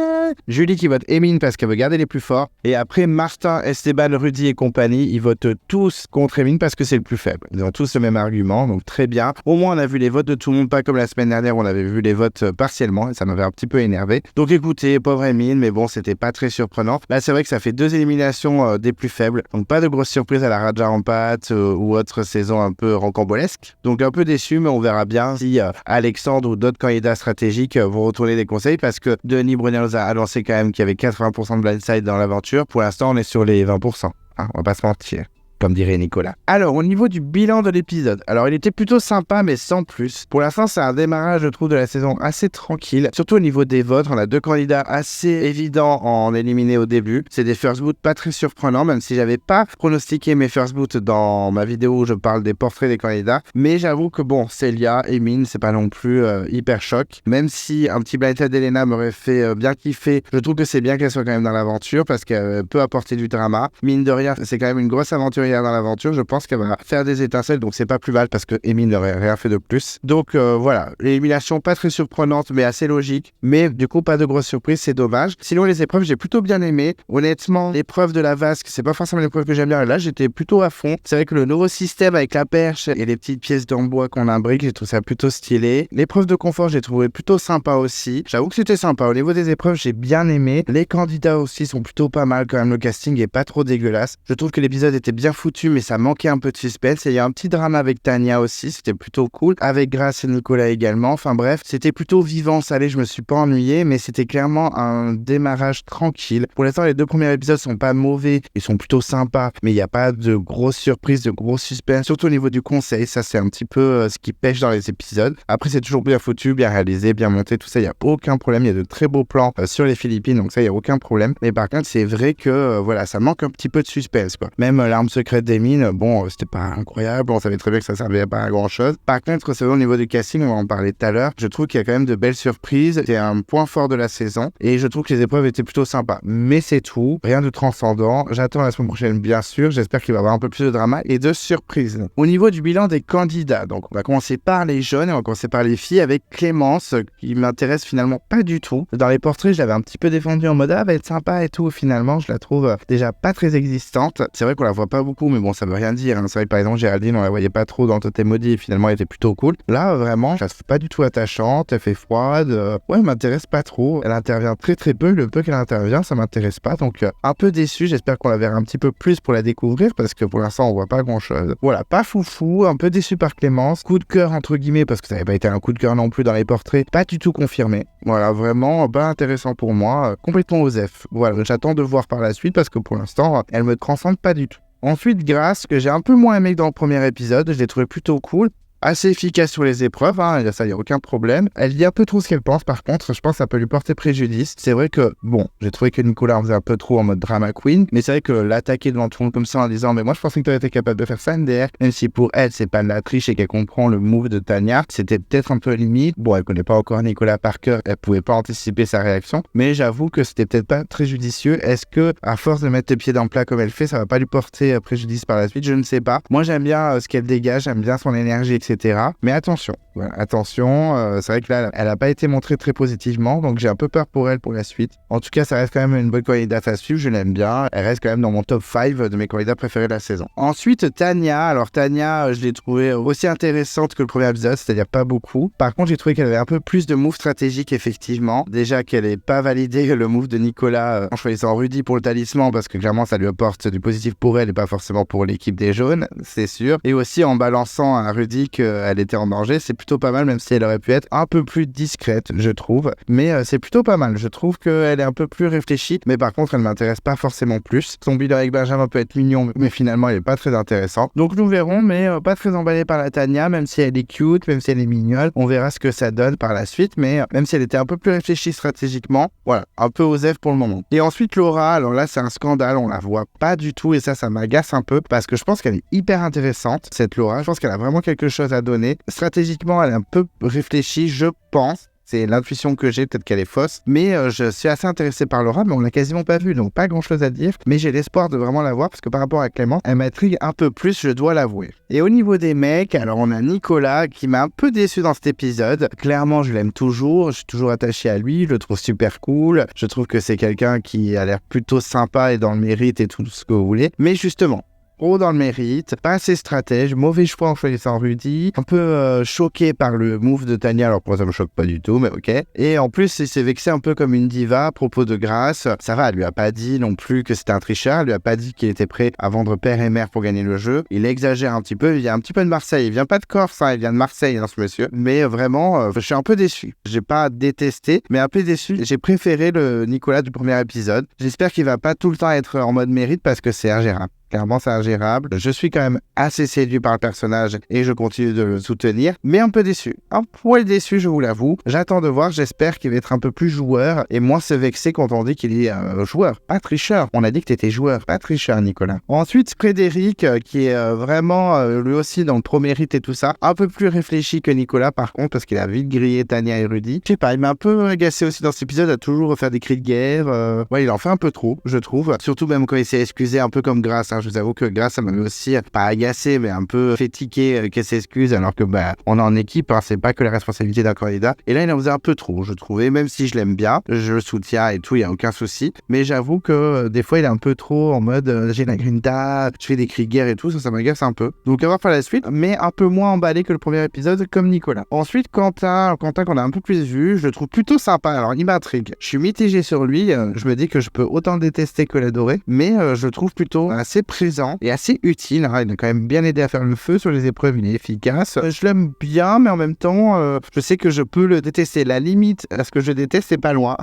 Julie qui vote Emine parce qu'elle veut garder les plus forts. Et après, Martin, Esteban, Rudy et compagnie, ils votent tous contre Emine parce que c'est le plus faible. Ils ont tous le même argument, donc très bien. Au moins, on a vu les votes de tout le monde, pas comme la semaine dernière où on avait vu les votes partiellement et ça m'avait un petit peu énervé. Donc écoutez, pauvre Emine, mais bon, c'était pas très surprenant. Là, c'est vrai que ça fait 2 éliminations des plus faibles. Donc pas de grosse surprise à la Raja Rampat ou autre saison un peu rocambolesque. Donc un peu déçu, mais on verra bien si Alexandre ou d'autres candidats stratégiques vont retourner des conseils parce que Denis Brunner nous a annoncé quand même qu'il y avait 80% de blindside dans l'aventure. Pour l'instant, on est sur les 20%. Hein, on va pas se mentir. Comme dirait Nicolas. Alors, au niveau du bilan de l'épisode, alors il était plutôt sympa, mais sans plus. Pour l'instant, c'est un démarrage, je trouve, de la saison assez tranquille. Surtout au niveau des votes, on a 2 candidats assez évidents en éliminés au début. C'est des first boots pas très surprenants, même si j'avais pas pronostiqué mes first boots dans ma vidéo où je parle des portraits des candidats. Mais j'avoue que bon, Célia, Emine, c'est pas non plus hyper choc. Même si un petit blind test d'Elena m'aurait fait bien kiffer, je trouve que c'est bien qu'elle soit quand même dans l'aventure parce qu'elle peut apporter du drama. Mine de rien, c'est quand même une grosse aventurière derrière dans l'aventure, je pense qu'elle va faire des étincelles, donc c'est pas plus mal parce que Amy n'aurait rien fait de plus. Donc voilà, l'élimination pas très surprenante mais assez logique, mais du coup pas de grosse surprise, c'est dommage. Sinon les épreuves j'ai plutôt bien aimé. Honnêtement, l'épreuve de la vasque, c'est pas forcément l'épreuve que j'aime bien, là j'étais plutôt à fond. C'est vrai que le nouveau système avec la perche et les petites pièces en bois qu'on imbrique, j'ai trouvé ça plutôt stylé. L'épreuve de confort, j'ai trouvé plutôt sympa aussi. J'avoue que c'était sympa. Au niveau des épreuves, j'ai bien aimé. Les candidats aussi sont plutôt pas mal quand même. Le casting est pas trop dégueulasse. Je trouve que l'épisode était bien foutu, mais ça manquait un peu de suspense. Et il y a un petit drame avec Tania aussi, c'était plutôt cool. Avec Grace et Nicolas également. Enfin bref, c'était plutôt vivant, salé. Je me suis pas ennuyé, mais c'était clairement un démarrage tranquille. Pour l'instant, les 2 premiers épisodes sont pas mauvais. Ils sont plutôt sympas, mais il n'y a pas de grosses surprises, de gros suspense. Surtout au niveau du conseil, ça c'est un petit peu ce qui pêche dans les épisodes. Après, c'est toujours bien foutu, bien réalisé, bien monté, tout ça, il n'y a aucun problème. Il y a de très beaux plans sur les Philippines, donc ça, il n'y a aucun problème. Mais par contre, c'est vrai que voilà, ça manque un petit peu de suspense, quoi. Même l'arme secrète des mines, bon, c'était pas incroyable, on savait très bien que ça servait pas à grand chose. Par contre, c'est vrai, au niveau du casting, on va en parler tout à l'heure, je trouve qu'il y a quand même de belles surprises. C'est un point fort de la saison et je trouve que les épreuves étaient plutôt sympas. Mais c'est tout, rien de transcendant. J'attends la semaine prochaine, bien sûr. J'espère qu'il va y avoir un peu plus de drama et de surprises. Au niveau du bilan des candidats, donc on va commencer par les jeunes et on va commencer par les filles avec Clémence, qui m'intéresse finalement pas du tout. Dans les portraits, je l'avais un petit peu défendue en mode ah, va être sympa et tout. Finalement, je la trouve déjà pas très existante. C'est vrai qu'on la voit pas beaucoup, mais bon, ça veut rien dire. C'est vrai que par exemple, Géraldine, on la voyait pas trop dans Totem Maudit et finalement, elle était plutôt cool. Là, vraiment, je la trouve pas du tout attachante. Elle fait froide. Ouais, elle m'intéresse pas trop. Elle intervient très très peu. Le peu qu'elle intervient, ça m'intéresse pas. Donc, un peu déçu. J'espère qu'on la verra un petit peu plus pour la découvrir parce que pour l'instant, on voit pas grand chose. Voilà, pas foufou. Un peu déçu par Clémence. Coup de cœur, entre guillemets, parce que ça n'avait pas été un coup de cœur non plus dans les portraits. Pas du tout confirmé. Voilà, vraiment pas intéressant pour moi. Complètement osef. Voilà, j'attends de voir par la suite parce que pour l'instant, elle me transcende pas du tout. Ensuite, Grace, que j'ai un peu moins aimé que dans le premier épisode, je l'ai trouvé plutôt cool. Assez efficace sur les épreuves, hein, ça, il n'y a aucun problème. Elle dit un peu trop ce qu'elle pense, par contre, je pense que ça peut lui porter préjudice. C'est vrai que, bon, j'ai trouvé que Nicolas en faisait un peu trop en mode drama queen, mais c'est vrai que l'attaquer devant tout le monde comme ça en disant « Mais moi, je pensais que tu étais capable de faire ça, MDR », même si pour elle, c'est pas de la triche et qu'elle comprend le move de Tania, c'était peut-être un peu limite. Bon, elle connaît pas encore Nicolas par cœur, elle pouvait pas anticiper sa réaction, mais j'avoue que c'était peut-être pas très judicieux. Est-ce que, à force de mettre les pieds dans le plat comme elle fait, ça va pas lui porter préjudice par la suite? Je ne sais pas. Moi, j'aime bien ce qu'elle dégage, j'aime bien son énergie, etc. Mais attention, voilà, attention, c'est vrai que là, elle n'a pas été montrée très positivement, donc j'ai un peu peur pour elle pour la suite. En tout cas, ça reste quand même une bonne candidate à suivre, je l'aime bien. Elle reste quand même dans mon top 5 de mes candidats préférés de la saison. Ensuite, Tania. Alors Tania, je l'ai trouvée aussi intéressante que le premier épisode, c'est-à-dire pas beaucoup. Par contre, j'ai trouvé qu'elle avait un peu plus de moves stratégiques, effectivement. Déjà qu'elle n'ait pas validé le move de Nicolas en choisissant Rudy pour le talisman, parce que clairement, ça lui apporte du positif pour elle et pas forcément pour l'équipe des jaunes, c'est sûr. Et aussi en balançant à Rudy qu'elle était en danger, c'est plutôt pas mal, même si elle aurait pu être un peu plus discrète, je trouve. Mais c'est plutôt pas mal. Je trouve qu'elle est un peu plus réfléchie, mais par contre, elle m'intéresse pas forcément plus. Son bilan avec Benjamin peut être mignon, mais finalement, il est pas très intéressant. Donc nous verrons, mais pas très emballé par la Tania, même si elle est cute, même si elle est mignonne. On verra ce que ça donne par la suite, mais même si elle était un peu plus réfléchie stratégiquement, voilà, un peu osef pour le moment. Et ensuite, Laura, alors là, c'est un scandale, on la voit pas du tout, et ça m'agace un peu, parce que je pense qu'elle est hyper intéressante, cette Laura. Je pense qu'elle a vraiment quelque chose à donner. Stratégiquement, elle est un peu réfléchie, je pense. C'est l'intuition que j'ai, peut-être qu'elle est fausse. Mais je suis assez intéressé par Laura, mais on l'a quasiment pas vue, donc pas grand-chose à dire. Mais j'ai l'espoir de vraiment la voir, parce que par rapport à Clément, elle m'intrigue un peu plus, je dois l'avouer. Et au niveau des mecs, alors on a Nicolas, qui m'a un peu déçu dans cet épisode. Clairement, je l'aime toujours, je suis toujours attaché à lui, je le trouve super cool. Je trouve que c'est quelqu'un qui a l'air plutôt sympa et dans le mérite et tout ce que vous voulez. Mais justement, trop dans le mérite, pas assez stratège, mauvais choix en choisissant Rudy, un peu choqué par le move de Tania, alors pour moi ça me choque pas du tout, mais ok. Et en plus il s'est vexé un peu comme une diva à propos de Grace. Ça va, elle lui a pas dit non plus que c'était un tricheur, elle lui a pas dit qu'il était prêt à vendre père et mère pour gagner le jeu. Il exagère un petit peu, il vient un petit peu de Marseille, il vient pas de Corse, hein, il vient de Marseille, hein, ce monsieur. Mais vraiment, je suis un peu déçu. J'ai pas détesté, mais un peu déçu. J'ai préféré le Nicolas du premier épisode. J'espère qu'il va pas tout le temps être en mode mérite parce que c'est ingérable. Clairement, c'est ingérable. Je suis quand même assez séduit par le personnage et je continue de le soutenir, mais un peu déçu. Un poil déçu, je vous l'avoue. J'attends de voir, j'espère qu'il va être un peu plus joueur et moins se vexer quand on dit qu'il est joueur, pas tricheur. On a dit que t'étais joueur, pas tricheur, Nicolas. Ensuite, Frédéric, qui est vraiment, lui aussi, dans le premier rite et tout ça, un peu plus réfléchi que Nicolas, par contre, parce qu'il a vite grillé Tania et Rudy. Je sais pas, il m'a un peu agacé aussi dans cet épisode à toujours refaire des cris de guerre. Ouais, il en fait un peu trop, je trouve. Surtout même quand il s'est excusé un peu comme Grace, hein. Je vous avoue que Grace, ça m'avait aussi pas agacé, mais un peu fait tiquer qu'elle s'excuse, alors que on est en équipe, hein, c'est pas que la responsabilité d'un candidat. Et là, il en faisait un peu trop, je trouvais, même si je l'aime bien, je le soutiens et tout, il y a aucun souci. Mais j'avoue que des fois, il est un peu trop en mode j'ai la grinta, je fais des cris de guerre et tout, ça m'agace un peu. Donc à voir par la suite, mais un peu moins emballé que le premier épisode, comme Nicolas. Ensuite, Quentin qu'on a un peu plus vu, je le trouve plutôt sympa. Alors il m'intrigue. Je suis mitigé sur lui, je me dis que je peux autant le détester que l'adorer, mais je le trouve plutôt assez présent et assez utile. Hein. Il a quand même bien aidé à faire le feu sur les épreuves, il est efficace. Je l'aime bien, mais en même temps, je sais que je peux le détester. La limite à ce que je déteste, c'est pas loin.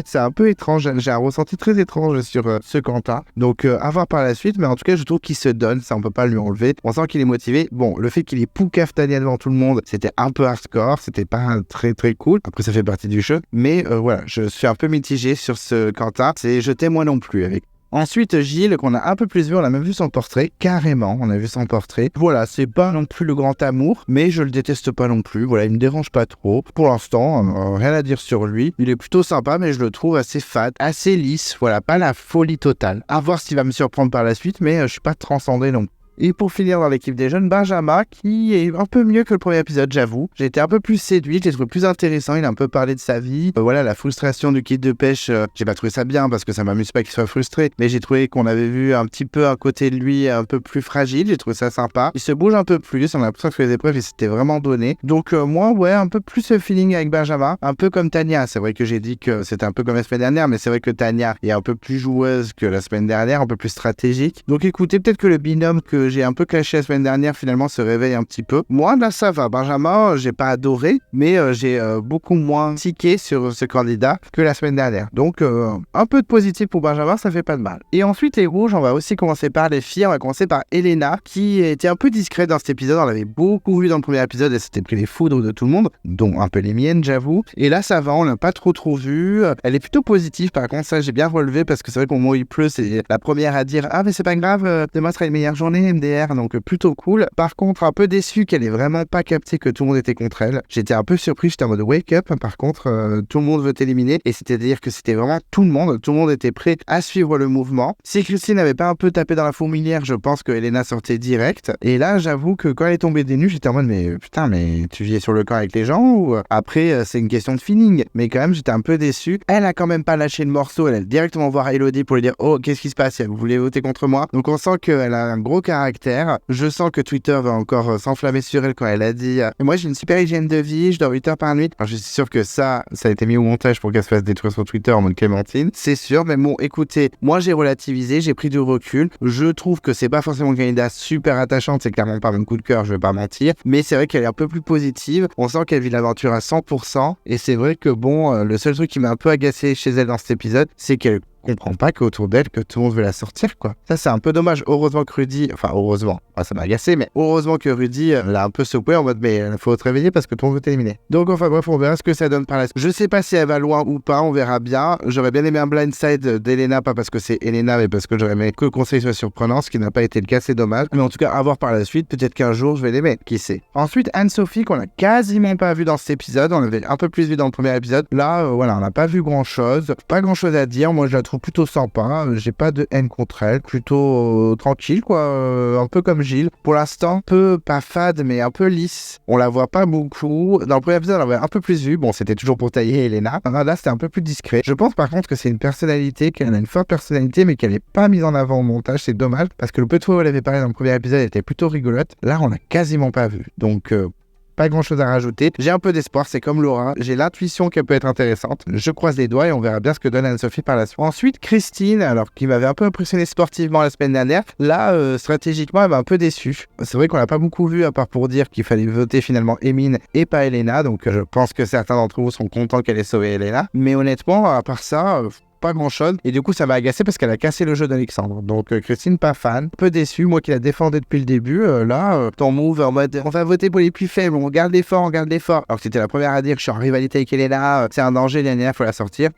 C'est un peu étrange, j'ai un ressenti très étrange sur ce Quentin. Donc à voir par la suite, mais en tout cas je trouve qu'il se donne, ça on peut pas lui enlever. On sent qu'il est motivé. Bon, le fait qu'il est poucave Tania devant tout le monde, c'était un peu hardcore, c'était pas très très cool. Après ça fait partie du jeu, mais voilà, je suis un peu mitigé sur ce Quentin. C'est je t'aime moi non plus avec. Ensuite, Gilles, qu'on a un peu plus vu, on a même vu son portrait, carrément, on a vu son portrait. Voilà, c'est pas non plus le grand amour, mais je le déteste pas non plus, voilà, il me dérange pas trop. Pour l'instant, rien à dire sur lui, il est plutôt sympa, mais je le trouve assez fade, assez lisse, voilà, pas la folie totale. À voir s'il va me surprendre par la suite, mais je suis pas transcendé non plus. Et pour finir dans l'équipe des jeunes, Benjamin, qui est un peu mieux que le premier épisode, j'avoue. J'ai été un peu plus séduit, je l'ai trouvé plus intéressant, il a un peu parlé de sa vie. Voilà, la frustration du kit de pêche, j'ai pas trouvé ça bien parce que ça m'amuse pas qu'il soit frustré, mais j'ai trouvé qu'on avait vu un petit peu un côté de lui un peu plus fragile, j'ai trouvé ça sympa. Il se bouge un peu plus, on a l'impression que les épreuves, il s'était vraiment donné. Donc moi, ouais, un peu plus ce feeling avec Benjamin, un peu comme Tania. C'est vrai que j'ai dit que c'était un peu comme la semaine dernière, mais c'est vrai que Tania est un peu plus joueuse que la semaine dernière, un peu plus stratégique. Donc écoutez, peut-être que le binôme que j'ai un peu clashé la semaine dernière finalement se réveille un petit peu. Moi là ça va, Benjamin j'ai pas adoré, mais j'ai beaucoup moins tiqué sur ce candidat que la semaine dernière. Donc un peu de positif pour Benjamin, ça fait pas de mal. Et ensuite les rouges, on va aussi commencer par les filles, on va commencer par Elena qui était un peu discrète dans cet épisode, on l'avait beaucoup vu dans le premier épisode et c'était pris les foudres de tout le monde, dont un peu les miennes j'avoue. Et là ça va, on l'a pas trop vu, elle est plutôt positive par contre, ça j'ai bien relevé parce que c'est vrai qu'au moment où il pleut, c'est la première à dire ah mais c'est pas grave, demain sera une meilleure journée MDR. Donc plutôt cool. Par contre, un peu déçu qu'elle ait vraiment pas capté que tout le monde était contre elle. J'étais un peu surpris, j'étais en mode wake up. Par contre, tout le monde veut t'éliminer. Et c'est-à-dire que c'était vraiment tout le monde était prêt à suivre le mouvement. Si Christine n'avait pas un peu tapé dans la fourmilière, je pense que Elena sortait direct. Et là, j'avoue que quand elle est tombée des nues, j'étais en mode mais putain, mais tu vis sur le camp avec les gens ou après c'est une question de feeling. Mais quand même, j'étais un peu déçu. Elle a quand même pas lâché le morceau. Elle a directement voir Elodie pour lui dire oh qu'est-ce qui se passe, vous voulez voter contre moi. Donc on sent qu'elle a un gros caractère. Je sens que Twitter va encore s'enflammer sur elle quand elle a dit moi j'ai une super hygiène de vie, je dors 8 heures par nuit. Alors je suis sûr que ça a été mis au montage pour qu'elle se fasse détruire sur Twitter en mode Clémentine, c'est sûr. Mais bon écoutez, moi j'ai relativisé, j'ai pris du recul. Je trouve que c'est pas forcément une candidat super attachante, c'est clairement pas mon coup de cœur, je vais pas mentir, mais c'est vrai qu'elle est un peu plus positive, on sent qu'elle vit l'aventure à 100%. Et c'est vrai que bon, le seul truc qui m'a un peu agacé chez elle dans cet épisode, c'est qu'elle comprend pas qu'autour d'elle que tout le monde veut la sortir quoi. Ça c'est un peu dommage. Heureusement que Rudy, enfin heureusement, ça m'a agacé, mais heureusement que Rudy l'a un peu secoué en mode mais il faut te réveiller parce que tout le monde veut t'éliminer. Donc enfin bref, on verra ce que ça donne par la suite. Je sais pas si elle va loin ou pas, on verra bien. J'aurais bien aimé un blindside d'Elena, pas parce que c'est Elena mais parce que j'aurais aimé que le conseil soit surprenant, ce qui n'a pas été le cas, c'est dommage. Mais en tout cas à voir par la suite, peut-être qu'un jour je vais l'aimer, qui sait. Ensuite Anne-Sophie qu'on a quasiment pas vu dans cet épisode, on l'avait un peu plus vu dans le premier épisode. Là voilà, on n'a pas vu grand chose, pas grand chose à dire. Moi je la trouve plutôt sympa, j'ai pas de haine contre elle, plutôt tranquille quoi, un peu comme Gilles. Pour l'instant, peu pas fade mais un peu lisse. On la voit pas beaucoup. Dans le premier épisode, on l'avait un peu plus vue. Bon, c'était toujours pour tailler Elena. Là, c'était un peu plus discret. Je pense par contre que c'est une personnalité, qu'elle a une forte personnalité, mais qu'elle est pas mise en avant au montage. C'est dommage parce que le peu de fois où elle avait parlé dans le premier épisode, elle était plutôt rigolote. Là, on l'a quasiment pas vu. Donc pas grand chose à rajouter. J'ai un peu d'espoir, c'est comme Laura. J'ai l'intuition qu'elle peut être intéressante. Je croise les doigts et on verra bien ce que donne Anne-Sophie par la suite. Ensuite, Christine, alors qui m'avait un peu impressionné sportivement la semaine dernière, là, stratégiquement, elle m'a un peu déçu. C'est vrai qu'on l'a pas beaucoup vu, à part pour dire qu'il fallait voter finalement Emine et pas Elena. Donc je pense que certains d'entre vous sont contents qu'elle ait sauvé Elena. Mais honnêtement, à part ça, pas grand chose, et du coup ça m'a agacé parce qu'elle a cassé le jeu d'Alexandre. Donc Christine pas fan, peu déçu, moi qui la défendais depuis le début. Ton move en mode on va voter pour les plus faibles, on garde l'effort, alors que c'était la première à dire que je suis en rivalité avec Elena, c'est un danger, il faut la sortir.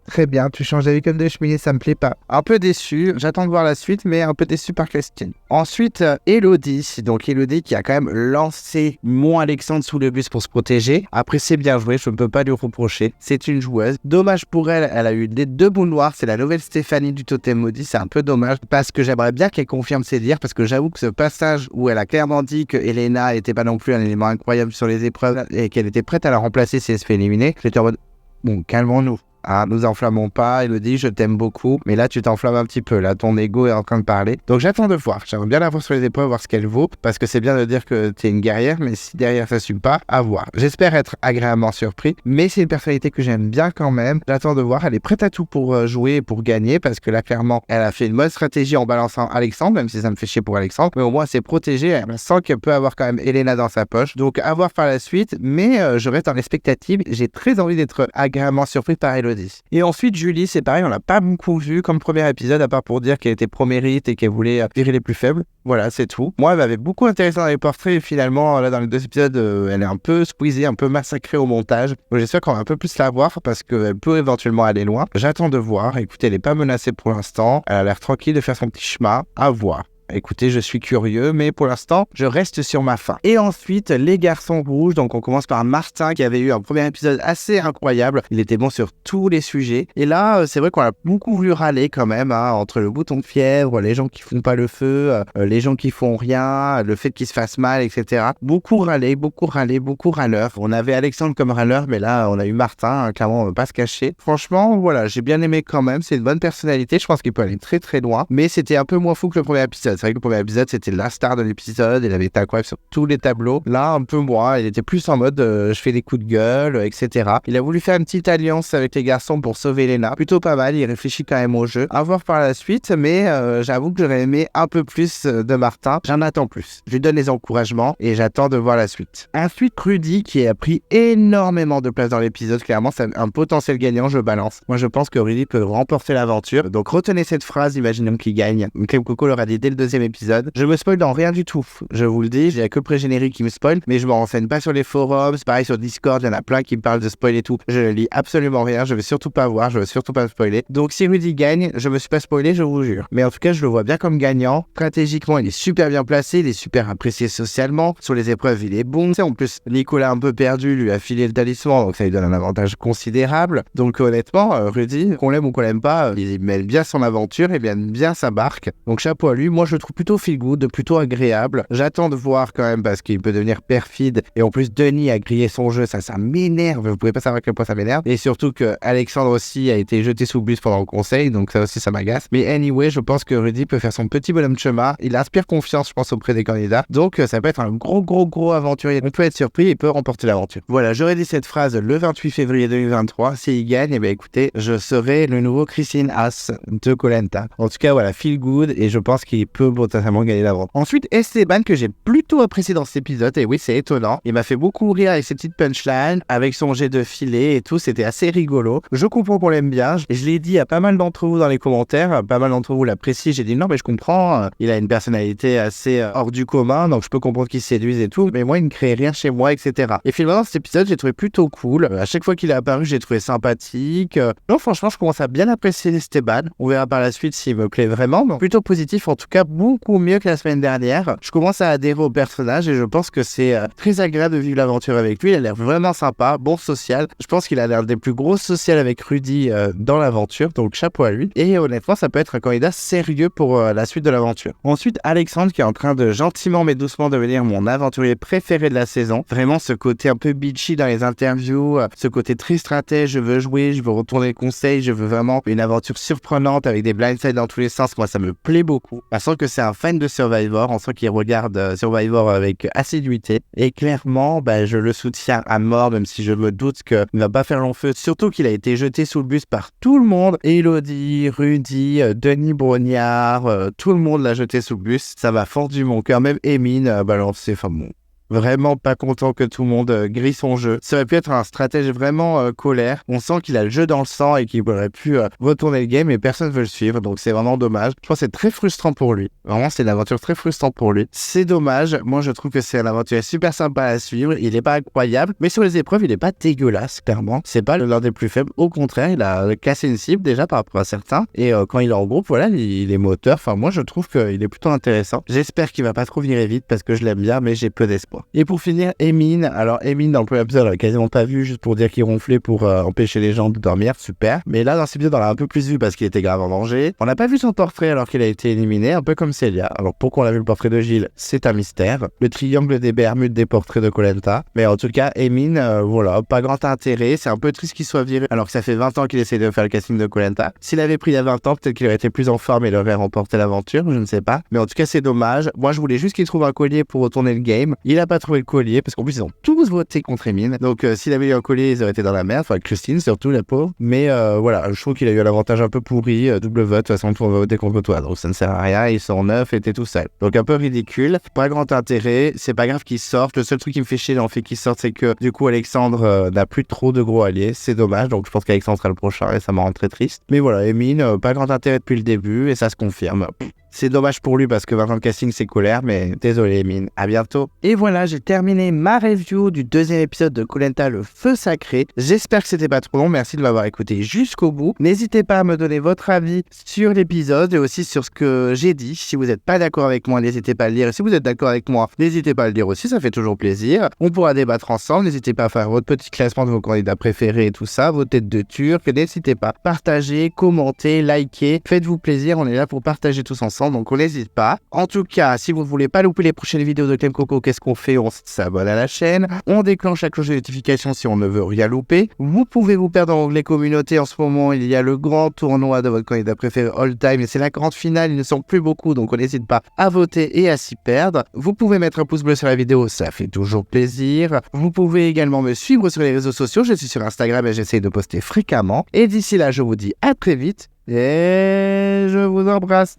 Très bien, tu changes d'avis comme de cheminée, ça me plaît pas. Un peu déçu, j'attends de voir la suite, mais un peu déçu par Christine. Ensuite, Elodie. Donc Elodie qui a quand même lancé mon Alexandre sous le bus pour se protéger. Après, c'est bien joué, je ne peux pas lui reprocher. C'est une joueuse. Dommage pour elle, elle a eu les deux boules noires. C'est la nouvelle Stéphanie du Totem Maudit. C'est un peu dommage parce que j'aimerais bien qu'elle confirme ses dires. Parce que j'avoue que ce passage où elle a clairement dit que Elena n'était pas non plus un élément incroyable sur les épreuves et qu'elle était prête à la remplacer si elle se fait éliminer, j'étais en mode bon, calmons-nous. Ah, nous enflammons pas, Elodie, je t'aime beaucoup, mais là tu t'enflammes un petit peu, là ton ego est en train de parler. Donc j'attends de voir, j'aimerais bien la voir sur les épreuves, voir ce qu'elle vaut, parce que c'est bien de dire que t'es une guerrière, mais si derrière ça suit pas, à voir. J'espère être agréablement surpris, mais c'est une personnalité que j'aime bien quand même. J'attends de voir, elle est prête à tout pour jouer et pour gagner, parce que là clairement, elle a fait une bonne stratégie en balançant Alexandre, même si ça me fait chier pour Alexandre, mais au moins c'est protégé, elle sent qu'elle peut avoir quand même Elena dans sa poche. Donc à voir par la suite, mais je reste dans l'expectative, j'ai très envie d'être agréablement surpris par Elodie. Et ensuite, Julie, c'est pareil, on l'a pas beaucoup vu comme premier épisode, à part pour dire qu'elle était pro-mérite et qu'elle voulait virer les plus faibles. Voilà, c'est tout. Moi, elle m'avait beaucoup intéressé dans les portraits et finalement, là, dans les 2 épisodes, elle est un peu squeezée, un peu massacrée au montage. Donc, j'espère qu'on va un peu plus la voir parce qu'elle peut éventuellement aller loin. J'attends de voir. Écoutez, elle est pas menacée pour l'instant. Elle a l'air tranquille de faire son petit chemin. À voir. Écoutez, je suis curieux, mais pour l'instant, je reste sur ma faim. Et ensuite, les garçons rouges. Donc, on commence par Martin, qui avait eu un premier épisode assez incroyable. Il était bon sur tous les sujets. Et là, c'est vrai qu'on a beaucoup voulu râler quand même, hein, entre le bouton de fièvre, les gens qui font pas le feu, les gens qui font rien, le fait qu'ils se fassent mal, etc. Beaucoup râlé, beaucoup râleur. On avait Alexandre comme râleur, mais là, on a eu Martin, hein, clairement, on ne va pas se cacher. Franchement, voilà, j'ai bien aimé quand même. C'est une bonne personnalité. Je pense qu'il peut aller très très loin. Mais c'était un peu moins fou que le premier épisode. C'est vrai que le premier épisode, c'était la star de l'épisode. Il avait été incroyable sur tous les tableaux. Là, un peu moins. Il était plus en mode je fais des coups de gueule, etc. Il a voulu faire une petite alliance avec les garçons pour sauver Elena. Plutôt pas mal. Il réfléchit quand même au jeu. À voir par la suite. Mais j'avoue que j'aurais aimé un peu plus de Martin. J'en attends plus. Je lui donne les encouragements et j'attends de voir la suite. Ensuite, Rudy qui a pris énormément de place dans l'épisode. Clairement, c'est un potentiel gagnant. Je balance. Moi, je pense que Rudy peut remporter l'aventure. Donc, retenez cette phrase. Imaginons qu'il gagne. Clem Coco l'aura dit dès le 2e épisode. Je me spoil dans rien du tout. Je vous le dis, j'ai que le pré-générique qui me spoil, mais je me renseigne pas sur les forums. C'est pareil sur Discord, il y en a plein qui me parlent de spoil et tout. Je ne lis absolument rien, je vais surtout pas voir, je veux surtout pas me spoiler. Donc si Rudy gagne, je me suis pas spoilé, je vous jure. Mais en tout cas, je le vois bien comme gagnant. Stratégiquement, il est super bien placé, il est super apprécié socialement. Sur les épreuves, il est bon. En plus, Nicolas un peu perdu lui a filé le talisman, donc ça lui donne un avantage considérable. Donc honnêtement, Rudy, qu'on l'aime ou qu'on l'aime pas, il mêle bien son aventure et bien sa barque. Donc chapeau à lui. Moi, je le trouve plutôt feel good, plutôt agréable. J'attends de voir quand même parce qu'il peut devenir perfide. Et en plus, Denis a grillé son jeu. Ça m'énerve. Vous pouvez pas savoir à quel point ça m'énerve. Et surtout que Alexandre aussi a été jeté sous le bus pendant le conseil. Donc ça aussi, ça m'agace. Mais anyway, je pense que Rudy peut faire son petit bonhomme de chemin. Il inspire confiance, je pense, auprès des candidats. Donc ça peut être un gros aventurier. On peut être surpris et peut remporter l'aventure. Voilà, j'aurais dit cette phrase le 28 février 2023. S'il gagne, eh bien écoutez, je serai le nouveau Christine Haas de Koh Lanta. En tout cas, voilà, feel good. Et je pense qu'il peut potentiellement gagner l'aventure. Ensuite, Esteban, que j'ai plutôt apprécié dans cet épisode, et oui, c'est étonnant. Il m'a fait beaucoup rire avec ses petites punchlines, avec son jet de filet et tout, c'était assez rigolo. Je comprends qu'on l'aime bien, je l'ai dit à pas mal d'entre vous dans les commentaires, pas mal d'entre vous l'apprécient, j'ai dit non, mais je comprends, il a une personnalité assez hors du commun, donc je peux comprendre qu'il séduise et tout, mais moi, il ne crée rien chez moi, etc. Et finalement, cet épisode, j'ai trouvé plutôt cool. À chaque fois qu'il est apparu, j'ai trouvé sympathique. Non, franchement, je commence à bien apprécier Esteban. On verra par la suite s'il me plaît vraiment, mais plutôt positif, en tout cas, beaucoup mieux que la semaine dernière. Je commence à adhérer au personnage et je pense que c'est très agréable de vivre l'aventure avec lui. Il a l'air vraiment sympa, bon social. Je pense qu'il a l'air des plus gros social avec Rudy dans l'aventure, donc chapeau à lui. Et honnêtement, ça peut être un candidat sérieux pour la suite de l'aventure. Ensuite, Alexandre qui est en train de gentiment mais doucement devenir mon aventurier préféré de la saison. Vraiment ce côté un peu bitchy dans les interviews, ce côté très stratège, je veux jouer, je veux retourner le conseil, je veux vraiment une aventure surprenante avec des blindsides dans tous les sens. Moi, ça me plaît beaucoup. On sent que c'est un fan de Survivor, on sent qu'il regarde Survivor avec assiduité. Et clairement, je le soutiens à mort, même si je me doute qu'il ne va pas faire long feu. Surtout qu'il a été jeté sous le bus par tout le monde. Elodie, Rudy, Denis Brognard, tout le monde l'a jeté sous le bus. Ça m'a fendu mon cœur. Même Emine a balancé, enfin bon. vraiment pas content que tout le monde grille son jeu. Ça aurait pu être un stratège vraiment colère. On sent qu'il a le jeu dans le sang et qu'il aurait pu retourner le game et personne ne veut le suivre, donc c'est vraiment dommage. Je pense que c'est très frustrant pour lui. Vraiment, c'est une aventure très frustrante pour lui. C'est dommage. Moi, je trouve que c'est une aventure super sympa à suivre. Il est pas incroyable, mais sur les épreuves, il est pas dégueulasse, clairement. C'est pas l'un des plus faibles. Au contraire, il a cassé une cible déjà par rapport à certains. Et quand il est en groupe, voilà, il est moteur. Enfin, moi, je trouve qu'il est plutôt intéressant. J'espère qu'il va pas trop virer vite parce que je l'aime bien, mais j'ai peu d'espoir. Et pour finir, Emin. Alors, Emin, dans le premier épisode, on l'a quasiment pas vu, juste pour dire qu'il ronflait pour empêcher les gens de dormir. Super. Mais là, dans cet épisode, on l'a un peu plus vu parce qu'il était grave en danger. On n'a pas vu son portrait alors qu'il a été éliminé, un peu comme Celia. Alors, pourquoi on a vu le portrait de Gilles, c'est un mystère. Le triangle des Bermudes des portraits de Koh-Lanta. Mais en tout cas, Emin, voilà, pas grand intérêt. C'est un peu triste qu'il soit viré alors que ça fait 20 ans qu'il essaie de faire le casting de Koh-Lanta. S'il avait pris il y a 20 ans, peut-être qu'il aurait été plus en forme et il aurait remporté l'aventure, je ne sais pas. Mais en tout cas, c'est dommage. Moi, je voulais juste qu'il trouve un collier pour retourner le game. Il a pas trouvé le collier parce qu'en plus, ils ont tous voté contre Emin. Donc, s'il avait eu un collier, ils auraient été dans la merde. Enfin, Christine, surtout, la pauvre. Mais voilà, je trouve qu'il a eu un avantage un peu pourri. Double vote, de toute façon, tout le monde va voter contre toi. Donc, ça ne sert à rien. Ils sont 9 et t'es tout seul. Donc, un peu ridicule. Pas grand intérêt. C'est pas grave qu'ils sortent. Le seul truc qui me fait chier dans le fait qu'ils sortent, c'est que du coup, Alexandre n'a plus trop de gros alliés. C'est dommage. Donc, je pense qu'Alexandre sera le prochain et ça me rend très triste. Mais voilà, Emin, pas grand intérêt depuis le début et ça se confirme. C'est dommage pour lui parce que 20 ans de casting c'est colère, mais désolé Emin, à bientôt. Et voilà, j'ai terminé ma review du deuxième épisode de Koh-Lanta le feu sacré. J'espère que c'était pas trop long, merci de m'avoir écouté jusqu'au bout. N'hésitez pas à me donner votre avis sur l'épisode et aussi sur ce que j'ai dit. Si vous n'êtes pas d'accord avec moi, n'hésitez pas à le dire. Et si vous êtes d'accord avec moi, n'hésitez pas à le dire aussi, ça fait toujours plaisir. On pourra débattre ensemble, n'hésitez pas à faire votre petit classement de vos candidats préférés et tout ça, vos têtes de turc. N'hésitez pas, partagez, commentez, likez, faites-vous plaisir, on est là pour partager tous ensemble. Donc on n'hésite pas. En tout cas, si vous ne voulez pas louper les prochaines vidéos de Clem Coco, qu'est-ce qu'on fait? On s'abonne à la chaîne, on déclenche la cloche de notification si on ne veut rien louper. Vous pouvez vous perdre dans l'onglet communauté. En ce moment, il y a le grand tournoi de votre candidat préféré all time et c'est la grande finale. Ils ne sont plus beaucoup, donc on n'hésite pas à voter et à s'y perdre. Vous pouvez mettre un pouce bleu sur la vidéo, ça fait toujours plaisir. Vous pouvez également me suivre sur les réseaux sociaux. Je suis sur Instagram et j'essaye de poster fréquemment. Et d'ici là, je vous dis à très vite et je vous embrasse.